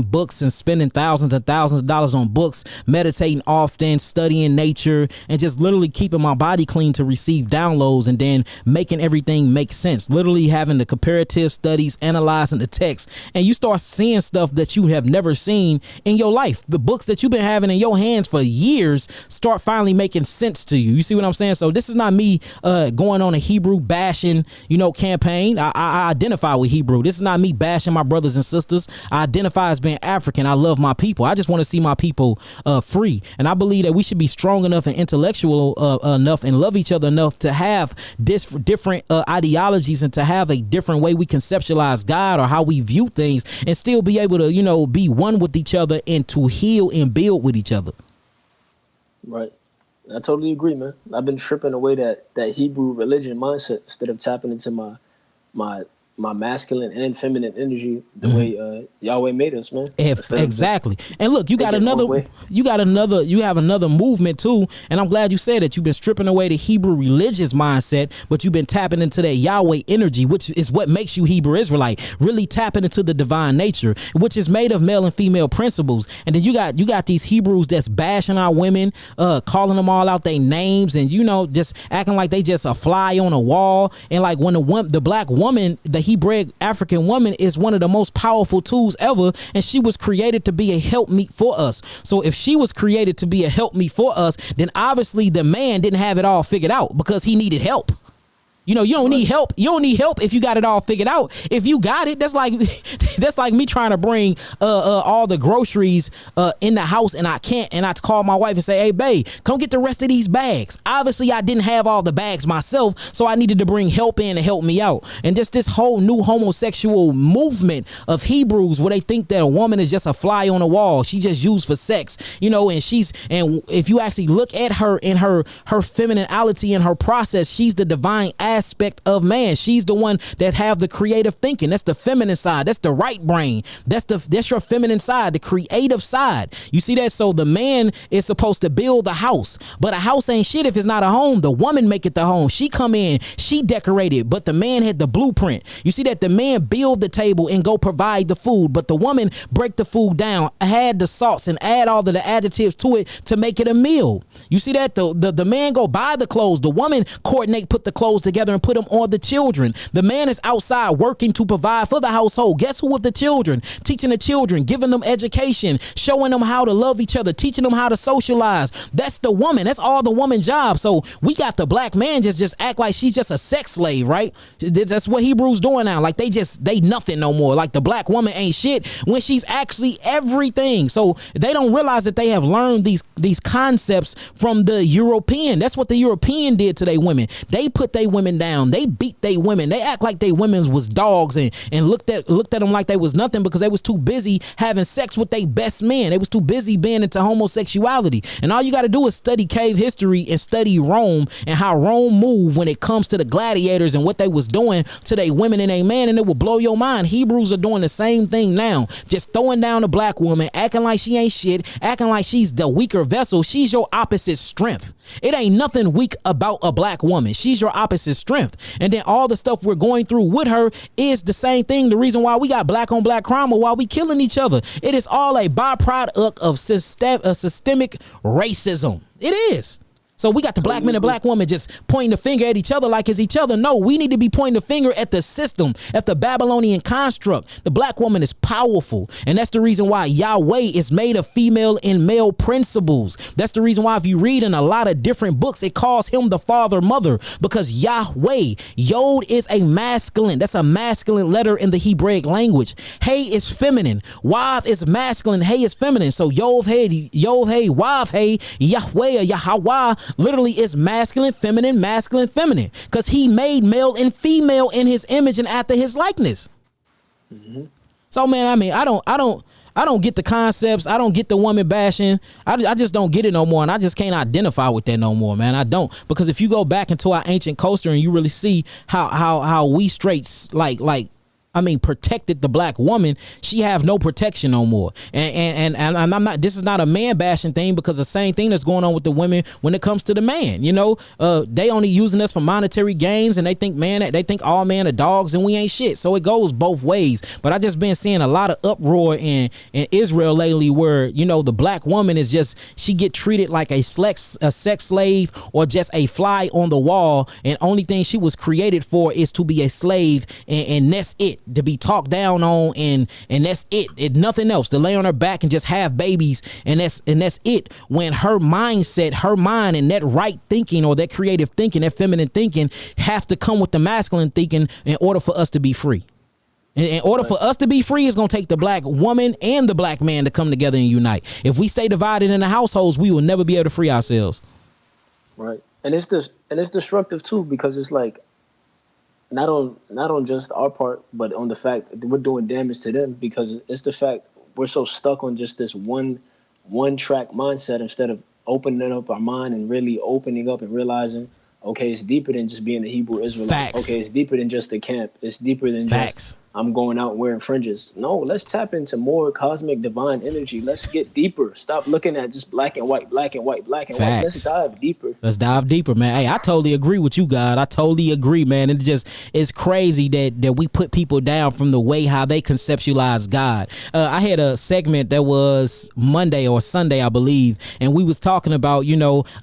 books and spending thousands and thousands of dollars on books, meditating often, studying nature, and just literally keeping my body clean to receive downloads, and then making everything make sense. Literally having the comparative studies, analyzing the text, and you start seeing stuff that you have never seen in your life. The books that you've been having in your hands for years start finally making sense to you. You see what I'm saying? So this is not me going on a Hebrew bashing, campaign. I identify with Hebrew. This is not me bashing my brothers and sisters. I identify as being African. I love my people. I just want to see my people free. And I believe that we should be strong enough and intellectual enough and love each other enough to have different ideologies and to have a different way we conceptualize God or how we view things, and still be able to, be one with each other and to heal and build with each other. Right. I totally agree, man. I've been stripping away that Hebrew religion mindset instead of tapping into my masculine and feminine energy the way Yahweh made us, man. Exactly. And look, you have another movement too, and I'm glad you said that you've been stripping away the Hebrew religious mindset, but you've been tapping into that Yahweh energy, which is what makes you Hebrew Israelite, really tapping into the divine nature, which is made of male and female principles. And then you got these Hebrews that's bashing our women, calling them all out their names, and just acting like they just a fly on a wall. And like when the black woman, the Hebrew African woman, is one of the most powerful tools ever, and she was created to be a helpmeet for us. So if she was created to be a helpmeet for us, then obviously the man didn't have it all figured out because he needed help. You don't need help. You don't need help if you got it all figured out. If you got it, that's like me trying to bring all the groceries in the house, and I can't, and I call my wife and say, "Hey, babe, come get the rest of these bags." Obviously, I didn't have all the bags myself, so I needed to bring help in to help me out. And just this whole new homosexual movement of Hebrews, where they think that a woman is just a fly on the wall, she just used for sex, and if you actually look at her in her femininity and her process, she's the divine aspect of man. She's the one that have the creative thinking. That's the feminine side. That's the right brain. That's your feminine side, the creative side. You see that? So the man is supposed to build the house, but a house ain't shit if it's not a home. The woman make it the home. She come in, she decorate it, but the man had the blueprint. You see that? The man build the table and go provide the food, but the woman break the food down, add the salts and add all of the adjectives to it to make it a meal. You see that? The man go buy the clothes. The woman coordinate, put the clothes together and put them on the children. The man is outside working to provide for the household. Guess who with the children? Teaching the children, giving them education, showing them how to love each other, teaching them how to socialize. That's the woman. That's all the woman's job. So we got the black man just act like she's just a sex slave, right? That's what Hebrews doing now. Like they nothing no more. Like the black woman ain't shit when she's actually everything. So they don't realize that they have learned these concepts from the European. That's what the European did to their women. They put their women down. They beat they women. They act like they women was dogs and looked at them like they was nothing because they was too busy having sex with their best men. They was too busy being into homosexuality. And all you got to do is study cave history and study Rome and how Rome moved when it comes to the gladiators and what they was doing to their women and their man, and it will blow your mind. Hebrews are doing the same thing now, just throwing down a black woman, acting like she ain't shit, acting like she's the weaker vessel. She's your opposite strength. It ain't nothing weak about a black woman. She's your opposite strength. And then all the stuff we're going through with her is the same thing. The reason why we got black on black crime or why we killing each other. It is all a byproduct of systemic racism. It is. So we got the black man and black woman just pointing the finger at each other like it's each other. No, we need to be pointing the finger at the system, at the Babylonian construct. The black woman is powerful. And that's the reason why Yahweh is made of female and male principles. That's the reason why if you read in a lot of different books, it calls him the father, mother, because Yahweh, Yod is a masculine. That's a masculine letter in the Hebraic language. Hey is feminine. Wav is masculine. Hey is feminine. So Yov, hey, Wav, hey, Yahweh, Yahweh, literally is masculine, feminine, because he made male and female in his image and after his likeness. Mm-hmm. So man, I mean, I don't get the concepts. I don't get the woman bashing. I just don't get it no more, and I just can't identify with that no more, man. I don't, because if you go back into our ancient culture and you really see how we straight like protected the black woman, she have no protection no more. And I'm not, this is not a man bashing thing, because the same thing that's going on with the women when it comes to the man, they only using us for monetary gains, and they think all men are dogs and we ain't shit. So it goes both ways. But I just been seeing a lot of uproar in Israel lately where, the black woman is just, she get treated like a sex slave or just a fly on the wall. And only thing she was created for is to be a slave, and that's it. To be talked down on, and that's it. Nothing else. To lay on her back and just have babies, and that's it. When her mindset, her mind, and that right thinking, or that creative thinking, that feminine thinking, have to come with the masculine thinking in order for us to be free. In order for us to be free, it's going to take the black woman and the black man to come together and unite. If we stay divided in the households, we will never be able to free ourselves. Right. And it's destructive too, because it's like, not on just our part, but on the fact that we're doing damage to them, because it's the fact we're so stuck on just this one track mindset, instead of opening up our mind and really opening up and realizing, okay, it's deeper than just being a Hebrew Israelite. Facts. Okay, it's deeper than just the camp. It's deeper than Facts. just I'm going out wearing fringes. No, let's tap into more cosmic divine energy. Let's get deeper. Stop looking at just black and white, black and white, black and Facts. white. Let's dive deeper. Let's dive deeper, man. Hey, I totally agree with you, God. I totally agree, man. It's crazy that we put people down from the way how they conceptualize God. I had a segment that was Monday or Sunday, I believe, and we was talking about,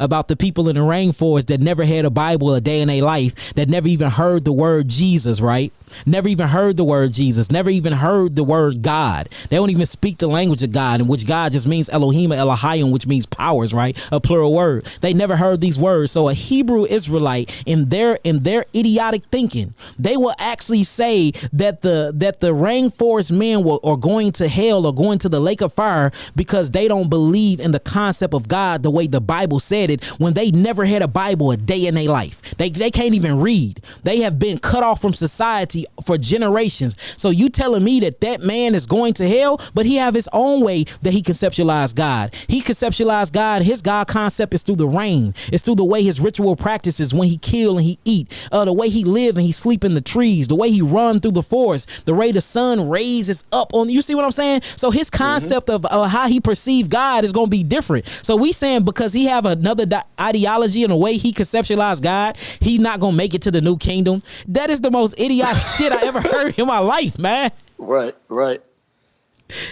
about the people in the rainforest that never had a Bible a day in their life, that never even heard the word Jesus, right? Never even heard the word Jesus, never even heard the word God. They don't even speak the language of God, in which God just means Elohim or Elohim, which means powers, right? A plural word. They never heard these words. So a Hebrew Israelite, in their idiotic thinking, they will actually say that the rainforest men are going to hell or going to the lake of fire because they don't believe in the concept of God the way the Bible said it, when they never had a Bible a day in their life. They can't even read. They have been cut off from society for generations. So you telling me that man is going to hell, but he have his own way that he conceptualized God. He conceptualized God. His God concept is through the rain. It's through the way his ritual practices, when he kill and he eat, the way he live and he sleep in the trees, the way he run through the forest, the way the sun raises up on, you see what I'm saying? So his concept of how he perceived God is going to be different. So we saying because he have another ideology and the way he conceptualized God, he's not going to make it to the new kingdom. That is the most idiotic shit I ever heard in my life, man. Right.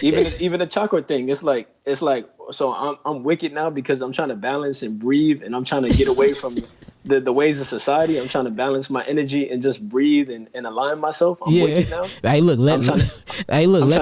Even the chakra thing, it's like so I'm wicked now because I'm trying to balance and breathe, and I'm trying to get away from the ways of society. I'm trying to balance my energy and just breathe and align myself. I'm wicked now. Hey, look, I'm trying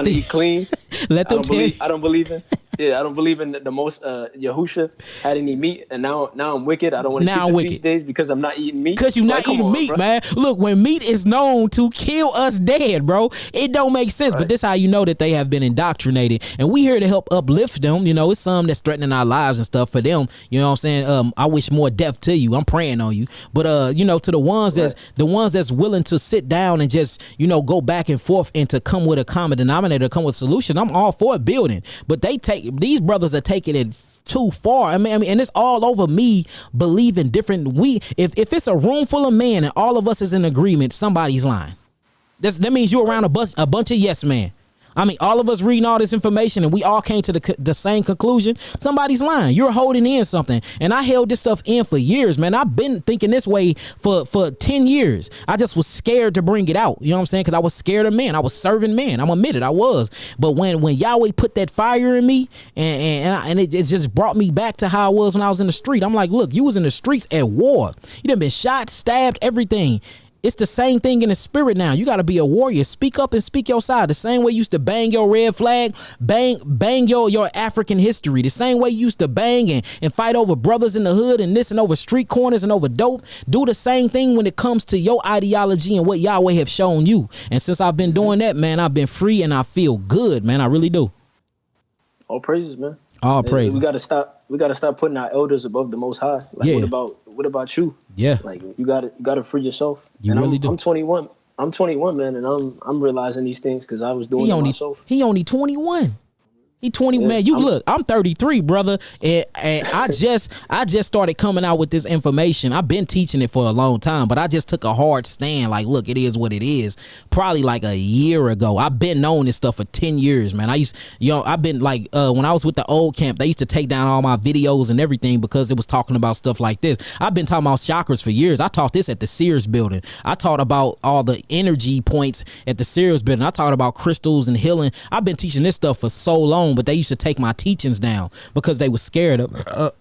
to eat clean. Let them I don't believe in the most Yahusha had any meat, and now I'm wicked. I don't want to keep the feast days because I'm not eating meat. Because you're not eating meat, bro. Man. Look, when meat is known to kill us dead, bro, it don't make sense. Right. But this how you know that they have been indoctrinated, and we here to help uplift them. It's some that's threatening our lives and stuff for them. You know what I'm saying? I wish more death to you. I'm praying on you. But to the ones that's willing to sit down and just go back and forth and to come with a common denominator, come with a solution, I'm all for it building. But these brothers are taking it too far. I mean, and it's all over me believing different. If it's a room full of men and all of us is in agreement, somebody's lying. That means you're around a bunch of yes men. I mean, all of us reading all this information and we all came to the same conclusion. Somebody's lying. You're holding in something. And I held this stuff in for years, man. I've been thinking this way for 10 years. I just was scared to bring it out. You know what I'm saying? Because I was scared of men. I was serving men. I'm admitted I was. But when Yahweh put that fire in me and it just brought me back to how I was when I was in the street. I'm like, look, you was in the streets at war. You done been shot, stabbed, everything. It's the same thing in the spirit now. You got to be a warrior. Speak up and speak your side. The same way you used to bang your red flag, bang your African history. The same way you used to bang and fight over brothers in the hood and this and over street corners and over dope. Do the same thing when it comes to your ideology and what Yahweh have shown you. And since I've been doing that, man, I've been free and I feel good, man. I really do. All praises, man. All praises. We gotta stop putting our elders above the Most High. Like, what about you? Yeah. Like you gotta free yourself. You and really do. I'm 21. I'm 21, man, and I'm realizing these things because I was doing it myself. He only 21. He 20, Yeah, man. You look, I'm 33, brother, and I just started coming out with this information. I've been teaching it for a long time, but I just took a hard stand. Like, look, it is what it is. Probably like a year ago. I've been knowing this stuff for 10 years, man. I've been like, when I was with the old camp, they used to take down all my videos and everything because it was talking about stuff like this. I've been talking about chakras for years. I taught this at the Sears building. I taught about all the energy points at the Sears building. I taught about crystals and healing. I've been teaching this stuff for so long, but they used to take my teachings down because they were scared of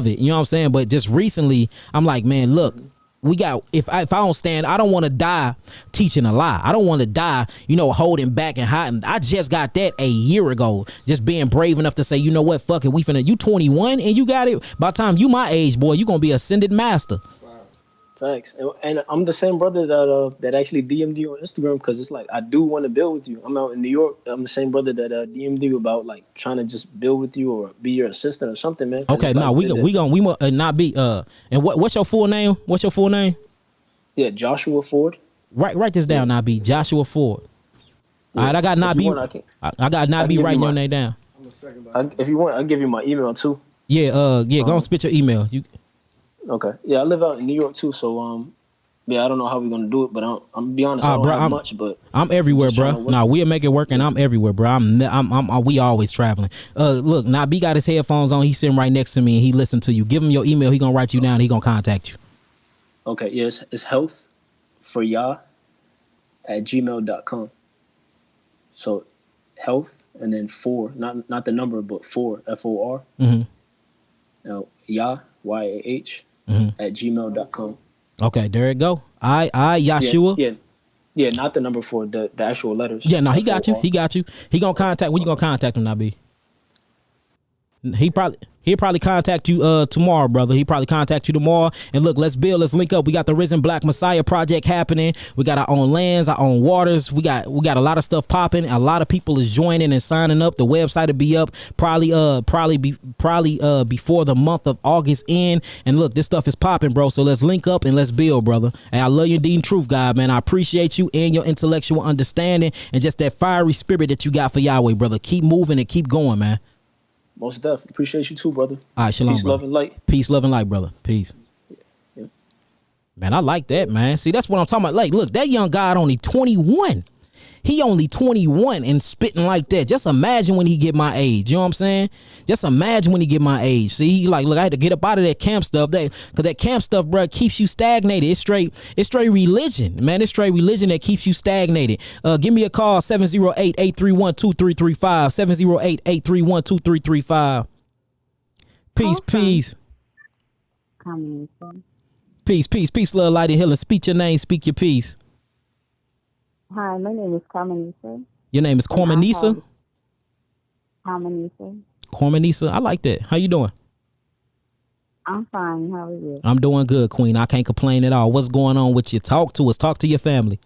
it. You know what I'm saying? But just recently, I'm like, man, look, we got, if I don't stand, I don't want to die teaching a lie. I don't want to die, holding back and hiding. I just got that a year ago, just being brave enough to say, you know what, fuck it, you 21 and you got it. By the time you my age, boy, you gonna be ascended master. Facts. And I'm the same brother that actually DM'd you on Instagram, because it's like, I do want to build with you. I'm out in New York. I'm the same brother that DM'd you about like trying to just build with you or be your assistant or something, man. Okay, now we not be and what's your full name? What's your full name? Yeah, Joshua Ford. Write this down, Nabi. Joshua Ford. Yeah. All right, I got Nabi. I got Nabi writing your name down. If you want, I'll give you my email too. Yeah, go and spit your email. Okay. Yeah, I live out in New York too, so yeah, I don't know how we're gonna do it, but I'm gonna be honest, I don't have much, but I'm everywhere, bro. Nah, we'll make it work, and I'm everywhere, bro. We always traveling. Look, Nabi got his headphones on. He's sitting right next to me, and he listened to you. Give him your email. He gonna write you down. He gonna contact you. Okay. Yes, it's health4ya@gmail.com. So health and then 4, not the number, but 4, FOR. Mm-hmm. Now YAH at gmail.com. Okay, there it go. I Yahshua. Yeah, not the number 4, the actual letters. Yeah, no, he got you. He gonna contact. When you gonna contact him, Nabi? He'll probably contact you tomorrow, brother. He'll probably contact you tomorrow. And look, let's build, let's link up. We got the Risen Black Messiah project happening. We got our own lands, our own waters. We got a lot of stuff popping. A lot of people is joining and signing up. The website will be up probably before the month of August end. And look, this stuff is popping, bro. So let's link up and let's build, brother. And I love you, indeed and truth, God, man. I appreciate you and your intellectual understanding and just that fiery spirit that you got for Yahweh, brother. Keep moving and keep going, man. Most definitely. Appreciate you too, brother. All right, shalom, peace, brother. love, and light. Peace, love, and light, brother. Peace. Yeah. Man, I like that, man. See, that's what I'm talking about. Like, look, that young guy only 21. He only 21 and spitting like that. Just imagine when he get my age. You know what I'm saying? Just imagine when he get my age. See, he like, look, I had to get up out of that camp stuff. Because that camp stuff, bro, keeps you stagnated. It's straight religion, man. It's straight religion that keeps you stagnated. Give me a call, 708-831-2335. 708-831-2335. Peace, peace. Peace, love, light, and healing. Speak your name, speak your peace. Hi, my name is Carmenisa. Your name is Carmenisa? Carmenisa. Carmenisa, I like that. How you doing? I'm fine. How are you? I'm doing good, Queen. I can't complain at all. What's going on with you? Talk to us. Talk to your family.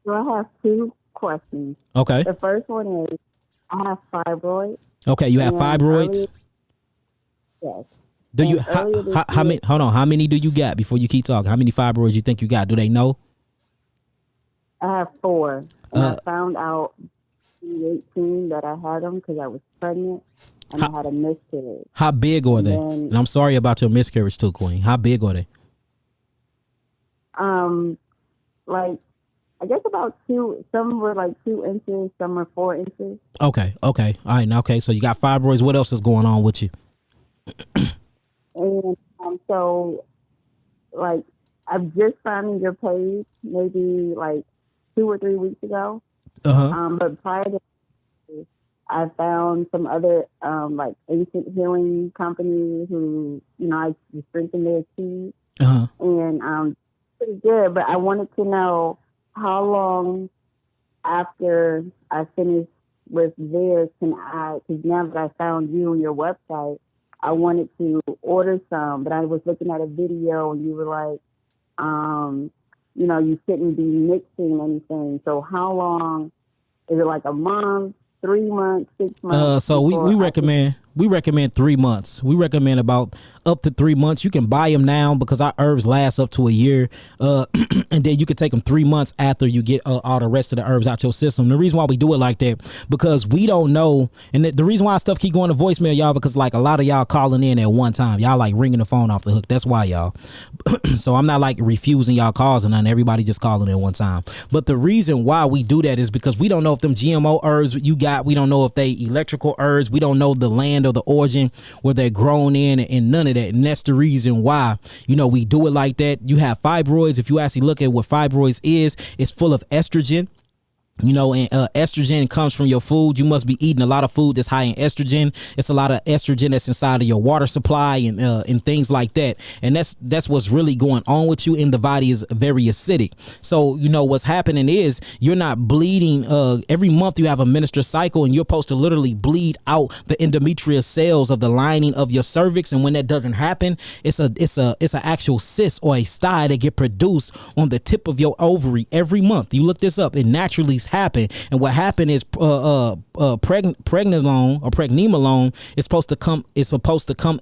So I have 2 questions. Okay. The first one is, I have fibroids. Okay, you have fibroids? Yes. Do you how many? Hold on. How many do you got before you keep talking? How many fibroids you think you got? Do they know? I have 4. And I found out in 18 that I had them because I was pregnant and I had a miscarriage. How big are they? And I'm sorry about your miscarriage too, Queen. How big are they? Like, I guess about 2. Some were like 2 inches. Some were 4 inches. Okay. All right. Now, okay. So you got fibroids. What else is going on with you? And so, like, I've just found your page maybe like 2 or 3 weeks ago. But prior to that, I found some other like ancient healing companies who, I strengthened their teas. And pretty good. But I wanted to know how long after I finish with theirs can I, because now that I found you on your website, I wanted to order some, but I was looking at a video and you were like, you shouldn't be mixing anything. So how long is it? Like a month, 3 months, 6 months? So we recommend We recommend 3 months. We recommend about up to 3 months. You can buy them now because our herbs last up to a year. And then you can take them 3 months after you get all the rest of the herbs out your system. The reason why we do it like that, because we don't know. And the reason why stuff keep going to voicemail, y'all, because like a lot of y'all calling in at one time. Y'all like ringing the phone off the hook. That's why, y'all. So I'm not like refusing y'all calls or nothing. Everybody just calling at one time. But the reason why we do that is because we don't know if them GMO herbs you got, we don't know if they electrical herbs, we don't know the land or the origin where they're grown in, and none of that. And that's the reason why, we do it like that. You have fibroids. If you actually look at what fibroids is, it's full of estrogen. And estrogen comes from your food. You must be eating a lot of food that's high in estrogen. It's a lot of estrogen that's inside of your water supply and things like that. And that's what's really going on with you. And the body is very acidic. So, what's happening is you're not bleeding. Every month you have a menstrual cycle, and you're supposed to literally bleed out the endometrial cells of the lining of your cervix. And when that doesn't happen, it's an actual cyst or a sty that get produced on the tip of your ovary every month. You look this up. It naturally happen. And what happened is pregnenolone or pregnenolone is supposed to come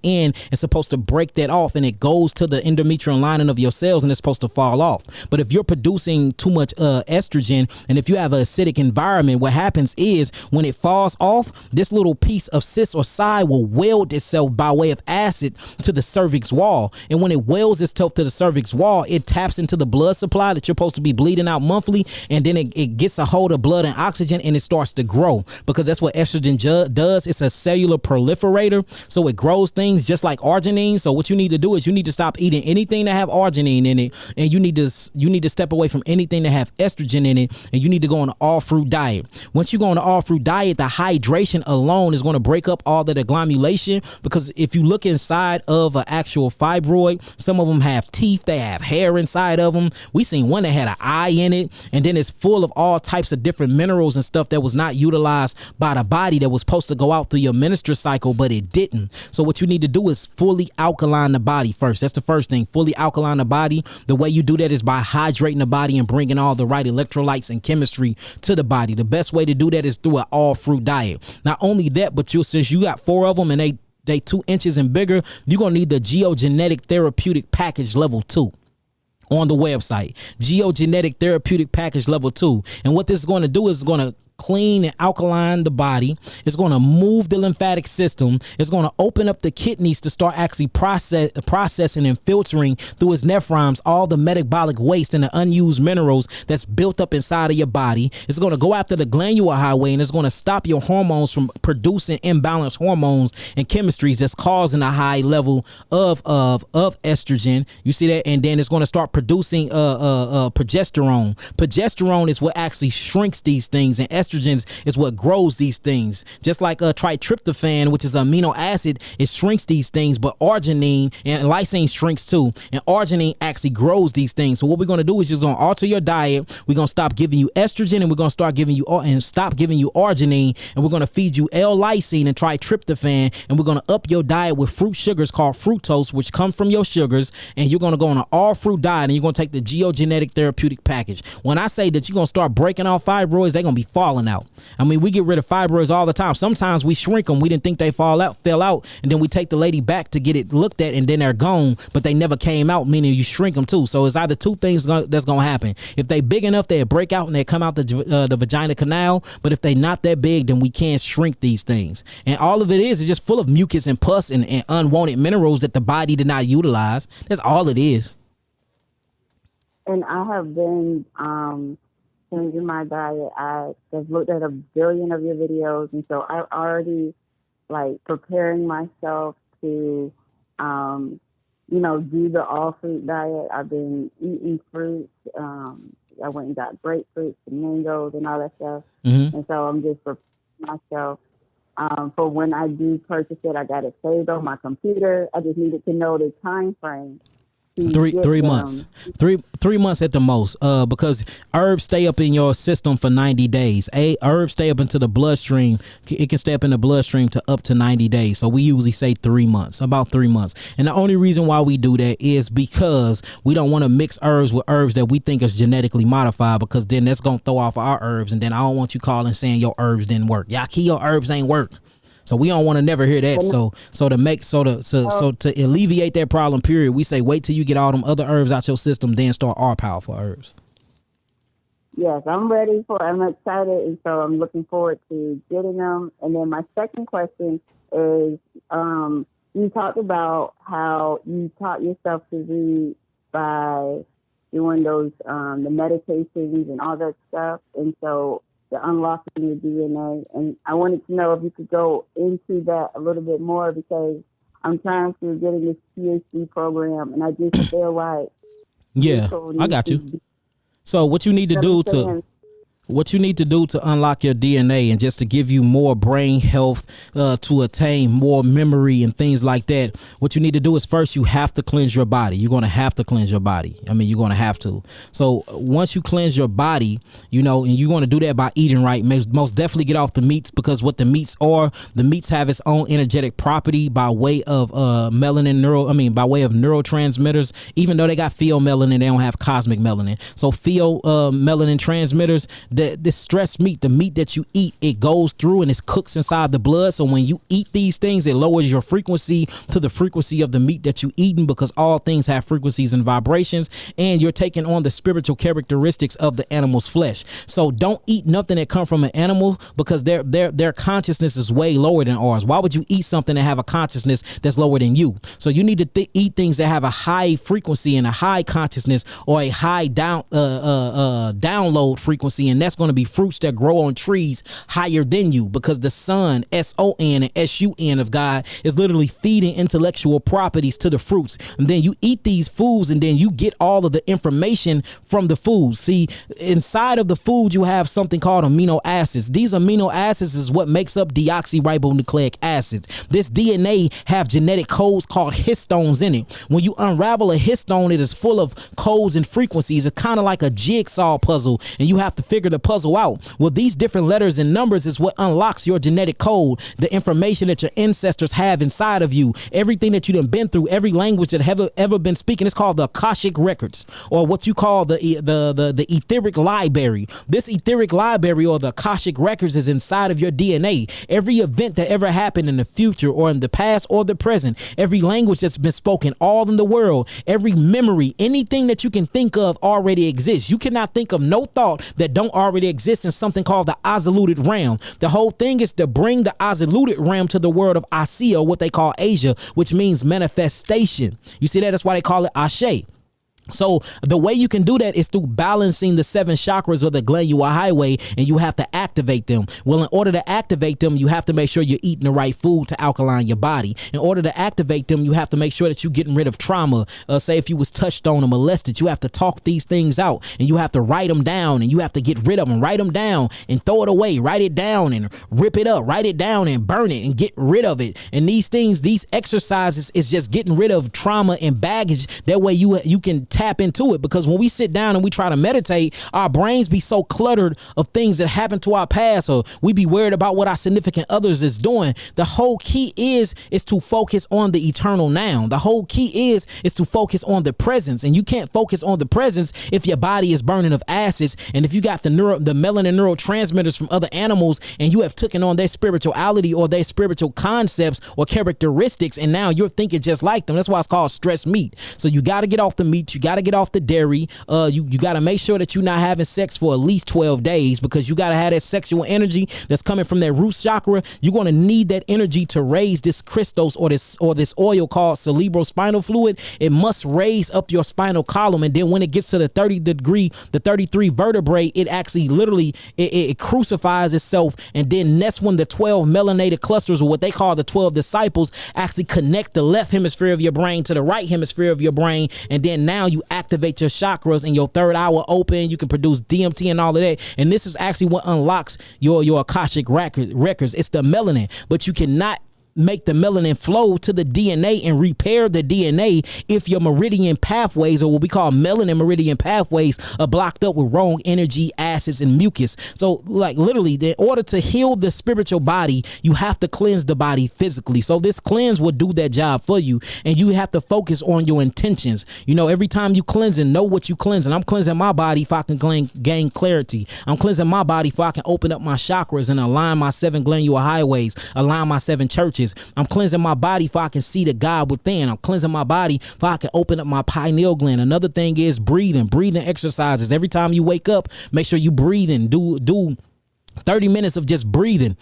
in and supposed to break that off, and it goes to the endometrial lining of your cells, and it's supposed to fall off. But if you're producing too much estrogen, and if you have an acidic environment, what happens is when it falls off, this little piece of cyst or side will weld itself by way of acid to the cervix wall. And when it welds itself to the cervix wall, it taps into the blood supply that you're supposed to be bleeding out monthly, and then it gets a hold of blood and oxygen, and it starts to grow, because that's what estrogen does. It's a cellular proliferator, so it grows things just like arginine. So what you need to do is you need to stop eating anything that have arginine in it, and you need to step away from anything that have estrogen in it, and you need to go on an all fruit diet. Once you go on an all fruit diet, the hydration alone is going to break up all that agglomulation, because if you look inside of an actual fibroid, some of them have teeth, they have hair inside of them. We seen one that had an eye in it, and then it's full of all types of different minerals and stuff that was not utilized by the body, that was supposed to go out through your menstrual cycle, but it didn't. So what you need to do is fully alkaline the body first. That's the first thing. Fully alkaline the body. The way you do that is by hydrating the body and bringing all the right electrolytes and chemistry to the body. The best way to do that is through an all fruit diet. Not only that, but since you got 4 of them and they 2 inches and bigger, you're gonna need the Geogenetic Therapeutic Package Level 2 on the website. Geogenetic Therapeutic Package Level 2. And what this is going to do is it's going to clean and alkaline the body. It's going to move the lymphatic system. It's going to open up the kidneys to start actually processing and filtering through its nephrons all the metabolic waste and the unused minerals that's built up inside of your body. It's going to go after the glandular highway, and it's going to stop your hormones from producing imbalanced hormones and chemistries that's causing a high level of estrogen. You see that? And then it's going to start producing progesterone. Progesterone is what actually shrinks these things, and estrogens is what grows these things. Just like tryptophan, which is amino acid, it shrinks these things, but arginine and lysine shrinks too, and arginine actually grows these things. So what we're going to do is just going to alter your diet. We're going to stop giving you estrogen, and we're going to start giving you stop giving you arginine, and we're going to feed you L-lysine and tryptophan, and we're going to up your diet with fruit sugars called fructose, which come from your sugars, and you're going to go on an all fruit diet, and you're going to take the Geogenetic Therapeutic Package. When I say that you're going to start breaking off fibroids, they're going to be falling out. I mean, we get rid of fibroids all the time. Sometimes we shrink them. We didn't think they fell out, and then we take the lady back to get it looked at, and then they're gone, but they never came out, meaning you shrink them too. So it's either two things that's going to happen. If they big enough, they break out and they come out the vagina canal, but if they not that big, then we can't shrink these things. And all of it is just full of mucus and pus and unwanted minerals that the body did not utilize. That's all it is. And I have been changing my diet. I've looked at a billion of your videos, and so I'm already preparing myself to, do the all fruit diet. I've been eating fruits. I went and got grapefruits and mangoes and all that stuff. Mm-hmm. And so I'm just preparing myself for when I do purchase it. I got it saved on my computer. I just needed to know the time frame. 3 months. 3 months at the most, because herbs stay up in your system for 90 days. Herbs stay up into the bloodstream. It can stay up in the bloodstream to up to 90 days. So we usually say 3 months, about 3 months. And the only reason why we do that is because we don't want to mix herbs with herbs that we think is genetically modified, because then that's going to throw off our herbs. And then I don't want you calling saying your herbs didn't work. Yaki, your herbs ain't work. So we don't want to never hear that. So to alleviate that problem, period, we say wait till you get all them other herbs out your system, then start our powerful herbs. Yes, I'm excited, and so I'm looking forward to getting them. And then my second question is, you talked about how you taught yourself to read by doing those the meditations and all that stuff, and so the unlocking your DNA. And I wanted to know if you could go into that a little bit more, because I'm trying to get in this PhD program, and I just feel like I got you. So what you need to do to unlock your DNA and just to give you more brain health, to attain more memory and things like that, what you need to do is first you have to cleanse your body. You're going to have to cleanse your body. I mean, you're going to have to. So once you cleanse your body, and you're going to do that by eating right, most definitely get off the meats, because what the meats have its own energetic property by way of by way of neurotransmitters. Even though they got pheomelanin, they don't have cosmic melanin. So melanin transmitters, this stress meat, the meat that you eat, it goes through and it cooks inside the blood. So when you eat these things, it lowers your frequency to the frequency of the meat that you eating, because all things have frequencies and vibrations, and you're taking on the spiritual characteristics of the animal's flesh. So don't eat nothing that come from an animal, because their consciousness is way lower than ours. Why would you eat something that have a consciousness that's lower than you? So you need to eat things that have a high frequency and a high consciousness, or a high download frequency, and that's going to be fruits that grow on trees higher than you, because the sun, S-O-N and S-U-N of God, is literally feeding intellectual properties to the fruits. And then you eat these foods, and then you get all of the information from the foods. See, inside of the food, you have something called amino acids. These amino acids is what makes up deoxyribonucleic acids. This DNA have genetic codes called histones in it. When you unravel a histone, it is full of codes and frequencies. It's kind of like a jigsaw puzzle, and you have to figure the puzzle out. Well, these different letters and numbers is what unlocks your genetic code, the information that your ancestors have inside of you, everything that you done been through, every language that have ever been speaking. It's called the Akashic records, or what you call the etheric library. This etheric library, or the Akashic records, is inside of your DNA. Every event that ever happened in the future, or in the past, or the present, every language that's been spoken all in the world, every memory, anything that you can think of already exists. You cannot think of no thought that don't already exist in something called the Asiluted realm. The whole thing is to bring the Asiluted realm to the world of Asia, what they call Asia, which means manifestation. You see that? That's why they call it Ashe. So the way you can do that is through balancing the 7 chakras of the glandular highway, and you have to activate them. Well, in order to activate them, you have to make sure you're eating the right food to alkaline your body. In order to activate them, you have to make sure that you're getting rid of trauma. Say if you was touched on or molested, you have to talk these things out, and you have to write them down, and you have to get rid of them. Write them down and throw it away. Write it down and rip it up. Write it down and burn it and get rid of it. And these things, these exercises is just getting rid of trauma and baggage. That way you can tap into it, because when we sit down and we try to meditate, our brains be so cluttered of things that happened to our past, or we be worried about what our significant others is doing. The whole key is to focus on the eternal now. The whole key is to focus on the presence, and you can't focus on the presence if your body is burning of acids, and if you got the melanin neurotransmitters from other animals, and you have taken on their spirituality or their spiritual concepts or characteristics, and now you're thinking just like them. That's why it's called stress meat. So you got to get off the meat. You got to get off the dairy. You got to make sure that you're not having sex for at least 12 days, because you got to have that sexual energy that's coming from that root chakra. You're going to need that energy to raise this crystals or this oil called cerebrospinal fluid. It must raise up your spinal column, and then when it gets to the 33 vertebrae, it actually literally it crucifies itself, and then that's when the 12 melanated clusters, or what they call the 12 disciples, actually connect the left hemisphere of your brain to the right hemisphere of your brain, and then now you activate your chakras, and your third eye will open. You can produce DMT and all of that, and this is actually what unlocks your Akashic records. It's the melanin, but you cannot make the melanin flow to the DNA and repair the DNA if your meridian pathways, or what we call melanin meridian pathways, are blocked up with wrong energy, acids, and mucus. So like literally, in order to heal the spiritual body, you have to cleanse the body physically. So this cleanse will do that job for you, and you have to focus on your intentions. You know, every time you cleansing, know what you cleansing. I'm cleansing my body if I can gain clarity. I'm cleansing my body if I can open up my chakras and align my 7 glandular highways, align my 7 churches. I'm cleansing my body if I can see the God within. I'm cleansing my body if I can open up my pineal gland. Another thing is breathing exercises. Every time you wake up, make sure you breathing. Do 30 minutes of just breathing.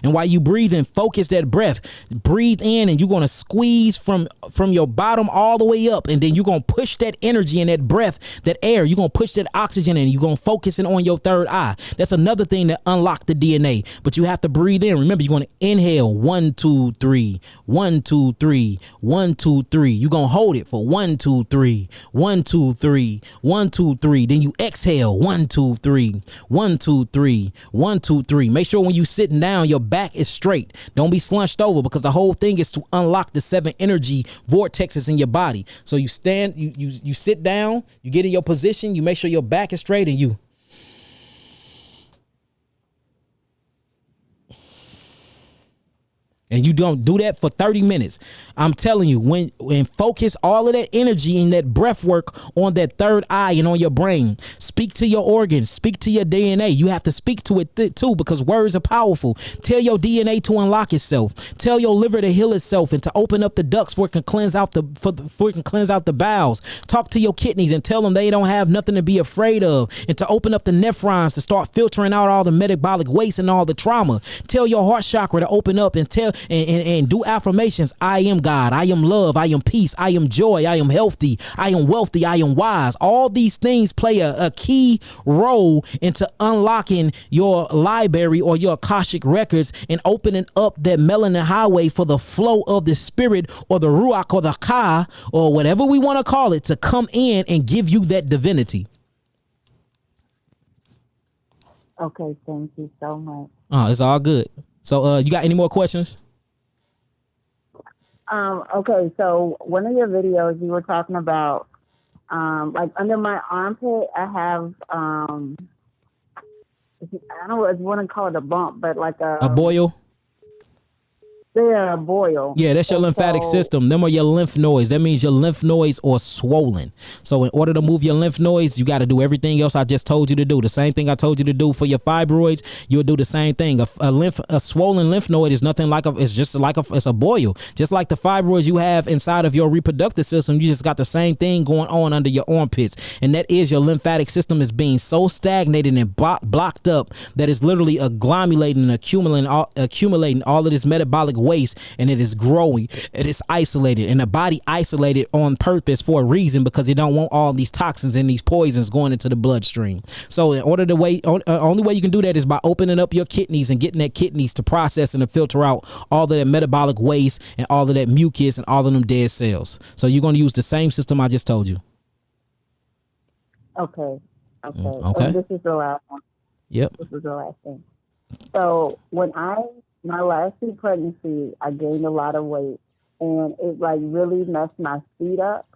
And while you breathe in, focus that breath. Breathe in, and you're going to squeeze from your bottom all the way up. And then you're going to push that energy and that breath, that air. You're going to push that oxygen in. You're going to focus it on your third eye. That's another thing that unlock the DNA. But you have to breathe in. Remember, you're going to inhale 1, 2, 3, 1, 2, 3, 1, 2, 3. You're going to hold it for 1, 2, 3, 1, 2, 3, 1, 2, 3. Then you exhale 1, 2, 3, 1, 2, 3, 1, 2, 3. Make sure when you sitting down, your back is straight. Don't be slunched over, because the whole thing is to unlock the 7 energy vortexes in your body. So you stand, you sit down, you get in your position, you make sure your back is straight, and you and you don't do that for 30 minutes. I'm telling you, when focus all of that energy and that breath work on that third eye and on your brain. Speak to your organs, speak to your DNA. You have to speak to it too, because words are powerful. Tell your DNA to unlock itself. Tell your liver to heal itself and to open up the ducts for it can cleanse out the bowels. Talk to your kidneys and tell them they don't have nothing to be afraid of, and to open up the nephrons to start filtering out all the metabolic waste and all the trauma. Tell your heart chakra to open up and tell and do affirmations. I am God. I am love. I am peace. I am joy. I am healthy. I am wealthy. I am wise. All these things play a key role into unlocking your library or your Akashic records and opening up that melanin highway for the flow of the spirit or the ruach or the ka or whatever we want to call it to come in and give you that divinity. Okay, thank you so much. It's all good. So you got any more questions? Okay, so one of your videos you were talking about, like under my armpit, I have, I don't want to call it a bump, but like a boil. Yeah, a boil. Yeah, that's your lymphatic system. Them are your lymph nodes. That means your lymph nodes are swollen. So in order to move your lymph nodes, you got to do everything else I just told you to do. The same thing I told you to do for your fibroids, you'll do the same thing. A swollen lymph node is nothing like it's a boil. Just like the fibroids you have inside of your reproductive system, you just got the same thing going on under your armpits. And that is your lymphatic system is being so stagnated and blocked up that it's literally agglomerating and accumulating all of this metabolic waste, and it is growing. It is isolated, and the body isolated on purpose for a reason, because they don't want all these toxins and these poisons going into the bloodstream. So in order to only way you can do that is by opening up your kidneys and getting that kidneys to process and to filter out all of that metabolic waste and all of that mucus and all of them dead cells. So you're going to use the same system I just told you. Okay. Okay. And this is the last one. Yep. This is the last thing. So when my last 2 pregnancies, I gained a lot of weight, and it like really messed my feet up.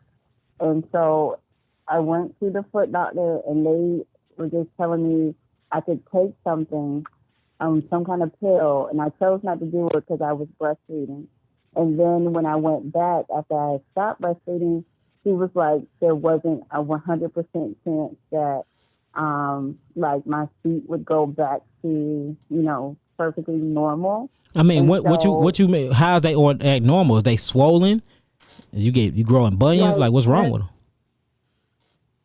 And so I went to the foot doctor, and they were just telling me I could take something, some kind of pill, and I chose not to do it because I was breastfeeding. And then when I went back after I stopped breastfeeding, she was like, there wasn't a 100% chance that like my feet would go back to, perfectly normal. I mean, what you mean? How's they or act normal? Is they swollen? You growing bunions? Like what's wrong with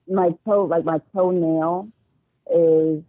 them? My toenail is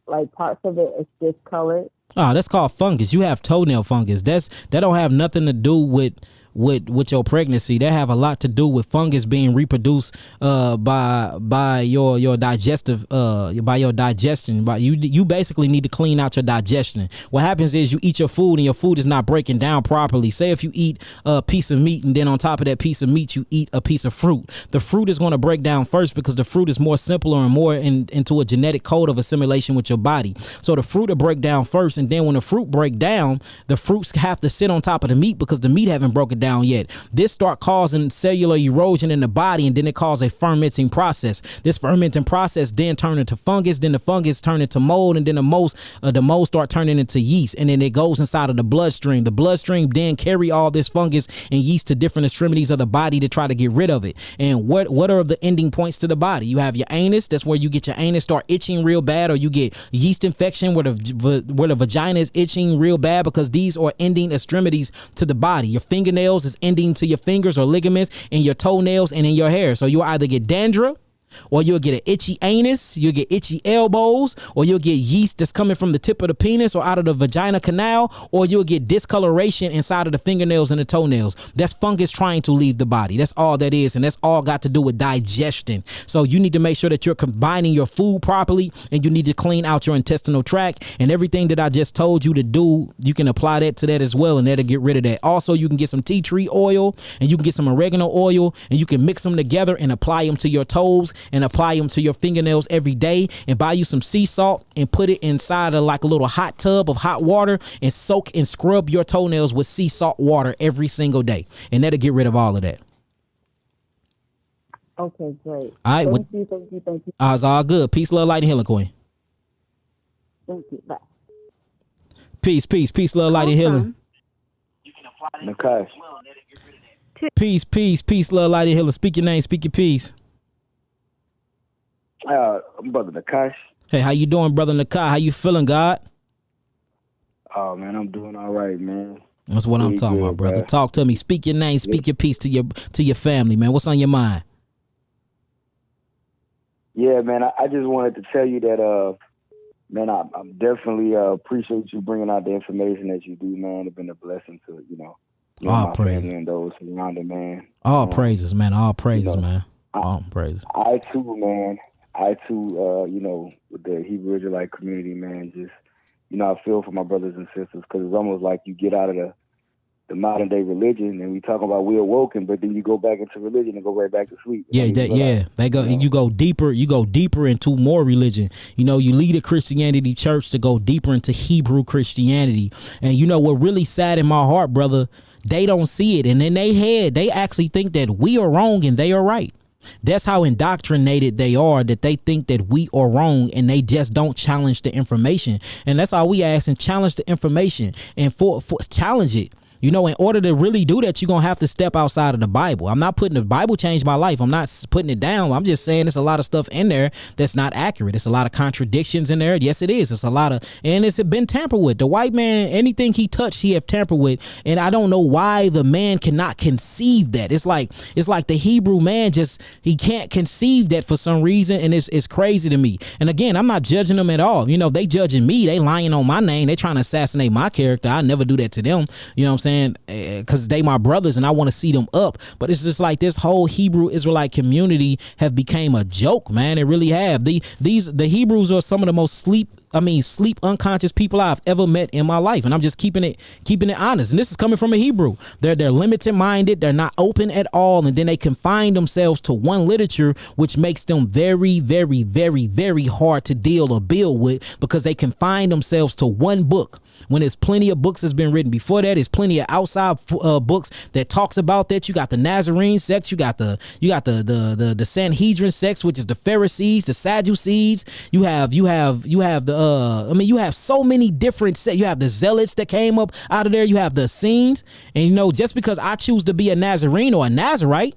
like parts of it is discolored. Oh, that's called fungus. You have toenail fungus. That don't have nothing to do with with your pregnancy. That have a lot to do with fungus being reproduced by your digestive by your digestion. But you basically need to clean out your digestion. What happens is you eat your food and your food is not breaking down properly. Say if you eat a piece of meat and then on top of that piece of meat you eat a piece of fruit. The fruit is going to break down first because the fruit is more simpler and more into a genetic code of assimilation with your body. So the fruit will break down first, and then when the fruit break down, the fruits have to sit on top of the meat because the meat haven't broken down yet. This start causing cellular erosion in the body, and then it causes a fermenting process. This fermenting process then turn into fungus, then the fungus turn into mold, and then the mold start turning into yeast, and then it goes inside of the bloodstream. The bloodstream then carry all this fungus and yeast to different extremities of the body to try to get rid of it. And what are the ending points to the body? You have your anus. That's where you get your anus start itching real bad, or you get yeast infection where the vagina is itching real bad, because these are ending extremities to the body. Your fingernails is ending to your fingers or ligaments, and your toenails and in your hair. So you'll either get dandruff, or you'll get an itchy anus, you'll get itchy elbows, or you'll get yeast that's coming from the tip of the penis or out of the vagina canal, or you'll get discoloration inside of the fingernails and the toenails. That's fungus trying to leave the body. That's all that is, and that's all got to do with digestion. So you need to make sure that you're combining your food properly, and you need to clean out your intestinal tract, and everything that I just told you to do, you can apply that to that as well, and that'll get rid of that. Also, you can get some tea tree oil, and you can get some oregano oil, and you can mix them together and apply them to your toes and apply them to your fingernails every day, and buy you some sea salt and put it inside of like a little hot tub of hot water and soak and scrub your toenails with sea salt water every single day, and that'll get rid of all of that. Okay, great. All right. Thank you. It's all good. Peace, love, light, and healing, Queen. Thank you. Bye. Peace, love, light, and healing. Nakash. Peace, love, light, and healing. Speak your name, speak your peace. Brother Nakash. Hey, how you doing, brother Nakai? How you feeling, God? Oh man, I'm doing all right, man. That's what I'm talking about, brother. Talk to me. Speak your name, speak your peace to your family, man. What's on your mind? Yeah, man, I just wanted to tell you that, man, I definitely appreciate you bringing out the information that you do, man. It's been a blessing to, all my praise family and those surrounding, man. All praises, man. All praises, man. All praises. I too, man. With the Hebrew Israelite community, man, just, I feel for my brothers and sisters, because it's almost like you get out of the modern day religion, and we talk about we're awoken, but then you go back into religion and go right back to sleep. Yeah, they go. You go deeper. You go deeper into more religion. You lead a Christianity church to go deeper into Hebrew Christianity, and what really sad in my heart, brother, they don't see it, and in their head, they actually think that we are wrong and they are right. That's how indoctrinated they are, that they think that we are wrong, and they just don't challenge the information. And that's all we ask, and challenge the information, and for challenge it. In order to really do that, you're going to have to step outside of the Bible. I'm not putting the Bible changed my life. I'm not putting it down. I'm just saying there's a lot of stuff in there that's not accurate. It's a lot of contradictions in there. Yes, it is. It's a lot of, and it's been tampered with. The white man, anything he touched, he have tampered with. And I don't know why the man cannot conceive that. It's like the Hebrew man he can't conceive that for some reason. And it's crazy to me. And again, I'm not judging them at all. They judging me. They lying on my name. They trying to assassinate my character. I never do that to them. You know what I'm saying? Because they my brothers and I want to see them up. But it's just like this whole Hebrew Israelite community have became a joke, man. It really have. The Hebrews are some of the most sleep unconscious people I've ever met in my life, and I'm just keeping it honest. And this is coming from a Hebrew. They're limited minded. They're not open at all, and then they confine themselves to one literature, which makes them very, very, very, very hard to deal or build with, because they confine themselves to one book. When there's plenty of books that's been written before that, there's plenty of outside books that talks about that. You got the Nazarene sects, you got the Sanhedrin sects, which is the Pharisees, the Sadducees. You have you have so many different sects. You have the Zealots that came up out of there. You have the Essenes, and just because I choose to be a Nazarene or a Nazarite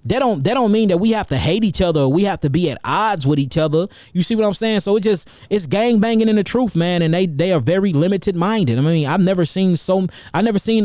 that don't mean that we have to hate each other or we have to be at odds with each other. You see what I'm saying? So it's gang banging in the truth, man, and they are very limited minded. I mean, I've never seen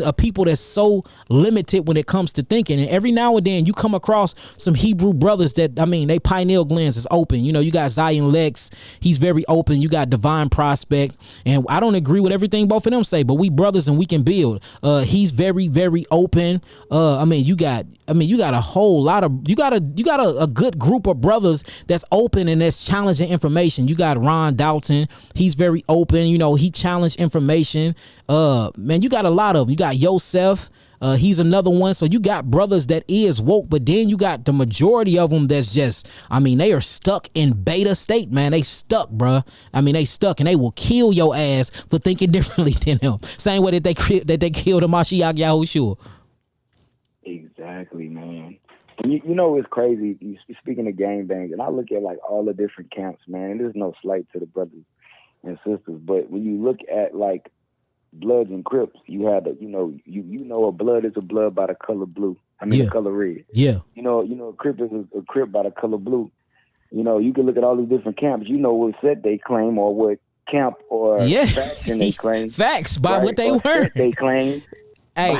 a people that's so limited when it comes to thinking. And every now and then you come across some Hebrew brothers that, I mean, they pineal glands is open. You know, you got Zion Lex, he's very open. You got Divine Prospect, and I don't agree with everything both of them say, but we brothers and we can build. He's very, very open. You got a whole lot of, you got a good group of brothers that's open and that's challenging information. You got Ron Dalton, he's very open. You know, he challenged information. Man, you got a lot of them. You got Yosef. He's another one. So you got brothers that is woke, but then you got the majority of them that's just, I mean, they are stuck in beta state, man. They stuck, bruh. I mean, they stuck, and they will kill your ass for thinking differently than him. Same way that they killed the Mashiach Yahushua. Exactly, man. And you know it's crazy. You speaking of gangbang, and I look at like all the different camps, man. And there's no slight to the brothers and sisters, but when you look at like Bloods and Crips, you have the, you know a blood is a blood by the color blue. I mean, the color red. Yeah. You know a Crip is a Crip by the color blue. You know, you can look at all these different camps. You know what set they claim or what camp or faction they claim. Facts by what they were. They claim. Hey,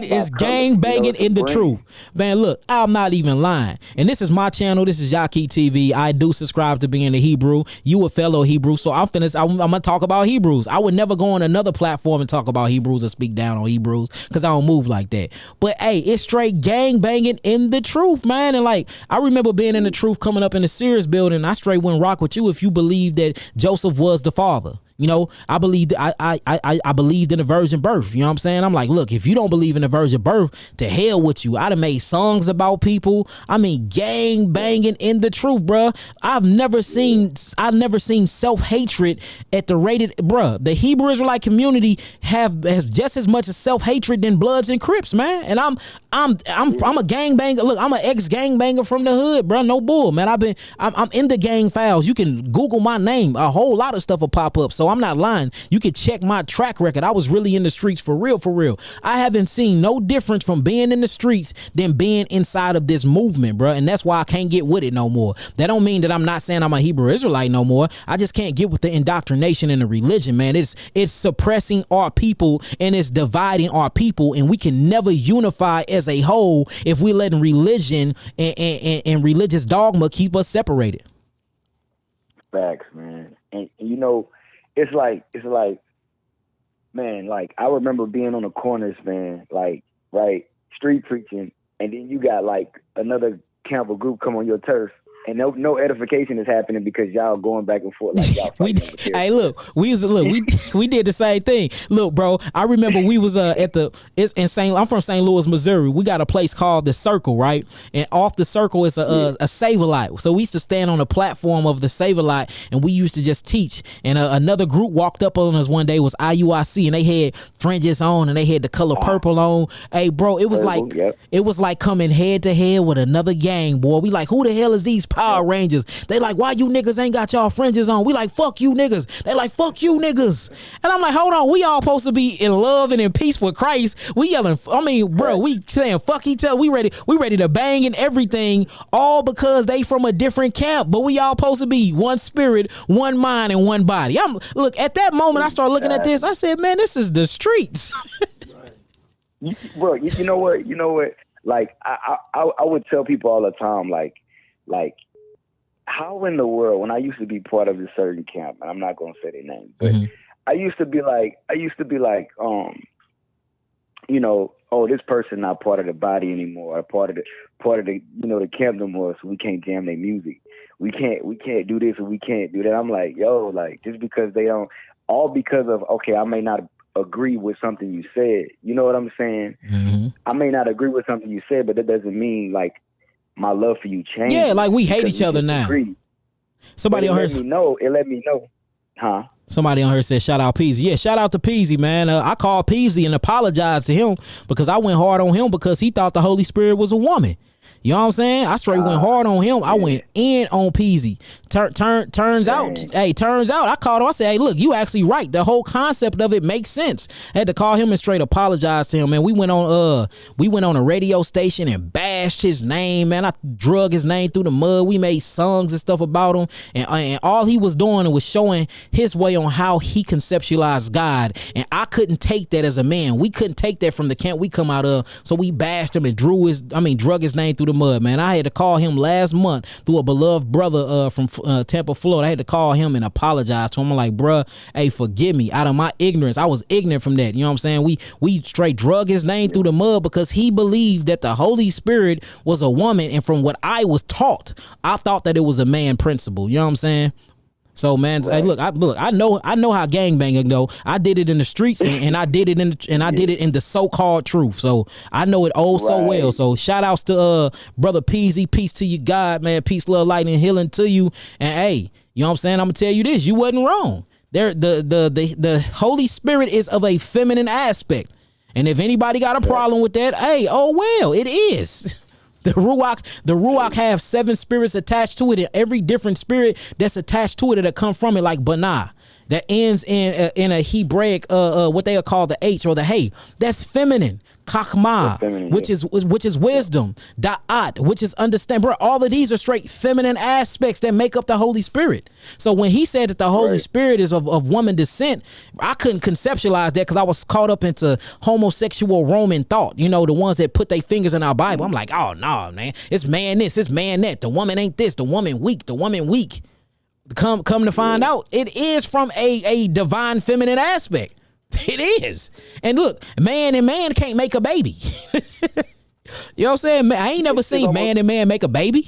it's gang banging in the truth. Man, look, I'm not even lying. And this is my channel. This is Yaki TV. I do subscribe to being a Hebrew. You a fellow Hebrew. So I'm going to talk about Hebrews. I would never go on another platform and talk about Hebrews or speak down on Hebrews because I don't move like that. But hey, it's straight gang banging in the truth, man. And like, I remember being in the truth coming up in the Sears building. I straight wouldn't rock with you if you believed that Joseph was the father. You know, I believed I believed in the virgin birth. You know what I'm saying? I'm like, look, if you don't believe in the virgin birth, to hell with you. I'd have made songs about people. I mean, gang banging in the truth, bruh. I've never seen self-hatred at the rated, bruh. The Hebrew Israelite community has just as much self-hatred than Bloods and Crips, man. And I'm a gang banger. Look, I'm an ex-gang banger from the hood, bruh. No bull, man. I'm in the gang files. You can Google my name. A whole lot of stuff will pop up. So I'm not lying. You can check my track record. I was really in the streets for real, for real. I haven't seen no difference from being in the streets than being inside of this movement, bro. And that's why I can't get with it no more. That don't mean that I'm not saying I'm a Hebrew Israelite no more. I just can't get with the indoctrination and the religion, man. It's suppressing our people and it's dividing our people, and we can never unify as a whole if we letting religion and religious dogma keep us separated. Facts, man. And you know, it's like, man, like I remember being on the corners, man, like, right, street preaching, and then you got like another camp or group come on your turf, and no edification is happening because y'all going back and forth like y'all fighting. Hey, we did the same thing. Look, bro, I remember we was I'm from St. Louis, Missouri. We got a place called the Circle, right? And off the Circle is a Save-A-Lot. So we used to stand on the platform of the Save-A-Lot, and we used to just teach. And another group walked up on us one day, was IUIC, and they had fringes on and they had the color purple on. Hey, bro, it was like coming head to head with another gang, boy. We like, who the hell is these Power Rangers? They like, why you niggas ain't got y'all fringes on? We like, fuck you niggas. They like, fuck you niggas. And I'm like, hold on, we all supposed to be in love and in peace with Christ. We yelling, I mean, bro, we saying fuck each other. We ready to bang and everything, all because they from a different camp. But we all supposed to be one spirit, one mind, and one body. Look, at that moment I started looking at this. I said, man, this is the streets. Bro, you know what? Like I would tell people all the time, like, how in the world, when I used to be part of a certain camp, and I'm not going to say their name, but I used to be like, you know, oh, this person not part of the body anymore, or part of the, you know, the camp no more, so we can't jam their music. We can't do this, or we can't do that. I'm like, yo, like, just because they don't, all because of, okay, I may not agree with something you said. You know what I'm saying? Mm-hmm. I may not agree with something you said, but that doesn't mean like my love for you changed. Yeah, like we hate each other now. Somebody on her let me know. Huh? Somebody on her said, shout out Peasy. Yeah, shout out to Peasy, man. I called Peasy and apologized to him because I went hard on him because he thought the Holy Spirit was a woman. You know what I'm saying? I straight went hard on him. I went in on Peasy. Turns out, I called him. I said, hey, look, you actually right. The whole concept of it makes sense. I had to call him and straight apologize to him, man. We went on a radio station and bashed his name, man. I drug his name through the mud. We made songs and stuff about him, and all he was doing was showing his way on how he conceptualized God. And I couldn't take that as a man. We couldn't take that from the camp we come out of, so we bashed him and drug his name through the mud, man. I had to call him last month through a beloved brother from Tampa, Florida. I had to call him and apologize to him. I'm like, bruh, hey, forgive me. Out of my ignorance, I was ignorant from that. You know what I'm saying? We straight drug his name through the mud because he believed that the Holy Spirit was a woman, and from what I was taught, I thought that it was a man principle. You know what I'm saying? So, man, hey, look, I know how gangbanging go. I did it in the streets, and I did it in the so-called truth. So I know it so well. So shout outs to brother Peasy. Peace to you, God, man. Peace, love, light, and healing to you. And hey, you know what I'm saying? I'm gonna tell you this: you wasn't wrong. The Holy Spirit is of a feminine aspect, and if anybody got a problem with that, hey, oh well, it is. The Ruach have 7 spirits attached to it, and every different spirit that's attached to it that come from it, like Banah, that ends in a Hebraic what they call the H or the Hey. That's feminine. Chachma, which is wisdom. Da'at, which is understand. Bro, all of these are straight feminine aspects that make up the Holy Spirit. So when he said that the Holy Spirit is of woman descent, I couldn't conceptualize that because I was caught up into homosexual Roman thought. You know, the ones that put their fingers in our Bible. I'm like, oh no, man, it's man this, it's man that. The woman ain't this, the woman weak, the woman weak. Come to find out, it is from a divine feminine aspect. It is. And look, man and man can't make a baby. You know what I'm saying? I ain't never seen man and man make a baby.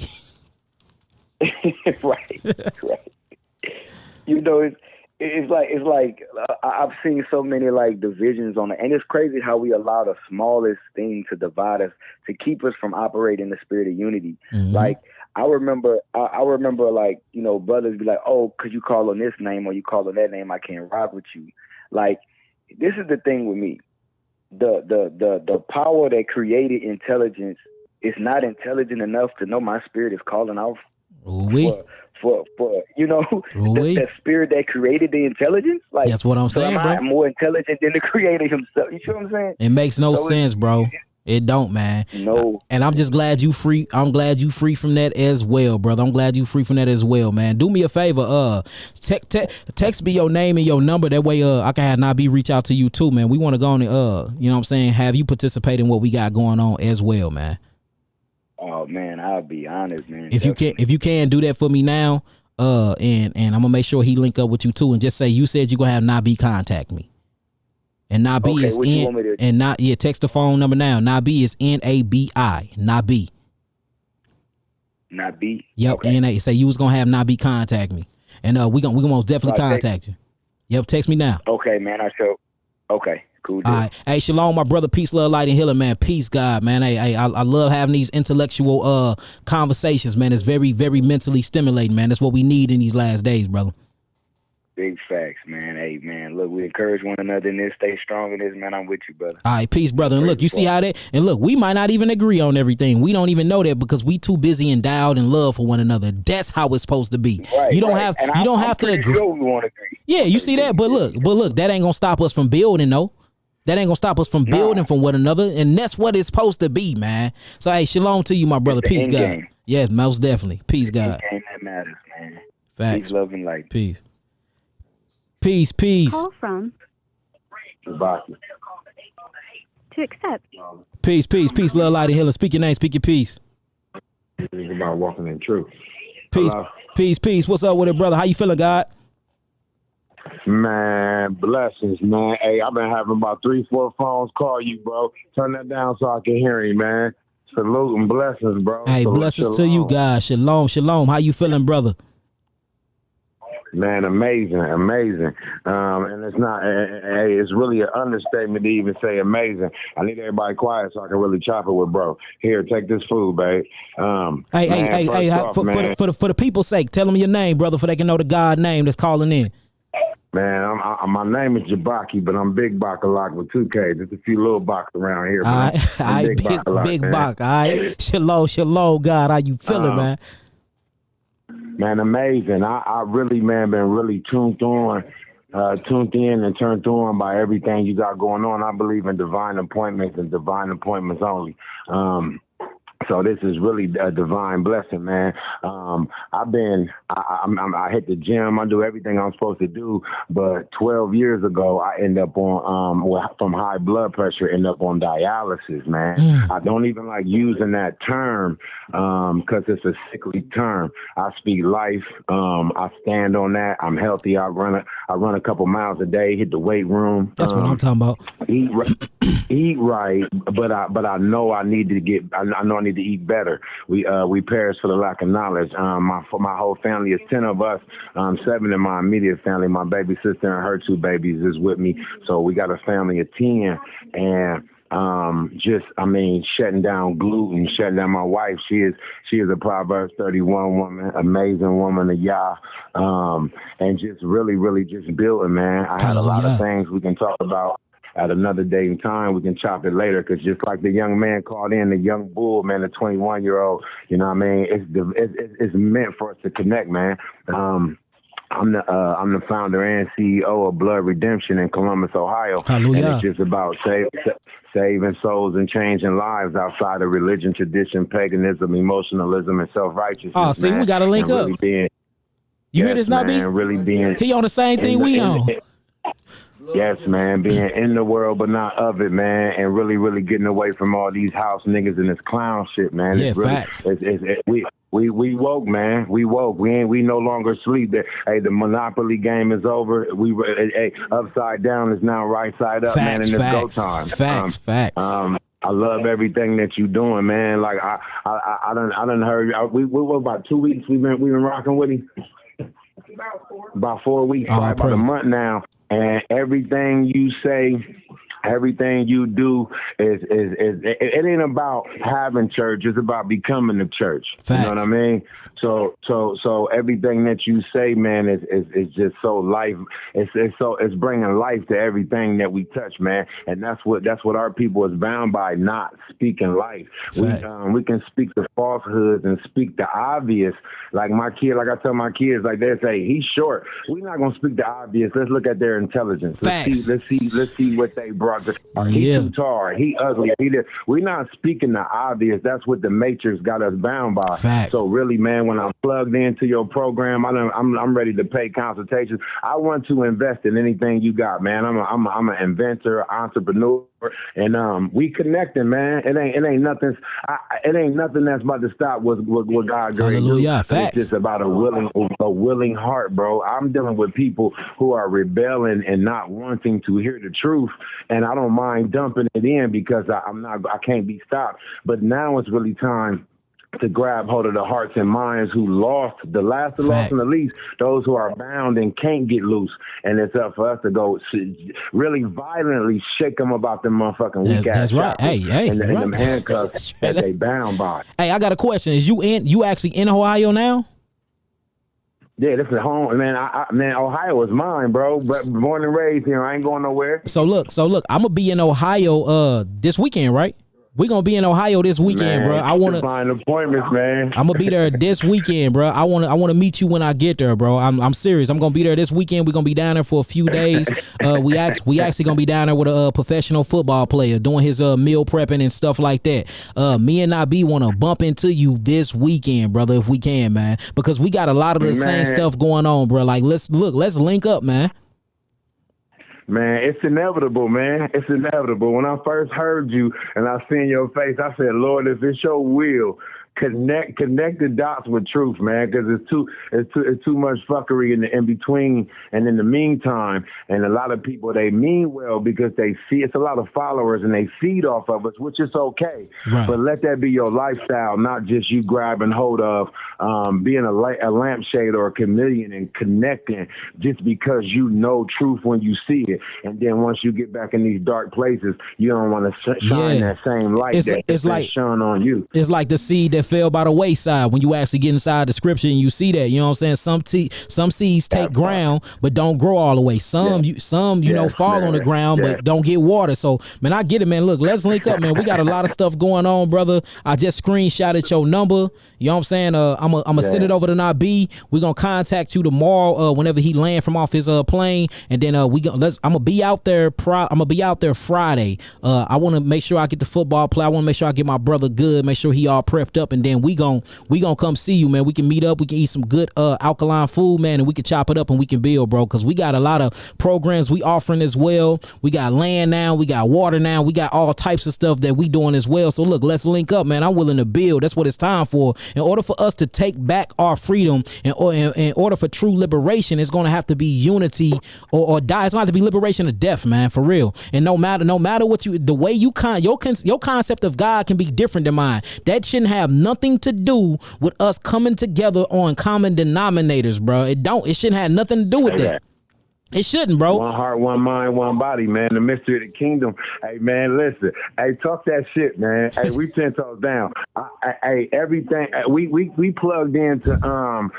right. You know, it's like I've seen so many like divisions on it, and it's crazy how we allow the smallest thing to divide us, to keep us from operating the spirit of unity. Mm-hmm. Like I remember like, you know, brothers be like, oh, could you call on this name or you call on that name? I can't rock with you. Like, this is the thing with me. The power that created intelligence is not intelligent enough to know my spirit is calling out for you know, the spirit that created the intelligence. Like, that's what I'm saying, bro. I'm more intelligent than the creator himself. You see what I'm saying? It makes no sense, bro. It don't, man. No. And I'm just glad you free. I'm glad you free from that as well, brother. I'm glad you free from that as well, man. Do me a favor. Text me your name and your number. That way, I can have Nabi reach out to you too, man. We want to go on and, you know what I'm saying, have you participate in what we got going on as well, man. Oh man, I'll be honest, man. If you can do that for me now, and I'm gonna make sure he link up with you too, and just say you said you gonna have Nabi contact me. And Nabi is N, and not text the phone number now. Nabi is Nabi. Nabi. Nabi. Yep. Okay. N-A. Say you was gonna have Nabi contact me, and we gonna most definitely contact you. Yep. Text me now. Okay, man. Okay. Cool. All right. Hey, shalom, my brother. Peace, love, light, and healing, man. Peace, God, man. Hey, I love having these intellectual conversations, man. It's very, very mentally stimulating, man. That's what we need in these last days, brother. Big facts, man. Hey, man, look, we encourage one another in this. Stay strong in this, man. I'm with you, brother. All right, peace, brother. And look, you see how that, and look, we might not even agree on everything. We don't even know that because we too busy endowed in love for one another. That's how it's supposed to be. Right, you don't have to agree. Sure we want to agree. Yeah, you see that? But look, that ain't gonna stop us from building, though. That ain't gonna stop us from building from one another, and that's what it's supposed to be, man. So, hey, shalom to you, my brother. Peace, God. Game. Yes, most definitely. Peace, God. The game that matters, man. Facts. Peace, love, and light. Peace. Peace. Call from. To accept. Peace, love, light, and healing. Speak your name, speak your peace. It's about walking in truth. Peace. Hello? Peace. What's up with it, brother? How you feeling, God? Man, blessings, man. Hey, I've been having about 3-4 phones call you, bro. Turn that down so I can hear you, man. Salute and blessings, bro. Hey, blessings to you, God. Shalom. How you feeling, brother? Man, amazing. And it's not, it's really an understatement to even say amazing. I need everybody quiet so I can really chop it with bro. Here, take this food, babe. For the people's sake, tell them your name, brother, so they can know the God name that's calling in. Man, my name is Jabaki, but I'm Big Bakalak with 2K. There's a few little Baks around here. I'm Big Bak. All right. Shalom, God. How you feeling, man? Man, amazing. I really, man, been really tuned in and turned on by everything you got going on. I believe in divine appointments and divine appointments only. So this is really a divine blessing, man. I hit the gym. I do everything I'm supposed to do. But 12 years ago, I end up on, from high blood pressure, end up on dialysis, man. I don't even like using that term because it's a sickly term. I speak life. I stand on that. I'm healthy. I run a couple miles a day, hit the weight room. That's what I'm talking about. Eat right, but I know I need to eat better. We perish for the lack of knowledge. My whole family is 10 of us, 7 in my immediate family. My baby sister and her 2 babies is with me, so we got a family of 10. And shutting down gluten, shutting down my wife. She is a Proverbs 31 woman, amazing woman of Yah, and just really just building, man. I had a lot of things we can talk about at another day and time. We can chop it later, because just like the young man called in, the young bull, man, the 21-year-old, you know what I mean? It's meant for us to connect, man. I'm the founder and CEO of Blood Redemption in Columbus, Ohio. Hallelujah. And it's just about saving souls and changing lives outside of religion, tradition, paganism, emotionalism, and self-righteousness. Oh, see, man. We got to link up. You hear this, Nabi? He on the same thing we on. Yes, man, being in the world but not of it, man, and really getting away from all these house niggas and this clown shit, man. Yeah, it's really, facts. We woke, man. We woke. We no longer sleep. Hey, the Monopoly game is over. Upside down is now right side up, facts, man, and it's facts, go time. Facts. I love everything that you doing, man. Like I done heard. We were about 2 weeks. We've been rocking with him. About 4 weeks, about a month now. And everything you say, everything you do it ain't about having church. It's about becoming the church. Facts. You know what I mean? So everything that you say, man, is just so life. It's bringing life to everything that we touch, man. And that's what our people is bound by, not speaking life. We can speak the falsehoods and speak the obvious. Like I tell my kids, like they say, he's short. We're not gonna speak the obvious. Let's look at their intelligence. Facts. Let's see what they brought. He too tall. He ugly. We're not speaking the obvious. That's what the Matrix got us bound by. Facts. So really, man, when I'm plugged into your program, I'm ready to pay consultations. I want to invest in anything you got, man. I'm an inventor, entrepreneur, and we connecting, man. It ain't nothing. It ain't nothing that's about to stop what God created. Hallelujah. Facts. It's just about a willing heart, bro. I'm dealing with people who are rebelling and not wanting to hear the truth, and I don't mind dumping it in because I can't be stopped. But now it's really time to grab hold of the hearts and minds who lost, the last and the least, those who are bound and can't get loose. And it's up for us to go really violently shake them about them motherfucking weak ass. That's right. Hey, and them handcuffs that they bound by. Hey, I got a question. Is you actually in Ohio now? Yeah, this is home, man. Man, Ohio is mine, bro. But born and raised here, I ain't going nowhere. So look, I'm gonna be in Ohio this weekend, right? We're gonna be in Ohio this weekend, bro. I wanna find appointments, man. I'm gonna be there this weekend, bro. I wanna meet you when I get there, bro. I'm serious. I'm gonna be there this weekend. We're gonna be down there for a few days. We actually gonna be down there with a professional football player doing his meal prepping and stuff like that. Me and Nabi wanna bump into you this weekend, brother, if we can, man, because we got a lot of the same stuff going on, bro. Like let's link up, man. Man, it's inevitable, man. It's inevitable. When I first heard you and I seen your face, I said, Lord, if it's your will, connect the dots with truth, man, because it's too much fuckery in between and in the meantime. And a lot of people, they mean well because they see it's a lot of followers and they feed off of us, which is okay. Right. But let that be your lifestyle, not just you grabbing hold of being a lampshade or a chameleon and connecting just because you know truth when you see it. And then once you get back in these dark places, you don't want to shine that same light it's like shone on you. It's like the seed that said fell by the wayside. When you actually get inside the scripture and you see that, you know what I'm saying? Some seeds take ground but don't grow all the way. Some you know fall on the ground but don't get water. So man, I get it, man. Look, let's link up, man. We got a lot of stuff going on, brother. I just screenshotted your number. You know what I'm saying? I'm gonna send it over to Nabi. We're gonna contact you tomorrow whenever he land from off his plane, and then I'm gonna be out there Friday. I want to make sure I get the football play. I want to make sure I get my brother good, make sure he all prepped up, and then we gonna come see you, man. We can meet up, we can eat some good alkaline food, man, and we can chop it up and we can build, bro, because we got a lot of programs we offering as well. We got land now, we got water now, we got all types of stuff that we doing as well. So look, let's link up, man. I'm willing to build. That's what it's time for. In order for us to take back our freedom, in order for true liberation, it's going to have to be unity or die. It's going to have to be liberation or death, man, for real. And no matter what the way you your concept of God can be different than mine. That shouldn't have nothing to do with us coming together on common denominators, bro. It shouldn't have nothing to do with that. It shouldn't, bro. One heart, one mind, one body, man. The mystery of the kingdom. Hey, man, listen. Hey, talk that shit, man. Hey, we 10 toes down. Hey, everything. We plugged into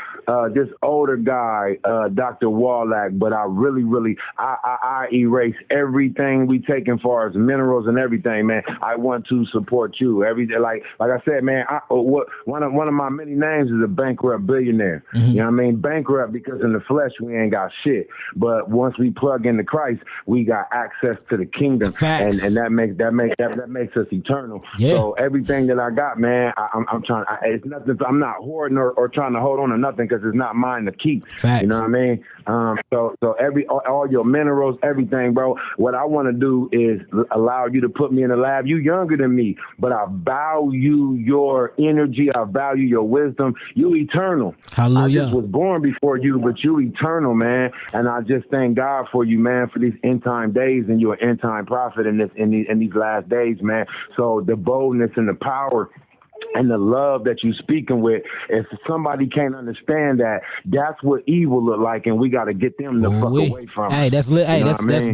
this older guy, Dr. Wallach, but I really, I erase everything we take as far as minerals and everything, man. I want to support you. Like I said, man. One of my many names is a bankrupt billionaire. Mm-hmm. You know what I mean? Bankrupt because in the flesh we ain't got shit, but once we plug into Christ, we got access to the kingdom. Facts. And that makes us eternal. Yeah. So everything that I got, man, I'm trying. It's nothing. I'm not hoarding or trying to hold on to nothing because it's not mine to keep. Facts. You know what I mean? So all your minerals, everything, bro. What I want to do is allow you to put me in the lab. You younger than me, but I value your energy. I value your wisdom. You eternal. Hallelujah. I just was born before you, but you eternal, man. And I just thank God for you, man, for these end time days, and you're an end time prophet in these last days, man. So the boldness and the power and the love that you speaking with, if somebody can't understand that, that's what evil look like, and we got to get them the fuck away from it.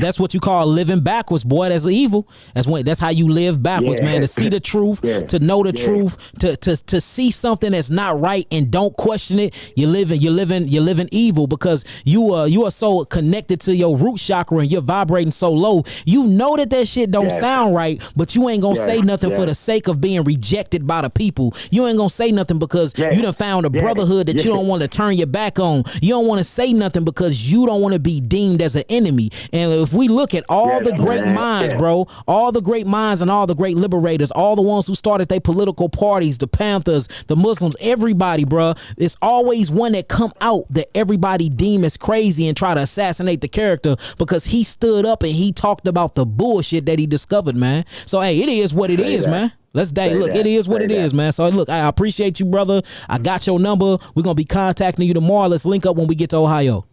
That's what you call living backwards, boy. That's evil. That's how you live backwards, man. To see the truth, to know the truth, to see something that's not right and don't question it. You're living evil because you are so connected to your root chakra and you're vibrating so low. You know that shit don't sound right, but you ain't gonna say nothing for the sake of being rejected by the people. You ain't gonna say nothing because you done found a brotherhood that you don't want to turn your back on. You don't want to say nothing because you don't want to be deemed as an enemy. And if we look at all the great minds, bro, all the great minds and all the great liberators, all the ones who started their political parties, the Panthers, the Muslims, everybody, bro, it's always one that come out that everybody deem as crazy and try to assassinate the character because he stood up and he talked about the bullshit that he discovered, man. So hey, it is what it is, man. Let's day. Look, it is what it is, man. So look, I appreciate you, brother. I got your number. We're gonna be contacting you tomorrow. Let's link up when we get to Ohio.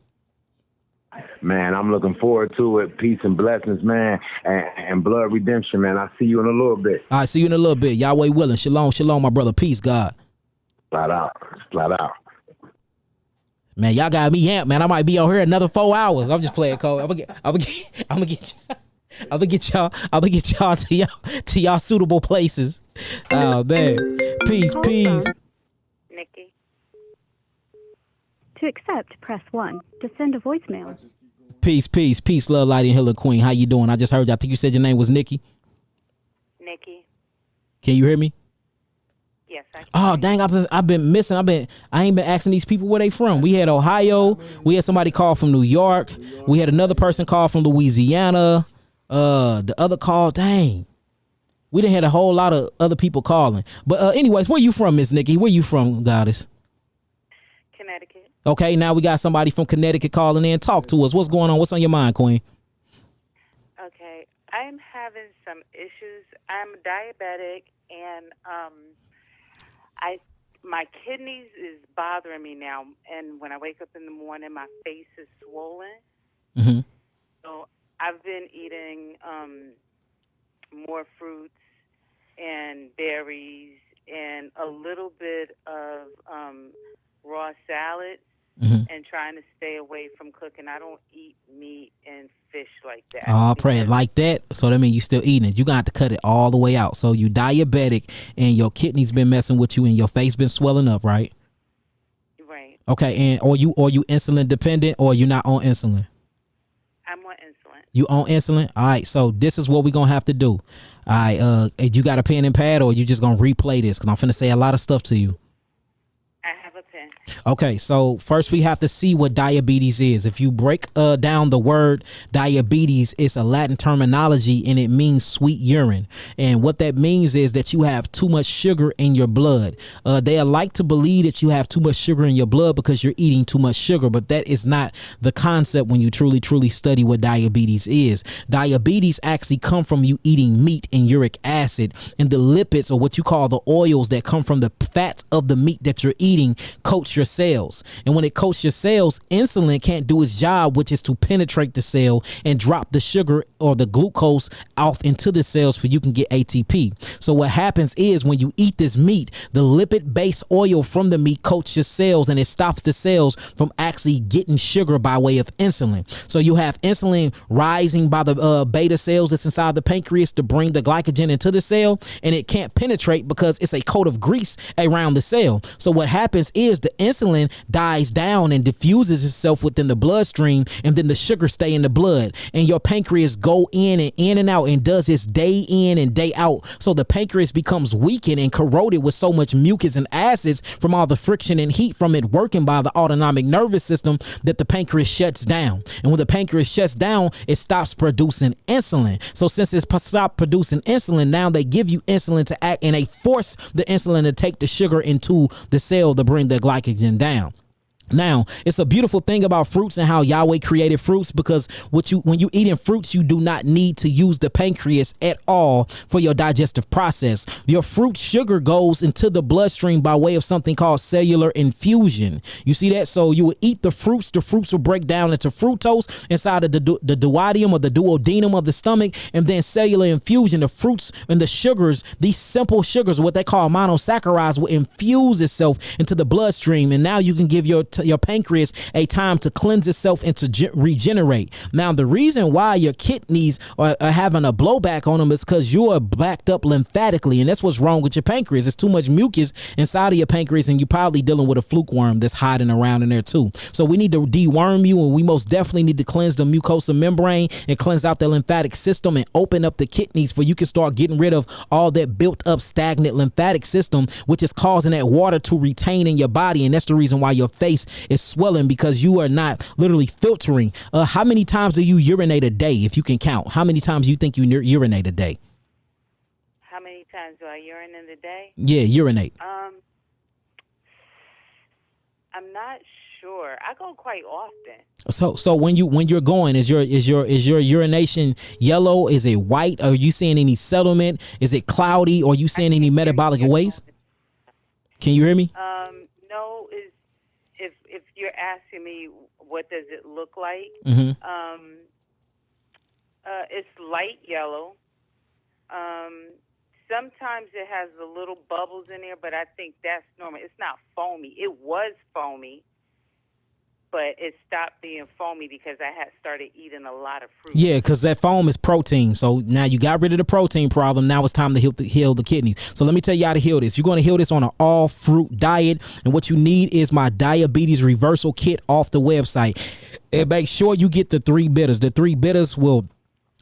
Man, I'm looking forward to it. Peace and blessings, man, and blood redemption, man. I'll see you in a little bit. All right, see you in a little bit. Yahweh willing. Shalom, shalom, my brother. Peace, God. Flat out. Man, y'all got me amped, man. I might be on here another 4 hours. I'm just playing cold. I'm gonna get y'all to y'all suitable places. Oh man. Peace. Nikki. To accept, press 1. To send a voicemail. Peace, love, light, and healer queen. How you doing? I just heard you. I think you said your name was Nikki. Nikki. Can you hear me? Yes, I can. Oh dang, I've been missing. I ain't been asking these people where they from. We had Ohio. We had somebody call from New York. We had another person call from Louisiana. The other call, dang, we done had a whole lot of other people calling. But anyways, where you from, Miss Nikki? Where you from, Goddess? Connecticut. Okay, now we got somebody from Connecticut calling in. Talk to us. What's going on? What's on your mind, Queen? Okay, I'm having some issues. I'm diabetic, and my kidneys is bothering me now. And when I wake up in the morning, my face is swollen. Mm-hmm. So I've been eating more fruits and berries and a little bit of raw salad. and trying to stay away from cooking. I don't eat meat and fish like that. Oh, pray it like that. So that means you still eating it. You gonna have to cut it all the way out. So you diabetic and your kidneys been messing with you and your face been swelling up, right? Right. Okay, and or you insulin dependent or you not on insulin? I'm on insulin. You on insulin? All right, so this is what we're gonna have to do. All right, you got a pen and pad or you just gonna replay this? Because I'm finna say a lot of stuff to you. I have a pen. Okay, so first we have to see what diabetes is. If you break down the word diabetes, it's a Latin terminology and it means sweet urine. And what that means is that you have too much sugar in your blood. They like to believe that you have too much sugar in your blood because you're eating too much sugar, but that is not the concept when you truly study what diabetes is. Diabetes actually come from you eating meat and uric acid, and the lipids, or what you call the oils that come from the fats of the meat that you're eating, coats your cells. And when it coats your cells, insulin can't do its job, which is to penetrate the cell and drop the sugar or the glucose off into the cells for you can get ATP. So what happens is when you eat this meat, the lipid based oil from the meat coats your cells and it stops the cells from actually getting sugar by way of insulin. So you have insulin rising by the beta cells that's inside the pancreas to bring the glycogen into the cell, and it can't penetrate because it's a coat of grease around the cell. So what happens is the insulin dies down and diffuses itself within the bloodstream, and then the sugar stay in the blood, and your pancreas go in and out and does this day in and day out. So the pancreas becomes weakened and corroded with so much mucus and acids from all the friction and heat from it working by the autonomic nervous system that the pancreas shuts down. And when the pancreas shuts down, it stops producing insulin. So since it's stopped producing insulin, now they give you insulin to act, and they force the insulin to take the sugar into the cell to bring the glycogen down. Now, it's a beautiful thing about fruits and how Yahweh created fruits, because when you eating fruits, you do not need to use the pancreas at all for your digestive process. Your fruit sugar goes into the bloodstream by way of something called cellular infusion. You see that? So you will eat the fruits will break down into fructose inside of the duodenum or the duodenum of the stomach, and then cellular infusion, the fruits and the sugars, these simple sugars, what they call monosaccharides, will infuse itself into the bloodstream, and now you can give your pancreas a time to cleanse itself and to regenerate. Now, the reason why your kidneys are having a blowback on them is because you are backed up lymphatically, and that's what's wrong with your pancreas. It's too much mucus inside of your pancreas, and you're probably dealing with a fluke worm that's hiding around in there too. So we need to deworm you, and we most definitely need to cleanse the mucosa membrane and cleanse out the lymphatic system and open up the kidneys for you can start getting rid of all that built up stagnant lymphatic system, which is causing that water to retain in your body. And that's the reason why your face is swelling, because you are not literally filtering. How many times do you urinate a day, if you can count? How many times do you think you urinate a day? How many times do I urinate in the day? Yeah, urinate. I'm not sure. I go quite often. So when you're going, is your urination yellow? Is it white? Are you seeing any settlement? Is it cloudy? Or are you seeing any metabolic waste? Can you hear me? No. If you're asking me what does it look like, it's light yellow. Sometimes it has the little bubbles in there, but I think that's normal. It's not foamy. It was foamy, but it stopped being foamy because I had started eating a lot of fruit. Yeah, because that foam is protein. So now you got rid of the protein problem. Now it's time to heal the kidneys. So let me tell you how to heal this. You're going to heal this on an all fruit diet. And what you need is my diabetes reversal kit off the website. And make sure you get the 3 bitters. The 3 bitters will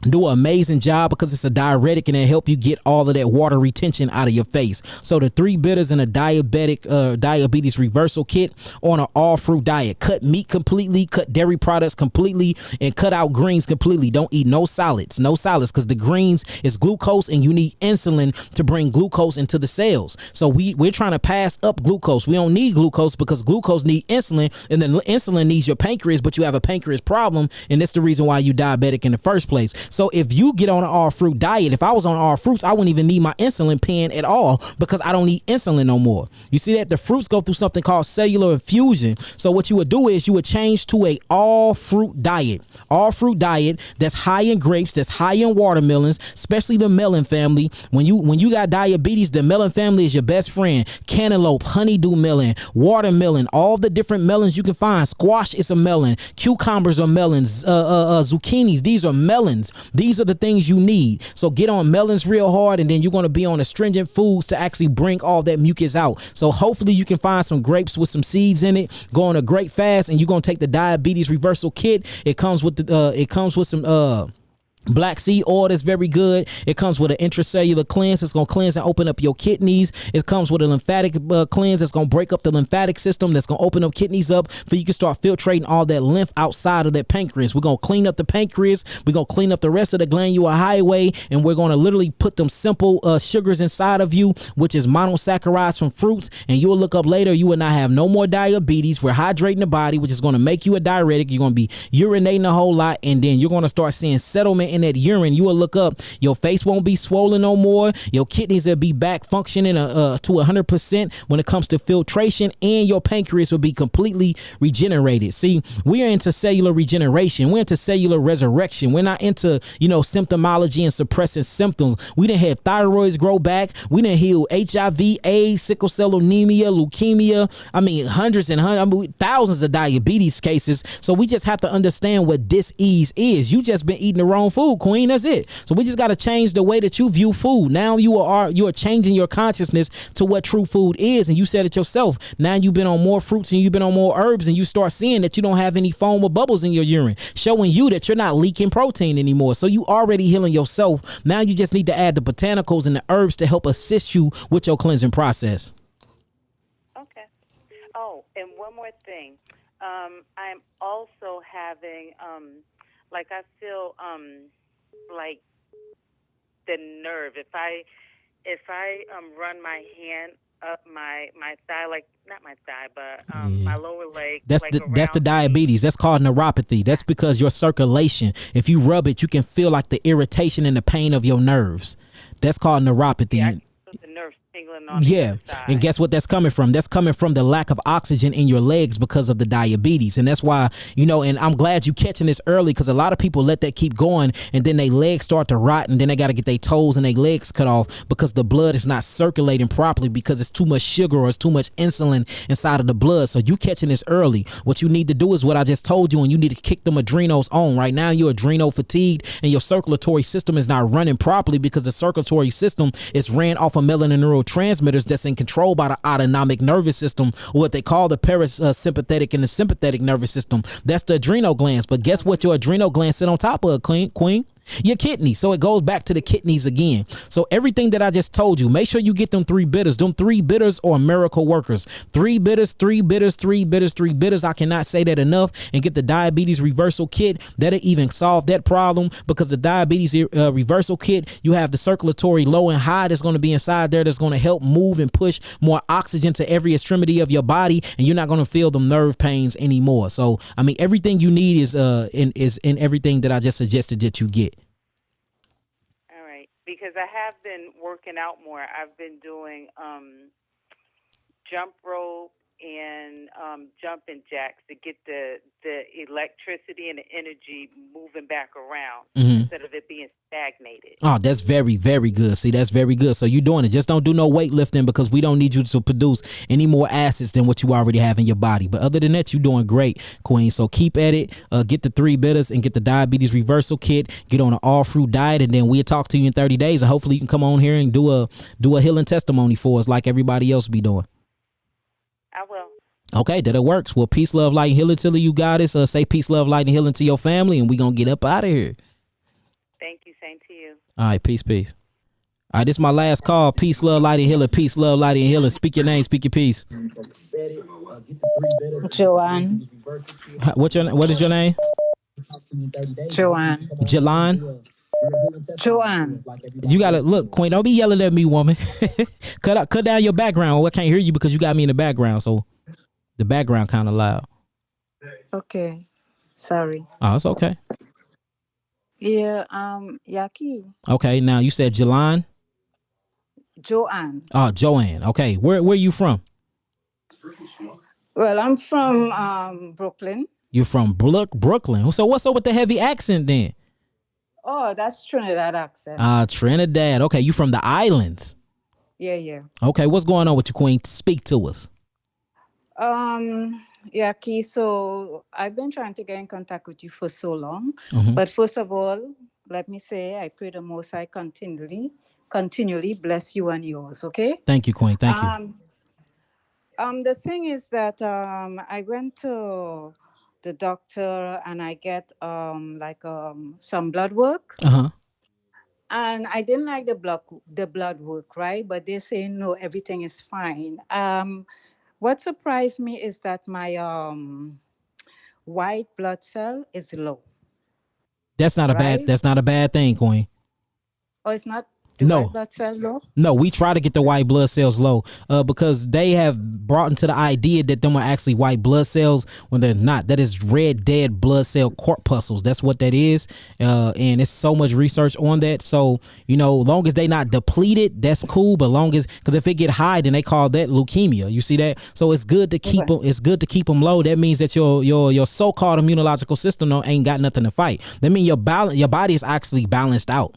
do an amazing job because it's a diuretic, and it help you get all of that water retention out of your face. So the 3 bitters and a diabetes reversal kit on an all fruit diet. Cut meat completely, cut dairy products completely, and cut out greens completely. Don't eat no solids because the greens is glucose, and you need insulin to bring glucose into the cells. So we're trying to pass up glucose. We don't need glucose because glucose need insulin, and then insulin needs your pancreas, but you have a pancreas problem, and that's the reason why you diabetic in the first place. So if you get on an all fruit diet, if I was on all fruits, I wouldn't even need my insulin pen at all because I don't need insulin no more. You see that? The fruits go through something called cellular infusion. So what you would do is you would change to a all fruit diet that's high in grapes, that's high in watermelons, especially the melon family. When you got diabetes, the melon family is your best friend. Cantaloupe, honeydew melon, watermelon, all the different melons you can find. Squash is a melon. Cucumbers are melons. Zucchinis, these are melons. These are the things you need. So get on melons real hard, and then you're going to be on astringent foods to actually bring all that mucus out. So hopefully you can find some grapes with some seeds in it. Go on a grape fast, and you're going to take the diabetes reversal kit. It comes with some black seed oil that's very good. It comes with an intracellular cleanse. It's going to cleanse and open up your kidneys. It comes with a lymphatic cleanse that's going to break up the lymphatic system, that's going to open up kidneys up for you can start filtrating all that lymph outside of that pancreas. We're going to clean up the pancreas. We're going to clean up the rest of the glandular highway, and we're going to literally put them simple sugars inside of you, which is monosaccharides from fruits, and you'll look up later, you will not have no more diabetes. We're hydrating the body, which is going to make you a diuretic. You're going to be urinating a whole lot, and then you're going to start seeing settlement in that urine. You will look up, your face won't be swollen no more. Your kidneys will be back functioning to 100% when it comes to filtration, and your pancreas will be completely regenerated. See, we are into cellular regeneration. We're into cellular resurrection. We're not into, symptomology and suppressing symptoms. We done had thyroids grow back. We done heal HIV, AIDS, sickle cell anemia, leukemia. I mean, thousands of diabetes cases. So we just have to understand what dis-ease is. You just been eating the wrong food, Queen. That's it. So we just got to change the way that you view food. Now you are changing your consciousness to what true food is. And you said it yourself. Now you've been on more fruits and you've been on more herbs, and you start seeing that you don't have any foam or bubbles in your urine, showing you that you're not leaking protein anymore. So you already healing yourself. Now you just need to add the botanicals and the herbs to help assist you with your cleansing process. Okay. Oh, and one more thing. I'm also having, I feel like the nerve. If I run my hand up my thigh, like not my thigh, but my lower leg. That's the diabetes. That's called neuropathy. That's because your circulation, if you rub it, you can feel like the irritation and the pain of your nerves. That's called neuropathy. Yeah, I feel the nerves tingling on the other side. And guess what that's coming from? That's coming from the lack of oxygen in your legs because of the diabetes. And that's why, and I'm glad you catching this early, because a lot of people let that keep going, and then their legs start to rot, and then they got to get their toes and their legs cut off because the blood is not circulating properly because it's too much sugar or it's too much insulin inside of the blood. So you catching this early. What you need to do is what I just told you, and you need to kick them adrenals on. Right now you're adrenal fatigued, and your circulatory system is not running properly because the circulatory system is ran off of melanin neurotransmitters that's in control by the autonomic nervous system, or what they call the parasympathetic and the sympathetic nervous system. That's the adrenal glands. But guess what your adrenal glands sit on top of, Queen? Your kidneys. So it goes back to the kidneys again. So everything that I just told you, make sure you get them 3 bitters. Them 3 bitters are miracle workers. 3 bitters, 3 bitters, 3 bitters, 3 bitters. I cannot say that enough. And get the diabetes reversal kit. That'll even solve that problem, because the diabetes reversal kit, you have the circulatory low and high that's going to be inside there, that's going to help move and push more oxygen to every extremity of your body, and you're not going to feel them nerve pains anymore. So I mean, everything you need is in everything that I just suggested that you get. Because I have been working out more. I've been doing jump rope and jumping jacks to get the electricity and the energy moving back around instead of it being stagnated. Oh, that's very, very good. See, that's very good. So you're doing it. Just don't do no weightlifting, because we don't need you to produce any more acids than what you already have in your body. But other than that, you're doing great, Queen. So keep at it. Get the 3 bitters and get the diabetes reversal kit. Get on an all fruit diet, and then we'll talk to you in 30 days. And hopefully you can come on here and do a healing testimony for us like everybody else be doing. I will. Okay, that it works. Well, peace, love, light, and healing till you got it. Say peace, love, light, and healing to your family, and we going to get up out of here. Thank you. Same to you. All right, peace. All right, this is my last call. Peace, love, light, and healing. Peace, love, light, and healing. Speak your name. Speak your peace. Joanne. What is your name? Joanne. Joanne. You gotta look, Queen. Don't be yelling at me, woman. Cut down your background. I can't hear you because you got me in the background. So the background kind of loud. Okay. Sorry. Oh, it's okay. Yeah, Yaki. Okay, now you said Jelon? Joanne. Oh, Joanne. Okay, where you from? Well, I'm from Brooklyn. You're from Brooklyn. So what's up with the heavy accent then? Oh, that's Trinidad accent. Trinidad. Okay, you from the islands. Yeah. Okay, what's going on with you, Queen? Speak to us. Yaki, so I've been trying to get in contact with you for so long. Mm-hmm. But first of all, let me say I pray the Most High continually bless you and yours, okay? Thank you, Queen. Thank you. The thing is that I went to the doctor and I get some blood work. Uh-huh. And I didn't like the blood work, right? But they're saying no, everything is fine. What surprised me is that my white blood cell is low. That's not a bad thing, Queen. Oh, it's not the white blood cell low? No, we try to get the white blood cells low because they have brought into the idea that them are actually white blood cells when they're not. That is red dead blood cell corpuscles. That's what that is. And it's so much research on that. So, long as they not depleted, that's cool. But because if it get high, then they call that leukemia. You see that? So it's good to keep them. It's good to keep them low. That means that your so-called immunological system ain't got nothing to fight. That means your body is actually balanced out.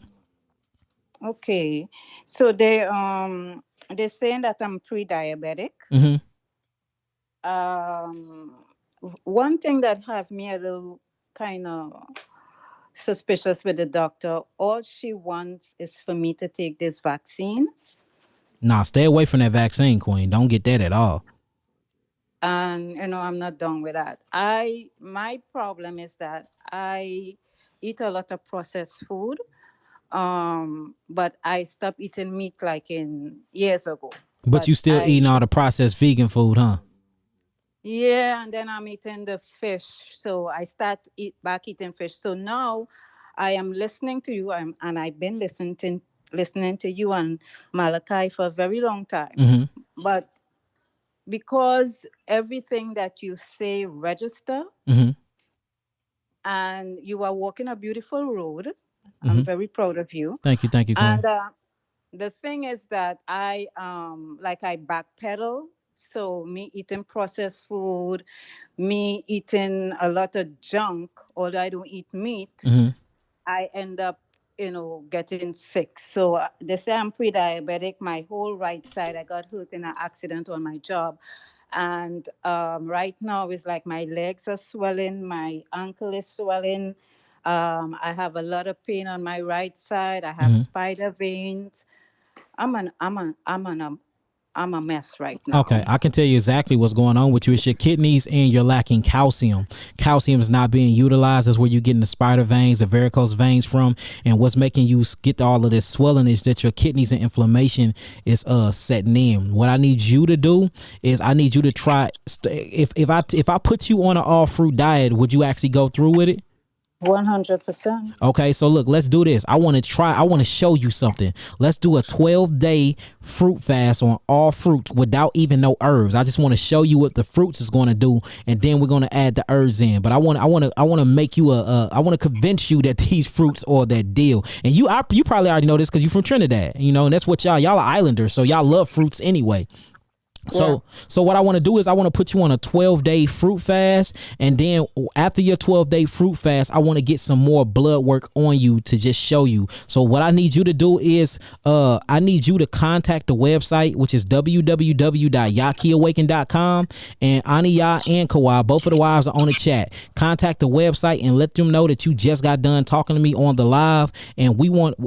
Okay, so they're saying that I'm pre-diabetic. Mm-hmm. One thing that have me a little kind of suspicious with the doctor, all she wants is for me to take this vaccine. Nah, stay away from that vaccine, Queen. Don't get that at all. And I'm not done with that. My problem is that I eat a lot of processed food. But I stopped eating meat years ago. But you still eating all the processed vegan food, huh? Yeah, and then I'm eating the fish. So I start back eating fish. So now I am listening to you, and I've been listening to you and Malachi for a very long time. Mm-hmm. But because everything that you say register, mm-hmm. and you are walking a beautiful road. Mm-hmm. I'm very proud of you. Thank you, Queen. And the thing is that I backpedal. So me eating processed food, me eating a lot of junk, although I don't eat meat, mm-hmm. I end up, getting sick. So they say I'm pre-diabetic. My whole right side, I got hurt in an accident on my job. And right now it's like my legs are swelling, my ankle is swelling. I have a lot of pain on my right side. I have mm-hmm. spider veins. I'm a mess right now. Okay, I can tell you exactly what's going on with you. It's your kidneys and you're lacking calcium. Calcium is not being utilized. That's where you're getting the spider veins, the varicose veins from. And what's making you get all of this swelling is that your kidneys and inflammation is setting in. What I need you to do is I need you to try. If I put you on an all fruit diet, would you actually go through with it? 100%. Okay, so look, let's do this. I want to show you something. Let's do a 12-day fruit fast on all fruits without even no herbs. I just want to show you what the fruits is going to do, and then we're going to add the herbs in. But I want to make you I want to convince you that these fruits are that deal. And you probably already know this because you're from Trinidad, and that's what y'all are islanders, so y'all love fruits anyway. So what I want to do is I want to put you on a 12-day fruit fast, and then after your 12-day fruit fast, I want to get some more blood work on you to just show you. So what I need you to do is I need you to contact the website, which is www.yakiawaken.com, and Aniya and Kawhi, both of the wives are on the chat. Contact the website and let them know that you just got done talking to me on the live, and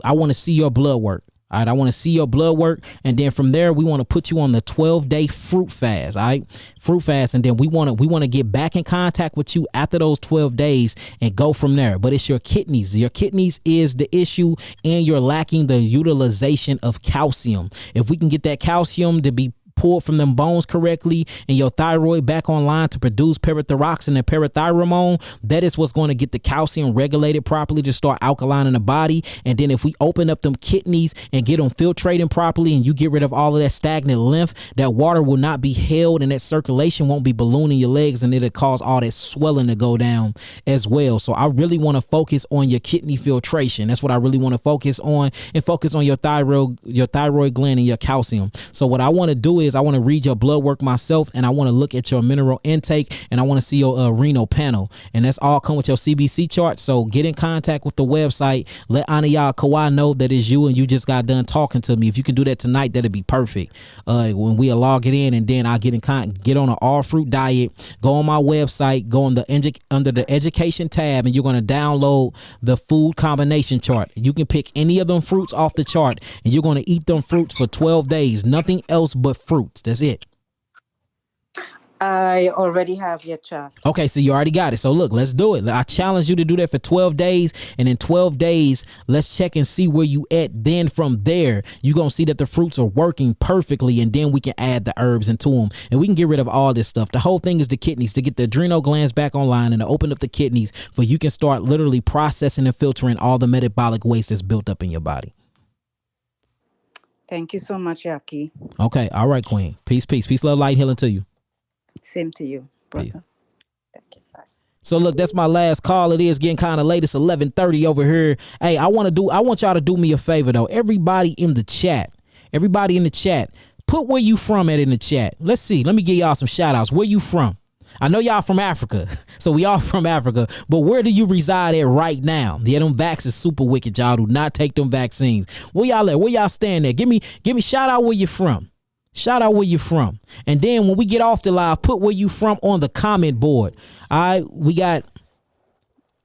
I want to see your blood work. All right, I want to see your blood work, and then from there we want to put you on the 12-day fruit fast. All right, fruit fast, and then we want to get back in contact with you after those 12 days and go from there. But it's your kidneys. Your kidneys is the issue, and you're lacking the utilization of calcium. If we can get that calcium to be pulled from them bones correctly and your thyroid back online to produce parathyroxine and parathyroid, that is what's going to get the calcium regulated properly to start alkalining the body. And then if we open up them kidneys and get them filtrating properly and you get rid of all of that stagnant lymph, that water will not be held and that circulation won't be ballooning your legs, and it'll cause all that swelling to go down as well. So I really want to focus on your kidney filtration. That's what I really want to focus on, and focus on your thyroid gland and your calcium. So what I want to do is I want to read your blood work myself, and I want to look at your mineral intake, and I want to see your renal panel, and that's all come with your CBC chart. So get in contact with the website. Let Anaya Kawhi know that it's you and you just got done talking to me. If you can do that tonight, that'd be perfect. When we log it in, and then I'll get on an all fruit diet. Go on my website, go on under the education tab, and you're going to download the food combination chart. You can pick any of them fruits off the chart, and you're going to eat them fruits for 12 days. Nothing else but fruits. That's it. I already have your chart. Okay, so you already got it. So look, let's do it. I challenge you to do that for 12 days. And in 12 days, let's check and see where you at. Then from there, you're going to see that the fruits are working perfectly. And then we can add the herbs into them. And we can get rid of all this stuff. The whole thing is the kidneys, to get the adrenal glands back online and to open up the kidneys for you can start literally processing and filtering all the metabolic waste that's built up in your body. Thank you so much, Yaki. Okay. All right, Queen. Peace, peace. Peace, love, light, healing to you. Same to you, brother. Yeah. Thank you. Bye. So look, that's my last call. It is getting kind of late. It's 11:30 over here. Hey, I want y'all to do me a favor though. Everybody in the chat, put where you from at in the chat. Let's see. Let me give y'all some shout outs. Where you from? I know y'all from Africa, so we all from Africa, but where do you reside at right now? Yeah, them vax is super wicked. Y'all do not take them vaccines. Where y'all at? Where y'all stand at? Give me shout out where you from. Shout out where you from. And then when we get off the live, put where you from on the comment board. All right, we got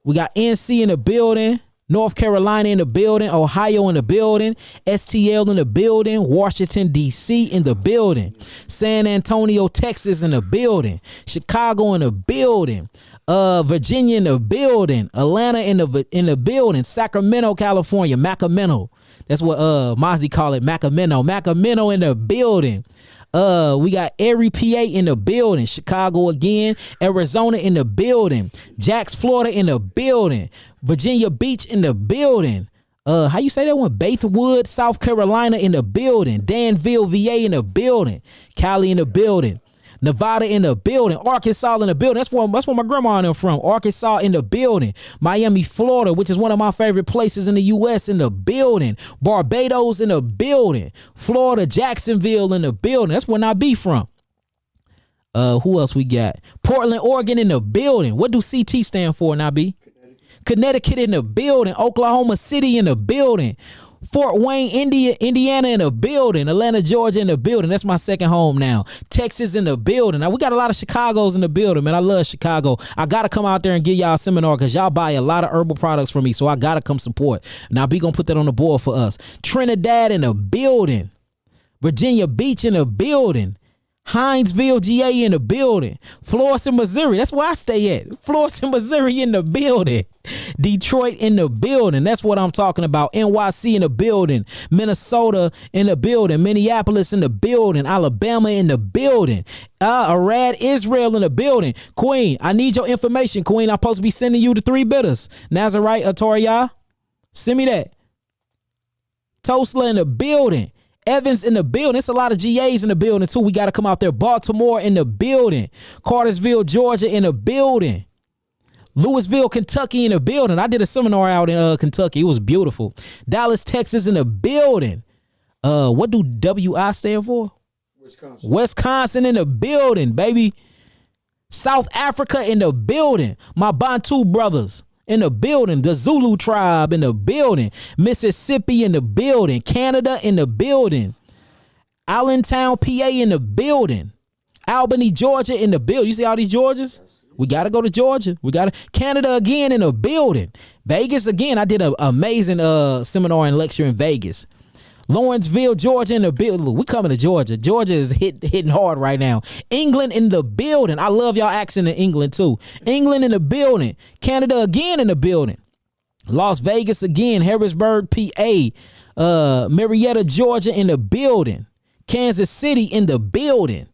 NC in the building, North Carolina in the building, Ohio in the building, STL in the building, Washington, D.C. in the building, San Antonio, Texas in the building, Chicago in the building, Virginia in the building, Atlanta in the building, Sacramento, California, Macamento. That's what Mozzie call it, Macamento in the building. We got Erie, PA in the building, Chicago again, Arizona in the building, Jax, Florida in the building, Virginia Beach in the building. How you say that one? Bathwood, South Carolina in the building, Danville, VA in the building, Cali in the building, Nevada in the building, Arkansas in the building. That's where my grandma and them from. Arkansas in the building, Miami, Florida, which is one of my favorite places in the U.S. in the building, Barbados in the building, Florida, Jacksonville in the building. That's where I be from. Who else we got? Portland, Oregon in the building. What do CT stand for, Nabi? Connecticut in the building, Oklahoma City in the building, Fort Wayne, Indiana in the building, Atlanta, Georgia in the building. That's my second home now. Texas in the building. Now we got a lot of Chicagos in the building, man. I love Chicago. I gotta come out there and give y'all a seminar because y'all buy a lot of herbal products from me, so I gotta come support. Now be gonna put that on the board for us. Trinidad in the building, Virginia Beach in the building, Hinesville, GA in the building, Florissant, Missouri. That's where I stay at. Florissant, Missouri in the building. Detroit in the building. That's what I'm talking about. NYC in the building. Minnesota in the building. Minneapolis in the building. Alabama in the building. Arad, Israel in the building. Queen, I need your information, Queen. I'm supposed to be sending you the 3 bitters. Nazarite, Atoria, send me that. Tulsa in the building. Evans in the building. It's a lot of GAs in the building too. We got to come out there. Baltimore in the building. Cartersville, Georgia in the building. Louisville, Kentucky in the building. I did a seminar out in Kentucky. It was beautiful. Dallas, Texas in the building. What do WI stand for? Wisconsin. Wisconsin in the building, baby. South Africa in the building. My Bantu brothers in the building. The Zulu tribe in the building. Mississippi in the building. Canada in the building. Allentown, PA in the building. Albany, Georgia in the building. You see all these Georgias? We got to go to Georgia. We got to Canada again in the building. Vegas again. I did an amazing seminar and lecture in Vegas. Lawrenceville, Georgia in the building. We coming to Georgia. Georgia is hitting hard right now. England in the building. I love y'all accent in England too. England in the building. Canada again in the building. Las Vegas again. Harrisburg, PA. Marietta, Georgia in the building. Kansas City in the building.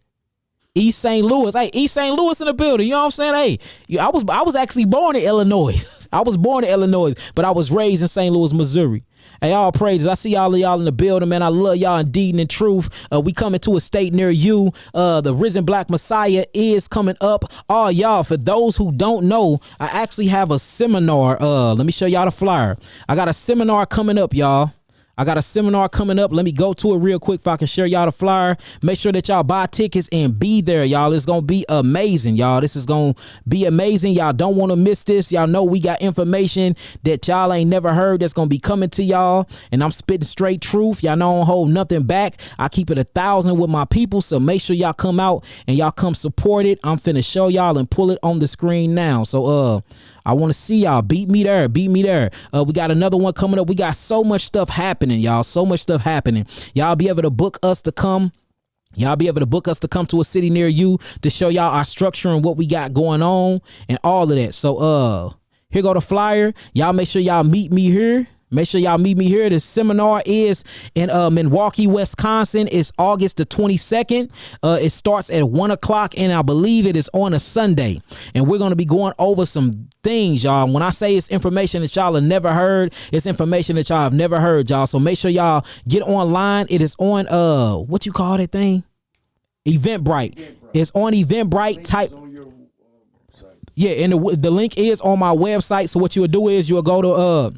East St. Louis. Hey, East St. Louis in the building. You know what I'm saying? Hey, I was actually born in Illinois. I was born in Illinois, but I was raised in St. Louis, Missouri. Hey, all praises. I see all of y'all in the building, man. I love y'all indeed and in truth. We coming to a state near you. The Risen Black Messiah is coming up. Oh, y'all, for those who don't know, I actually have a seminar. Let me show y'all the flyer. I got a seminar coming up, y'all. I got a seminar coming up. Let me go to it real quick if I can share y'all the flyer. Make sure that y'all buy tickets and be there, y'all. It's going to be amazing, y'all. This is going to be amazing. Y'all don't want to miss this. Y'all know we got information that y'all ain't never heard that's going to be coming to y'all. And I'm spitting straight truth. Y'all know I don't hold nothing back. I keep it 1,000 with my people. So make sure y'all come out and y'all come support it. I'm finna show y'all and pull it on the screen now. So, I want to see y'all. Beat me there. Beat me there. We got another one coming up. We got so much stuff happening, y'all. So much stuff happening. Y'all be able to book us to come. Y'all be able to book us to come to a city near you to show y'all our structure and what we got going on and all of that. So, here go the flyer. Y'all make sure y'all meet me here. Make sure y'all meet me here. The seminar is in Milwaukee, Wisconsin. It's August the 22nd. It starts at 1 o'clock, and I believe it is on a Sunday. And we're going to be going over some things, y'all. When I say it's information that y'all have never heard, it's information that y'all have never heard, y'all. So make sure y'all get online. It is on, what you call that thing? Eventbrite. It's on Eventbrite. Type. Yeah, and the link is on my website. So what you'll do is you'll go to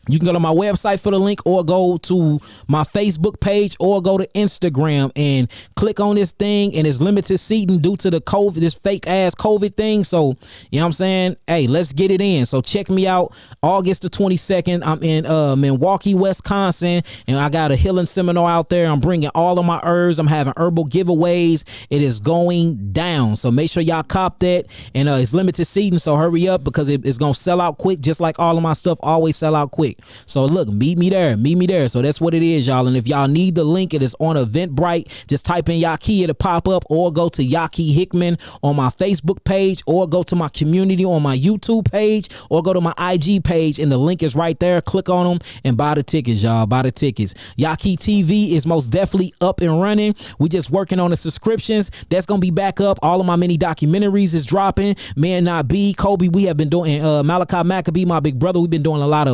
you can go to my website for the link, or go to my Facebook page, or go to Instagram and click on this thing. And it's limited seating due to the COVID, this fake ass COVID thing. So, you know what I'm saying? Hey, let's get it in. So check me out August the 22nd. I'm in Milwaukee, Wisconsin, and I got a healing seminar out there. I'm bringing all of my herbs. I'm having herbal giveaways. It is going down. So make sure y'all cop that. And it's limited seating. So hurry up, because it's going to sell out quick, just like all of my stuff always sell out quick. So look, meet me there. So that's what it is, y'all. And if y'all need the link, it is on Eventbrite. Just type in Yaki, it'll pop up, or go to Yaki Hickman on my Facebook page, or go to my community on my YouTube page, or go to my IG page, and the link is right there. Click on them and buy the tickets, y'all. Buy the tickets. Yaki TV is most definitely up and running. We just working on the subscriptions. That's gonna be back up. All of my mini documentaries is dropping. Man Not Be, Kobe, we have been doing Malachi Maccabee, my big brother. We've been doing a lot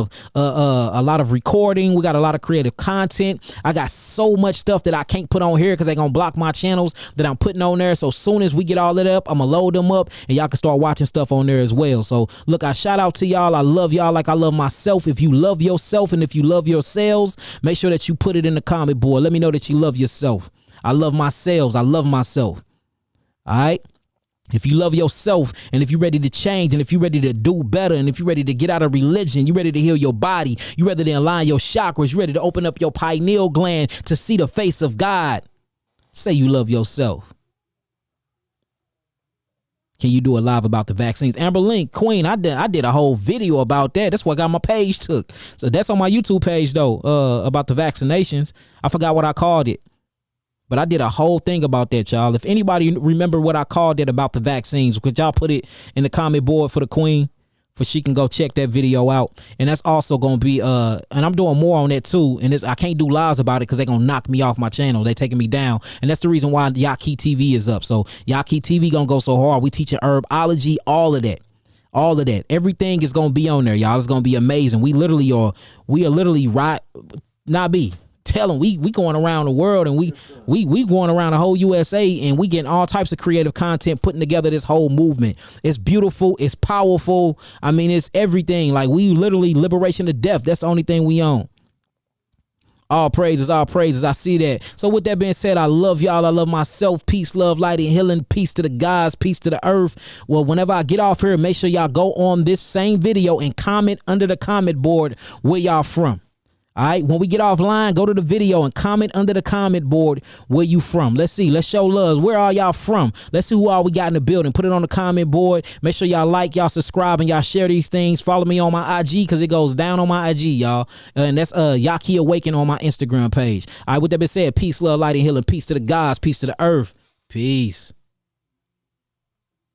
of recording. We got a lot of creative content. I got so much stuff that I can't put on here because they're gonna block my channels that I'm putting on there. So soon as we get all that up, I'm gonna load them up, and y'all can start watching stuff on there as well. So look, I shout out to y'all. I love y'all like I love myself. If you love yourself and if you love yourselves, make sure that you put it in the comment board. Let me know that you love yourself. I love myself. I love myself. All right. If you love yourself, and if you're ready to change, and if you're ready to do better, and if you're ready to get out of religion, you're ready to heal your body, you're ready to align your chakras, you're ready to open up your pineal gland to see the face of God, say you love yourself. Can you do a live about the vaccines? Amber Link, Queen, I did a whole video about that. That's what got my page took. So that's on my YouTube page, though, about the vaccinations. I forgot what I called it. But I did a whole thing about that, y'all. If anybody remember what I called it about the vaccines, could y'all put it in the comment board for the Queen, for she can go check that video out. And that's also going to be, and I'm doing more on that too. And I can't do lives about it because they're going to knock me off my channel. They're taking me down. And that's the reason why Yaki TV is up. So Yaki TV going to go so hard. We teaching herbology, all of that. All of that. Everything is going to be on there, y'all. It's going to be amazing. We are literally right. Not be. Tell them we going around the world, and we going around the whole USA, and we getting all types of creative content, putting together this whole movement. It's beautiful. It's powerful. I mean, it's everything. Like, we literally liberation to death. That's the only thing we own. All praises, all praises. I see that. So with that being said, I love y'all. I love myself. Peace, love, light, and healing. Peace to the gods. Peace to the earth. Well, whenever I get off here, make sure y'all go on this same video and comment under the comment board where y'all from. All right, when we get offline, go to the video and comment under the comment board where you from. Let's see. Let's show love. Where are y'all from? Let's see who all we got in the building. Put it on the comment board. Make sure y'all like, y'all subscribe, and y'all share these things. Follow me on my IG because it goes down on my IG, y'all. And that's Yaki Awaken on my Instagram page. All right, with that being said, peace, love, light, and healing. Peace to the gods. Peace to the earth. Peace.